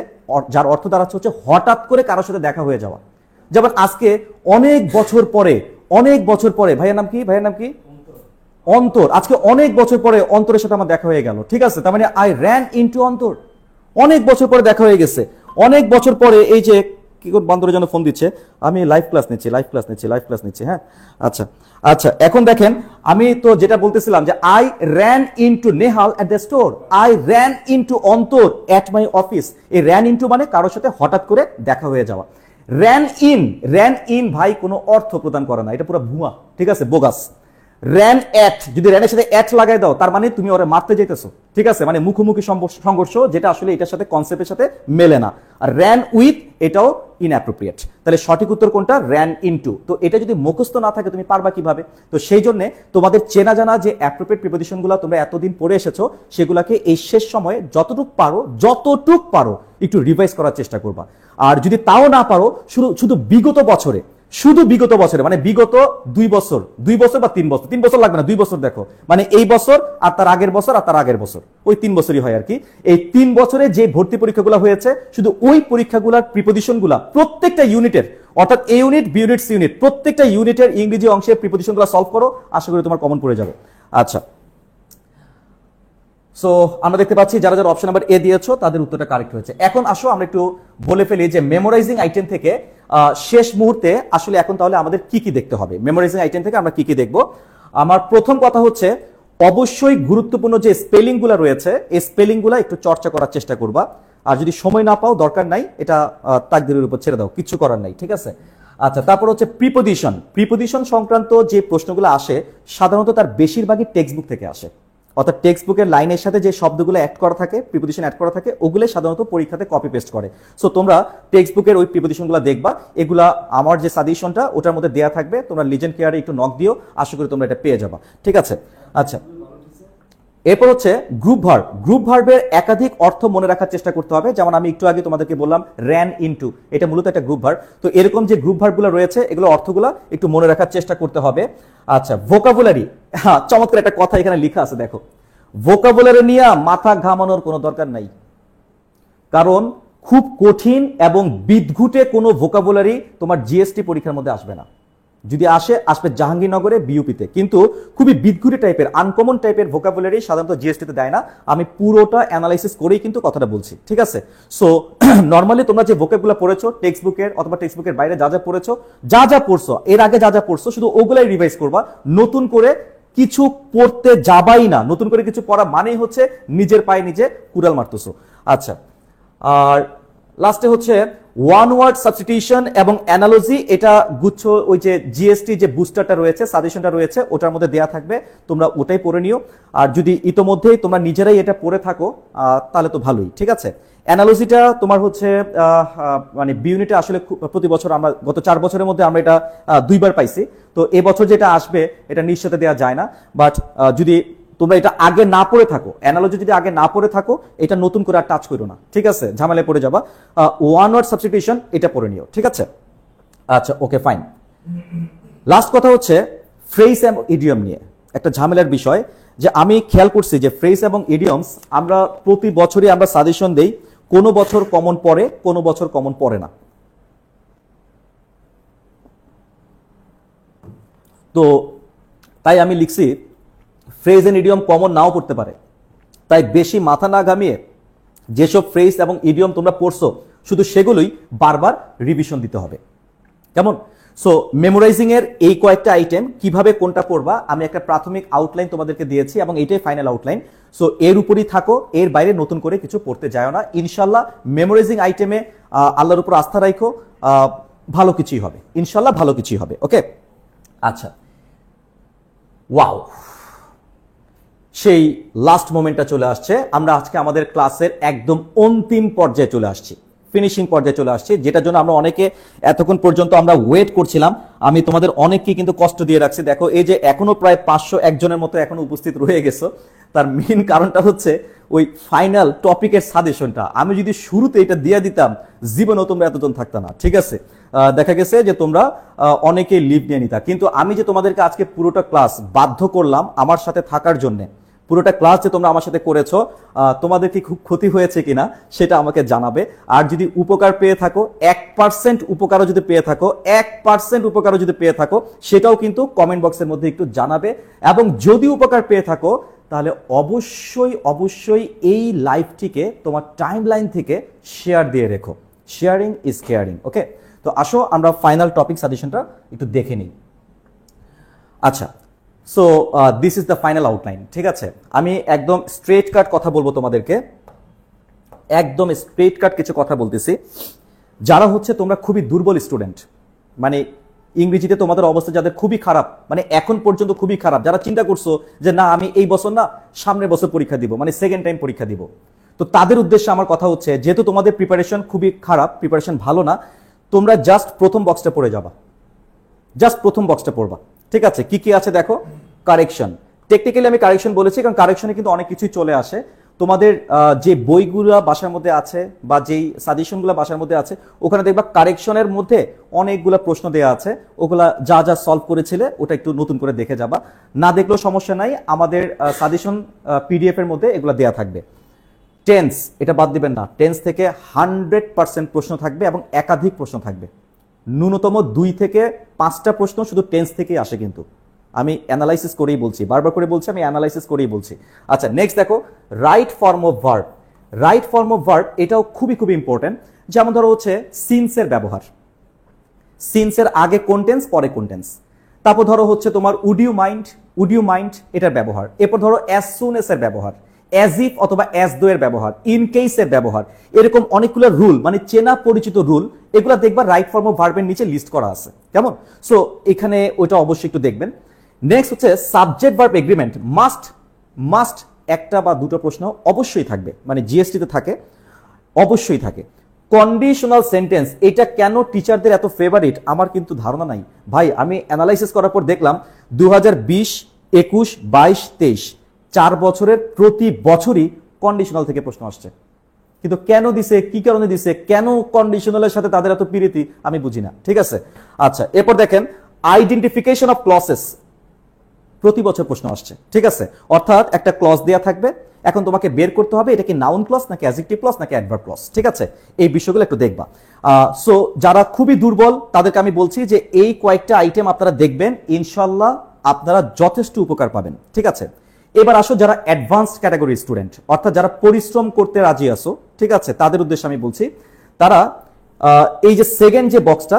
যার অর্থ দাঁড়াচ্ছে হচ্ছে হঠাৎ করে কারোর সাথে দেখা হয়ে যাওয়া। যেমন আজকে অনেক বছর পরে, অনেক বছর পরে, ভাইয়ের নাম কি, ভাইয়ের নাম কি? অন্তর। আজকে অনেক বছর পরে অন্তরের সাথে আমার দেখা হয়ে গেল, ঠিক আছে? তার মানে আই র্যান ইনটু অন্তর, অনেক বছর পরে দেখা হয়ে গেছে। অনেক বছর পরে এই যে কি করে বান্দরের জন্য ফোন দিচ্ছে, আমি লাইভ ক্লাস নিচ্ছি, লাইভ ক্লাস নিচ্ছি, লাইভ ক্লাস নিচ্ছি, হ্যাঁ আচ্ছা আচ্ছা। এখন দেখেন আমি তো যেটা বলতেছিলাম যে I ran into Nehal at the store, I ran into অন্তর এট মাই অফিস। এই র্যান ইনটু মানে কারোর সাথে হঠাৎ করে দেখা হয়ে যাওয়া। র্যান ইন ভাই কোনো অর্থ প্রদান করে না, এটা পুরো ভুয়া, ঠিক আছে, বোগাস। র্যান এট, যদি র্যানের সাথে এট লাগাই দাও তার মানে তুমি ওরা মারতে যাইতেছো, ঠিক আছে? মানে মুখোমুখি সংঘর্ষ, যেটা আসলে এটার সাথে কনসেপ্টের সাথে মেলে না। আর র্যান উইথ এটাও ইনঅ্যাপ্রোপ্রিয়েট। তাহলে সঠিক উত্তর কোনটা? Ran into. তো এটা যদি মুখস্থ না থাকে তুমি পারবা কিভাবে? তো সেই জন্য তোমাদের চেনা জানা যে অ্যাপ্রোপ্রিয়েট প্রিপোজিশনগুলো তোমরা এতদিন পড়ে এসেছো সেগুলোকে এই শেষ সময়ে যতটুক পারো একটু রিভাইজ করার চেষ্টা করবা। আর যদি তাও না পারো শুধু বিগত বছরে, মানে বিগত 2 বছর বা 3 বছর, 3 বছর লাগবে না, 2 বছর দেখো, মানে এই বছর আর তার আগের বছর আর তার আগের বছর, ওই 3 বছরই হয় আর কি। এই 3 বছরে যে ভর্তি পরীক্ষাগুলো হয়েছে শুধু ওই পরীক্ষাগুলোর প্রিপোজিশনগুলো প্রত্যেকটা ইউনিটের, অর্থাৎ A unit, B unit, C unit, প্রত্যেকটা ইউনিটের ইংরেজি অংশের প্রিপোজিশনগুলো সলভ করো, আশা করি তোমার কমন পড়ে যাবে। আচ্ছা, সো আমরা দেখতে পাচ্ছি যারা যারা অপশন নাম্বার এ দিয়েছো তাদের উত্তরটা কারেক্ট হয়েছে। এখন আসো আমরা একটু বলে ফেলি যে মেমোরাইজিং আইটেম থেকে শেষ মুহূর্তে আসলে এখন তাহলে আমাদের কি কি দেখতে হবে। মেমোরাইজিং আইটেম থেকে আমরা কি কি দেখবো? আমার প্রথম কথা হচ্ছে অবশ্যই গুরুত্বপূর্ণ যে স্পেলিং গুলা রয়েছে এই স্পেলিং গুলা একটু চর্চা করার চেষ্টা করবা। আর যদি সময় না পাও দরকার নাই, এটা তাকদিরের উপর ছেড়ে দাও, কিছু করার নাই, ঠিক আছে? আচ্ছা, তারপর হচ্ছে প্রিপোজিশন সংক্রান্ত যে প্রশ্নগুলো আসে সাধারণত তার বেশিরভাগই টেক্সট বুক থেকে আসে, অর্থাৎ টেক্সট বুকের লাইনের সাথে যে শব্দগুলো অ্যাড করা থাকে, প্রিপোজিশন অ্যাড করা থাকে, ওগুলো সাধারণত পরীক্ষাতে কপি পেস্ট করে। সো তোমরা টেক্সট বুকের ওই প্রিপোজিশনগুলো দেখবা, এগুলা আমার যে সাজেশনটা ওটার মধ্যে দেয়া থাকবে, তোমরা লিজেন্ড কেয়ারে একটু নক দিও, আশা করি তোমরা এটা পেয়ে যাবা, ঠিক আছে? আচ্ছা, এরপর হচ্ছে গ্রুপ ভার্বের একাধিক অর্থ মনে রাখার চেষ্টা করতে হবে। যেমন আমি একটু আগে তোমাদেরকে বললাম র্যান ইনটু, এটা মূলত একটা গ্রুপ ভার্ব। তো এরকম যে গ্রুপ ভার্বগুলো রয়েছে এগুলো অর্থগুলো একটু মনে রাখার চেষ্টা করতে হবে। আচ্ছা, ভোকাবুলারি, হ্যাঁ চমৎকার একটা কথা এখানে লেখা আছে, দেখো, ভোকাবুলারি নিয়ে মাথা ঘামানোর কোনো দরকার নাই, কারণ খুব কঠিন এবং বিদঘুটে কোনো ভোকাবুলারি তোমার জিএসটি পরীক্ষার মধ্যে আসবে না। যদি আসবে জাহাঙ্গীরনগরে বিইউপিতে, কিন্তু খুবই বিদঘুটে টাইপের, আনকমন টাইপের ভোকাবুলারি সাধারণত জিএসটিতে দেয় না। আমি পুরোটা অ্যানালাইসিস করেই কিন্তু কথাটা বলছি, ঠিক আছে? সো নর্মালি তোমরা যে ভোকাবুলা পড়েছো টেক্সট বুকের অথবা টেক্সট বুকের বাইরে যা যা পড়ছো এর আগে যা পড়ছো শুধু ওগুলাই রিভাইজ করবা, নতুন করে কিছু পড়তে যাবাই না। নতুন করে কিছু পড়া মানেই হচ্ছে নিজের পায়ে নিজে কুড়াল মারতেছো। আচ্ছা, আর লাস্টে হচ্ছে ওয়ান ওয়ার্ড সাবস্টিটিউশন এবং অ্যানালজি, এটা গুচ্ছ ওই যে জিএসটি যে বুস্টারটা রয়েছে, সাজেশনটা রয়েছে, ওটার মধ্যে দেয়া থাকবে, তোমরা ওটাই পড়ে নিও। আর যদি ইতোমধ্যেই তোমরা নিজেরাই এটা পড়ে থাকো তাহলে তো ভালোই, ঠিক আছে? অ্যানালজিটা তোমার হচ্ছে মানে বি ইউনিটে আসলে প্রতি বছর আমরা গত 4 বছরের মধ্যে আমরা এটা 2 বার পাইছি। তো এবছর যেটা আসবে এটা নিশ্চয়তা দেওয়া যায় না, বাট যদি তোমরা এটা আগে না পড়ে থাকো, অ্যানালজি যদি আগে না পড়ে থাকো, এটা নতুন করে আর টাচ করো না, ঠিক আছে? ঝামেলায় পড়ে যাবা। ওয়ান ওয়ার্ড সাবস্টিটিউশন এটা পড়ে নিও, ঠিক আছে? আচ্ছা, ওকে, ফাইন। লাস্ট কথা হচ্ছে ফ্রেজ এবং ইডিয়ম নিয়ে একটা ঝামেলার বিষয়, যে আমি খেয়াল করছি যে ফ্রেজ এবং ইডিয়মস আমরা প্রতি বছরই আমরা সাজেশন দেই, কোনো বছর কমন পড়ে, কোনো বছর কমন পড়ে না। তো তাই আমি লিখছি ফ্রেজ এন্ড ইডিয়ম কমন নাও পড়তে পারে, তাই বেশি মাথা না ঘামিয়ে যেসব ফ্রেজ এবং ইডিয়ম তোমরা পড়ছো শুধু সেগুলোই বারবার রিভিশন দিতে হবে, কেমন? সো মেমোরাইজিং এর এই কয়েকটা আইটেম কিভাবে কোনটা পড়বা আমি একটা প্রাথমিক আউটলাইন তোমাদেরকে দিয়েছি এবং এটাই ফাইনাল আউটলাইন। সো এর উপরই থাকো, এর বাইরে নতুন করে কিছু পড়তে যাও না। ইনশাল্লাহ মেমোরাইজিং আইটেমে আল্লাহর উপর আস্থা রাখো, ভালো কিছুই হবে, ইনশাল্লাহ ভালো কিছুই হবে। ওকে, আচ্ছা, ওয়াও, সেই লাস্ট মোমেন্টটা চলে আসছে। আমরা আজকে আমাদের ক্লাসের একদম অন্তিম পর্যায়ে চলে আসছি, ফিনিশিং পর্যায়ে চলে আসছি, যেটার জন্য আমরা অনেকে এতক্ষণ পর্যন্ত আমরা ওয়েট করছিলাম। আমি তোমাদের অনেককে কিন্তু কষ্ট দিয়ে রাখছি। দেখো এই যে এখনো প্রায় 501 জনের মতো এখনো উপস্থিত রয়ে গেছো, তার মেইন কারণটা হচ্ছে ওই ফাইনাল টপিকের সাজেশনটা আমি যদি শুরুতে এটা দিয়ে দিতাম, জীবনেও তোমরা এতজন থাকতো না। ঠিক আছে, দেখা গেছে যে তোমরা অনেকেই লিভ নিয়ে নিতা, কিন্তু আমি যে তোমাদেরকে আজকে পুরোটা ক্লাস বাধ্য করলাম আমার সাথে থাকার জন্য, পুরোটা ক্লাস যে তোমরা আমার সাথে করেছো, তোমাদের কি খুব ক্ষতি হয়েছে কিনা সেটা আমাকে জানাবে। আর যদি উপকার পেয়ে থাকো, 1% উপকারও যদি পেয়ে থাকো, 1% উপকারও যদি পেয়ে থাকো, সেটাও কিন্তু কমেন্ট বক্সের মধ্যে একটু জানাবে। এবং যদি উপকার পেয়ে থাকো তাহলে অবশ্যই অবশ্যই এই লাইভটিকে তোমার টাইমলাইন থেকে শেয়ার দিয়ে রেখো। Sharing is caring. ওকে, তো আসো আমরা ফাইনাল টপিক সাজেশনটা একটু দেখে নিই। আচ্ছা, so this is the final outline. ঠিক আছে, আমি একদম স্ট্রেট কাট কথা বলবো তোমাদেরকে, একদম স্ট্রেট কাট কিছু কথা বলতেছি। যারা হচ্ছে তোমরা খুবই দুর্বল স্টুডেন্ট, মানে ইংরেজিতে তোমাদের অবস্থা যাদের খুবই খারাপ, মানে এখন পর্যন্ত খুবই খারাপ, যারা চিন্তা করছো যে না আমি এই বছর না সামনের বছর পরীক্ষা দিব, মানে সেকেন্ড টাইম পরীক্ষা দিব, তো তাদের উদ্দেশ্যে আমার কথা হচ্ছে, যেহেতু তোমাদের প্রিপারেশন খুবই খারাপ, প্রিপারেশন ভালো না, তোমরা জাস্ট প্রথম বক্সটা পড়ে যাবা, জাস্ট প্রথম বক্সটা পড়বা। ঠিক আছে, কি কি আছে দেখো। কারেকশন, টেকনিক্যালি আমি কারেকশন বলেছি কারণ কারেকশনে কিন্তু অনেক কিছুই চলে আসে। তোমাদের যে বইগুলো বাসার মধ্যে আছে বা যেই সাজেশনগুলো বাসার মধ্যে আছে, ওখানে দেখবা কারেকশনের মধ্যে অনেকগুলো প্রশ্ন দেওয়া আছে, ওগুলা যা যা সলভ করেছিলে ওটা একটু নতুন করে দেখে যাবা। না দেখলেও সমস্যা নাই, আমাদের সাজেশন পিডিএফ এর মধ্যে এগুলো দেওয়া থাকবে। টেন্স, এটা বাদ দিবেন না, টেন্স থেকে 100% প্রশ্ন থাকবে এবং একাধিক প্রশ্ন থাকবে। ন্যূনতম 2 থেকে 5টা প্রশ্ন শুধু টেন্স থেকেই আসে, কিন্তু আমি অ্যানালাইসিস করেই বলছি, বারবার করে বলছি, আমি অ্যানালাইসিস করেই বলছি। আচ্ছা, নেক্সট দেখো right form of verb. Right form of verb এটাও খুবই খুবই ইম্পর্টেন্ট। যেমন ধরো হচ্ছে সিন্সের ব্যবহার, সিন্সের আগে কোনটেন্স পরে কোনটেন্স। তারপর ধরো হচ্ছে তোমার উড ইউ মাইন্ড এটার ব্যবহার। এরপর ধরো অ্যাজ সুন এস এর ব্যবহার, অ্যাজ ইফ অথবা অ্যাজ দো এর ব্যবহার, ইন কেস এর ব্যবহার। এরকম অনেকগুলো রুল, মানে চেনা পরিচিত রুল, এগুলো দেখবা রাইট ফর্ম অফ ভার্বের নিচে লিস্ট করা আছে, কেমন? সো এখানে ওইটা অবশ্যই একটু দেখবেন। নেক্সট হচ্ছে সাবজেক্ট ভার্ব এগ্রিমেন্ট। মাস্ট একটা বা দুটো প্রশ্ন অবশ্যই থাকবে, মানে জিএসটিতে থাকে, অবশ্যই থাকে। কন্ডিশনাল সেন্টেন্স, এটা কেন টিচারদের এত ফেভারিট আমার কিন্তু ধারণা নাই ভাই। আমি অ্যানালাইসিস করার পর দেখলাম 2020, 21, 22, 23 4 বছরের প্রতি বছরই কন্ডিশনাল থেকে প্রশ্ন আসছে, কিন্তু কেন দিছে, কি কারণে দিছে, কেন কন্ডিশনালের সাথে তাদের এত প্রীতি আমি বুঝি না। ঠিক আছে, আচ্ছা এরপর দেখেন আইডেন্টিফিকেশন অফ ক্লসেস, প্রতি বছর প্রশ্ন আসছে। ঠিক আছে, অর্থাৎ একটা ক্লজ দেয়া থাকবে, এখন তোমাকে বের করতে হবে এটা কি নাউন ক্লজ নাকি অ্যাডজেক্টিভ ক্লজ নাকি অ্যাডভার্ব ক্লজ। ঠিক আছে, এই বিষয়গুলো একটু দেখবা। সো যারা খুবই দুর্বল তাদেরকে আমি বলছি যে এই কয়েকটা আইটেম আপনারা দেখবেন, ইনশাল্লাহ আপনারা যথেষ্ট উপকার পাবেন। ঠিক আছে, এবার আসো যারা অ্যাডভান্সড ক্যাটাগরি স্টুডেন্ট, অর্থাৎ যারা পরিশ্রম করতে রাজি আসো, ঠিক আছে, তাদের উদ্দেশ্যে আমি বলছি, তারা এই যে সেকেন্ড যে বক্সটা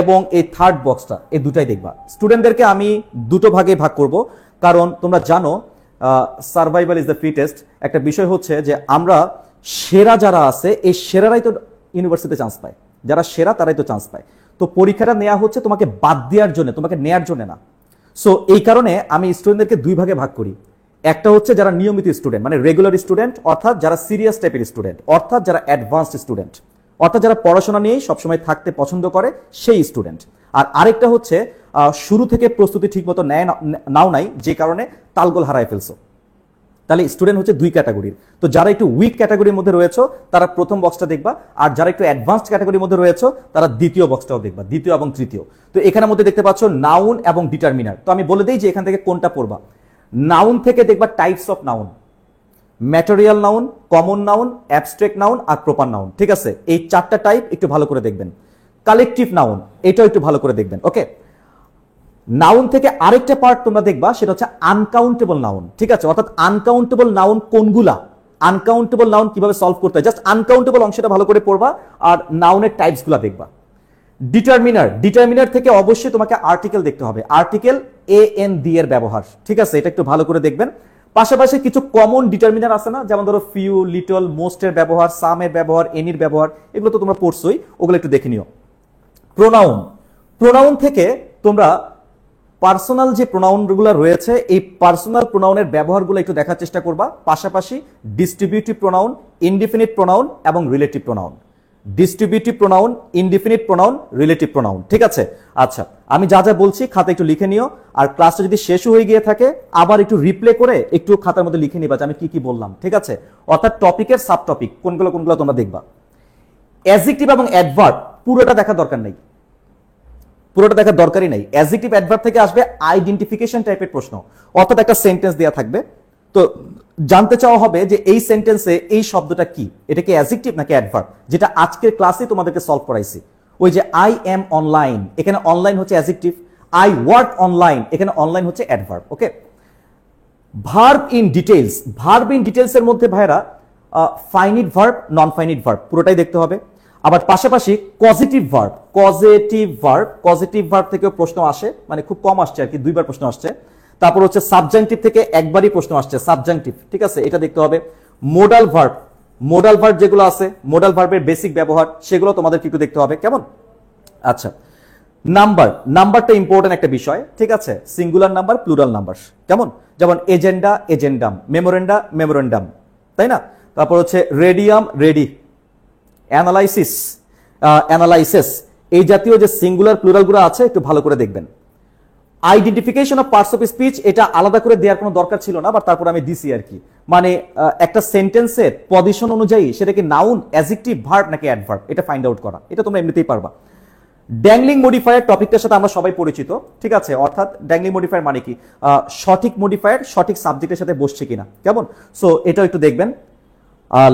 এবং এই থার্ড বক্সটা, এই দুটাই দেখবা। স্টুডেন্টদেরকে আমি দুটো ভাগে ভাগ করব, কারণ তোমরা জানো সার্ভাইভাল ইজ দ্য ফিটেস্ট। একটা বিষয় হচ্ছে যে আমরা সেরা যারা আছে, এই সেরারাই তো ইউনিভার্সিটিতে চান্স পায়, যারা সেরা তারাই তো চান্স পায়। তো পরীক্ষাটা নেওয়া হচ্ছে তোমাকে বাদ দেওয়ার জন্য, তোমাকে নেয়ার জন্য না। সো এই কারণে আমি স্টুডেন্টদেরকে দুই ভাগে ভাগ করি। একটা হচ্ছে যারা নিয়মিত স্টুডেন্ট, মানে রেগুলার স্টুডেন্ট, অর্থাৎ যারা সিরিয়াস টাইপের স্টুডেন্ট, অর্থাৎ যারা অ্যাডভান্সড স্টুডেন্ট, অর্থাৎ যারা পড়াশোনা নিয়েই সবসময় থাকতে পছন্দ করে সেই স্টুডেন্ট। আর আরেকটা হচ্ছে শুরু থেকে প্রস্তুতি ঠিকমতো নাও নাই, যে কারণে তালগোল হারায় ফেলছো। তাহলে স্টুডেন্ট হচ্ছে দুই ক্যাটাগরির। তো যারা একটু উইক ক্যাটাগরির মধ্যে রয়েছে তারা প্রথম বক্সটা দেখবা, আর যারা একটু অ্যাডভান্সড ক্যাটাগরির মধ্যে রয়েছে তারা দ্বিতীয় বক্সটাও দেখবা, দ্বিতীয় এবং তৃতীয়। তো এখানের মধ্যে দেখতে পাচ্ছ নাউন এবং ডিটারমিনার। তো আমি বলে দিই যে এখান থেকে কোনটা পড়বা। নাউন থেকে দেখবা types of noun, material noun, common noun, abstract noun আর প্রপার নাউন। ঠিক আছে, এই 4টা টাইপ একটু ভালো করে দেখবেন। কালেকটিভ নাউন, এটাও একটু ভালো করে দেখবেন। ওকে, নাউন থেকে আরেকটা পার্ট তোমরা দেখবা, সেটা হচ্ছে আনকাউন্টেবল নাউন। ঠিক আছে, অর্থাৎ আনকাউন্টেবল নাউন কোনগুলা, আনকাউন্টেবল নাউন কিভাবে সলভ করতে হয়, জাস্ট আনকাউন্টেবল অংশটা ভালো করে পড়বা আর নাউনের টাইপস গুলা দেখবা। ডিটারমিনার থেকে অবশ্যই তোমাকে আর্টিকেল দেখতে হবে, আর্টিকেল এ এন ডি এর ব্যবহার। ঠিক আছে, এটা একটু ভালো করে দেখবেন। পাশাপাশি কিছু কমন ডিটারমিনার আছে না, যেমন ধরো ফিউ, লিটল, মোস্টের ব্যবহার, সামের ব্যবহার, এনির ব্যবহার, এগুলো তো তোমরা পড়ছোই, ওগুলো একটু দেখে নিও। প্রোনাউন থেকে তোমরা পার্সোনাল যে প্রোনাউনগুলো রয়েছে এই পার্সোনাল প্রোনাউনের ব্যবহারগুলো একটু দেখার চেষ্টা করবা, পাশাপাশি ডিস্ট্রিবিউটিভ প্রোনাউন, ইনডিফিনিট প্রোনাউন এবং relative pronoun. Distributive pronoun, indefinite pronoun, relative pronoun, ঠিক আছে? আচ্ছা, আমি যা যা বলছি খাতা একটু লিখে নিও, আর ক্লাসটা যদি শেষ হয়ে গিয়ে থাকে আবার একটু রিপ্লে করে একটু খাতার মধ্যে লিখে নিবা যে আমি কি কি বললাম, ঠিক আছে? অর্থাৎ টপিকের সাব টপিক কোনগুলো কোনগুলো তোমরা দেখবা। অ্যাডজেক্টিভ এবং অ্যাডভার্ব পুরোটা দেখার দরকার নেই, পুরোটা দেখার দরকারই নাই। অ্যাডজেক্টিভ অ্যাডভার্ব থেকে আসবে আইডেন্টিফিকেশন টাইপের প্রশ্ন, অর্থাৎ একটা সেন্টেন্স দেয়া থাকবে, তো জানতে চাওয়া হবে যে এই সেন্টেন্সে এই শব্দটা কি, এটা কি অ্যাডজেক্টিভ নাকি অ্যাডভার্ব, যেটা আজকের ক্লাসে তোমাদেরকে সলভ করাইছি। ওই যে আই এম অনলাইন, এখানে অনলাইন হচ্ছে অ্যাডজেক্টিভ, আই ওয়ার্ক অনলাইন, এখানে অনলাইন হচ্ছে adverb. Okay, verb in details, verb in details এর মধ্যে ভাইরা finite verb, non finite verb পুরোটাই দেখতে হবে। আবার পাশাপাশি পজিটিভ ভার্ব, পজিটিভ ভার্ব থেকেও প্রশ্ন আসে, মানে খুব কম আসছে আর কি, দুইবার প্রশ্ন আসছে। তারপর হচ্ছে সাবজাংটিভ থেকে একবারই প্রশ্ন আসছে, সাবজাংটিভ, ঠিক আছে, এটা দেখতে হবে। মোডাল ভার্ব যেগুলো আছে, মোডাল ভার্বের বেসিক ব্যবহার সেগুলো তোমাদেরকে একটু দেখতে হবে, কেমন? আচ্ছা, নাম্বারটা ইম্পর্টেন্ট একটা বিষয়, ঠিক আছে? সিঙ্গুলার নাম্বার, প্লুরাল নাম্বার, কেমন? যেমন এজেন্ডা, এজেন্ডাম, মেমোরেন্ডা, মেমোরেন্ডাম, তাই না? তারপর হচ্ছে রেডিয়াম, রেডি, অ্যানালাইসিস, অ্যানালাইসিস, এই জাতীয় যে সিঙ্গুলার প্লুরালগুলো আছে একটু ভালো করে দেখবেন। Identification of parts of speech, এটা আলাদা করে দেওয়ার কোনো দরকার ছিল না, বাট তারপর আমি দিছি আর কি। মানে একটা সেন্টেন্সের পজিশন অনুযায়ী সেটা কি নাউন, অ্যাডজেক্টিভ, ভার্ব নাকি অ্যাডভার্ব, এটা ফাইন্ড আউট করা, এটা তোমরা এমনিতেই পারবা। ড্যাংলিং মডিফায়ার টপিকটার সাথে আমরা সবাই পরিচিত, ঠিক আছে? অর্থাৎ ড্যাংলিং মডিফায়ার মানে কি, সঠিক মডিফায়ার সঠিক সাবজেক্টের সাথে বসছে কিনা, কেমন? সো এটাও একটু দেখবেন।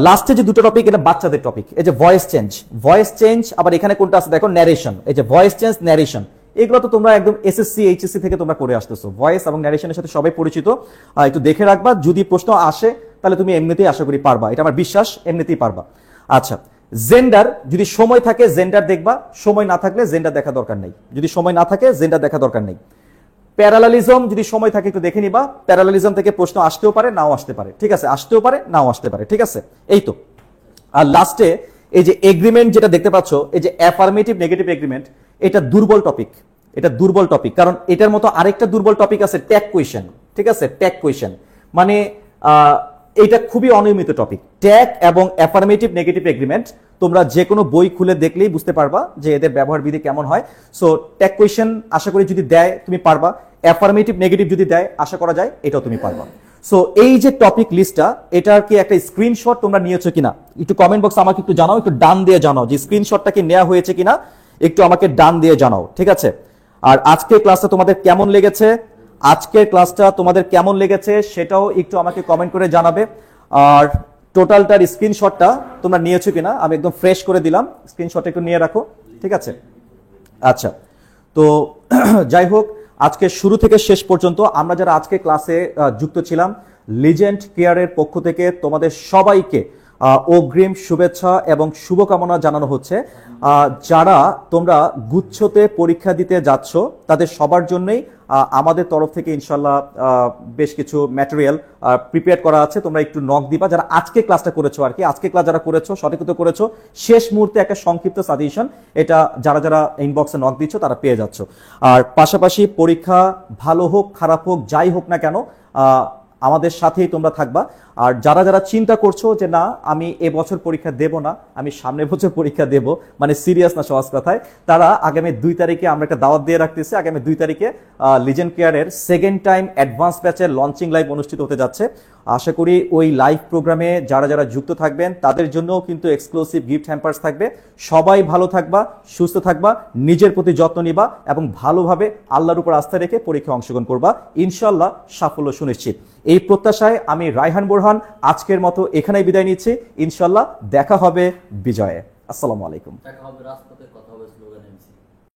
লাস্টে যে দুটো টপিক, এটা বাচ্চাদের টপিক, এই যে ভয়েস চেঞ্জ, আবার এখানে কোনটা আছে দেখো, ন্যারেশন, এই যে ভয়েস চেঞ্জ, ন্যারেশন, এগুলো তো তোমরা একদম এসএসসি এইচএসসি থেকে তোমরা করে আসতেছো, ভয়েস এবং ন্যারেশনের সাথে সবাই পরিচিত, একটু দেখে রাখবা, যদি প্রশ্ন আসে তাহলে তুমি এমনিতেই আশা করি পারবা, এটা আমার বিশ্বাস, এমনিতেই পারবা। আচ্ছা, জেন্ডার, যদি সময় থাকে জেন্ডার দেখবা, সময় না থাকলে জেন্ডার দেখা দরকার নেই, যদি সময় না থাকে জেন্ডার দেখা দরকার নেই। প্যারালালিজম, যদি সময় থাকে একটু দেখে নিবা, প্যারালালিজম থেকে প্রশ্ন আসতেও পারে নাও আসতে পারে, ঠিক আছে? আসতেও পারে নাও আসতে পারে, ঠিক আছে? এই তো। আর লাস্টে এই যে এগ্রিমেন্ট যেটা দেখতে পাচ্ছ, এই যে অ্যাফার্মেটিভ নেগেটিভ এগ্রিমেন্ট, এটা দুর্বল টপিক, এটা দুর্বল টপিক, কারণ এটার মতো আরেকটা দুর্বল টপিক আছে ট্যাগ কোয়েশ্চেন, ঠিক আছে? ট্যাগ কোয়েশ্চেন মানে এটা খুবই অনিয়মিত টপিক, ট্যাগ এবং অ্যাফার্মেটিভ নেগেটিভ এগ্রিমেন্ট। তোমরা যে কোনো বই খুলে দেখলেই বুঝতে পারবা যে এদের ব্যবহার বিধি কেমন হয়। সো ট্যাগ কোয়েশ্চেন আশা করি যদি দেয় তুমি পারবা, অ্যাফার্মেটিভ নেগেটিভ যদি দেয় আশা করা যায় এটাও তুমি পারবা। সো এই যে টপিক লিস্টটা, এটার কি একটা স্ক্রিনশট তোমরা নিয়েছো কিনা একটু কমেন্ট বক্সে আমাকে একটু জানাও, একটু ডান দিয়ে জানাও যে স্ক্রিনশটটা কি নেওয়া হয়েছে কিনা, একটু আমাকে ডান দিয়ে জানাও, ঠিক আছে? আর আজকের ক্লাসটা তোমাদের কেমন লেগেছে, সেটাও একটু আমাকে কমেন্ট করে জানাবে। আর টোটালটার স্ক্রিনশটটা তোমরা নিয়েছো কিনা আমি একদম ফ্রেশ করে দিলাম, স্ক্রিনশট একটু নিয়ে রাখো, ঠিক আছে? আচ্ছা, তো যাই হোক, আজকে শুরু থেকে শেষ পর্যন্ত আমরা যারা আজকে ক্লাসে যুক্ত ছিলাম, লিজেন্ড কেয়ারের পক্ষ থেকে তোমাদের সবাইকে অগ্রিম শুভেচ্ছা এবং শুভকামনা জানানো হচ্ছে। যারা তোমরা গুচ্ছতে পরীক্ষা দিতে যাচ্ছ তাদের সবার জন্যই আমাদের তরফ থেকে ইনশাল্লাহ বেশ কিছু ম্যাটেরিয়াল প্রিপেয়ার করা আছে, তোমরা একটু নক দিবা যারা আজকে ক্লাসটা করেছো আর কি, আজকে ক্লাস যারা করেছো সঠিকত করেছো, শেষ মুহূর্তে একটা সংক্ষিপ্ত সাজেশন, এটা যারা যারা ইনবক্সে নক দিচ্ছ তারা পেয়ে যাচ্ছ। আর পাশাপাশি পরীক্ষা ভালো হোক খারাপ হোক যাই হোক না কেন আমাদের সাথেই তোমরা থাকবা। আর যারা যারা চিন্তা করছো যে না আমি এবছর পরীক্ষা দেব না, আমি সামনের বছর পরীক্ষা দেব, মানে সিরিয়াস না সহজ কথায়, তারা আগামী 2 তারিখে আমরা একটা দাওয়াত দিয়ে রাখতেছি। আগামী 2 তারিখে লিজেন্ড কেয়ারের সেকেন্ড টাইম অ্যাডভান্স ব্যাচের লঞ্চিং লাইভ অনুষ্ঠিত হতে যাচ্ছে। আশা করি ওই লাইভ প্রোগ্রামে যারা যারা যুক্ত থাকবেন তাদের জন্যও কিন্তু এক্সক্লুসিভ গিফট হ্যাম্পার্স থাকবে। সবাই ভালো থাকবা, সুস্থ থাকবা, নিজের প্রতি যত্ন নিবা এবং ভালোভাবে আল্লাহর উপর আস্থা রেখে পরীক্ষায় অংশগ্রহণ করবা, ইনশাআল্লাহ সাফল্য সুনিশ্চিত। এই প্রত্যাশায় আমি রায়হান বোরহান আজকের মতো এখানেই বিদায় নিচ্ছি। ইনশাআল্লাহ দেখা হবে বিজয়ে। আসসালামু আলাইকুম। দেখা হবে রাজপথে, কথা হবে স্লোগান এমসি।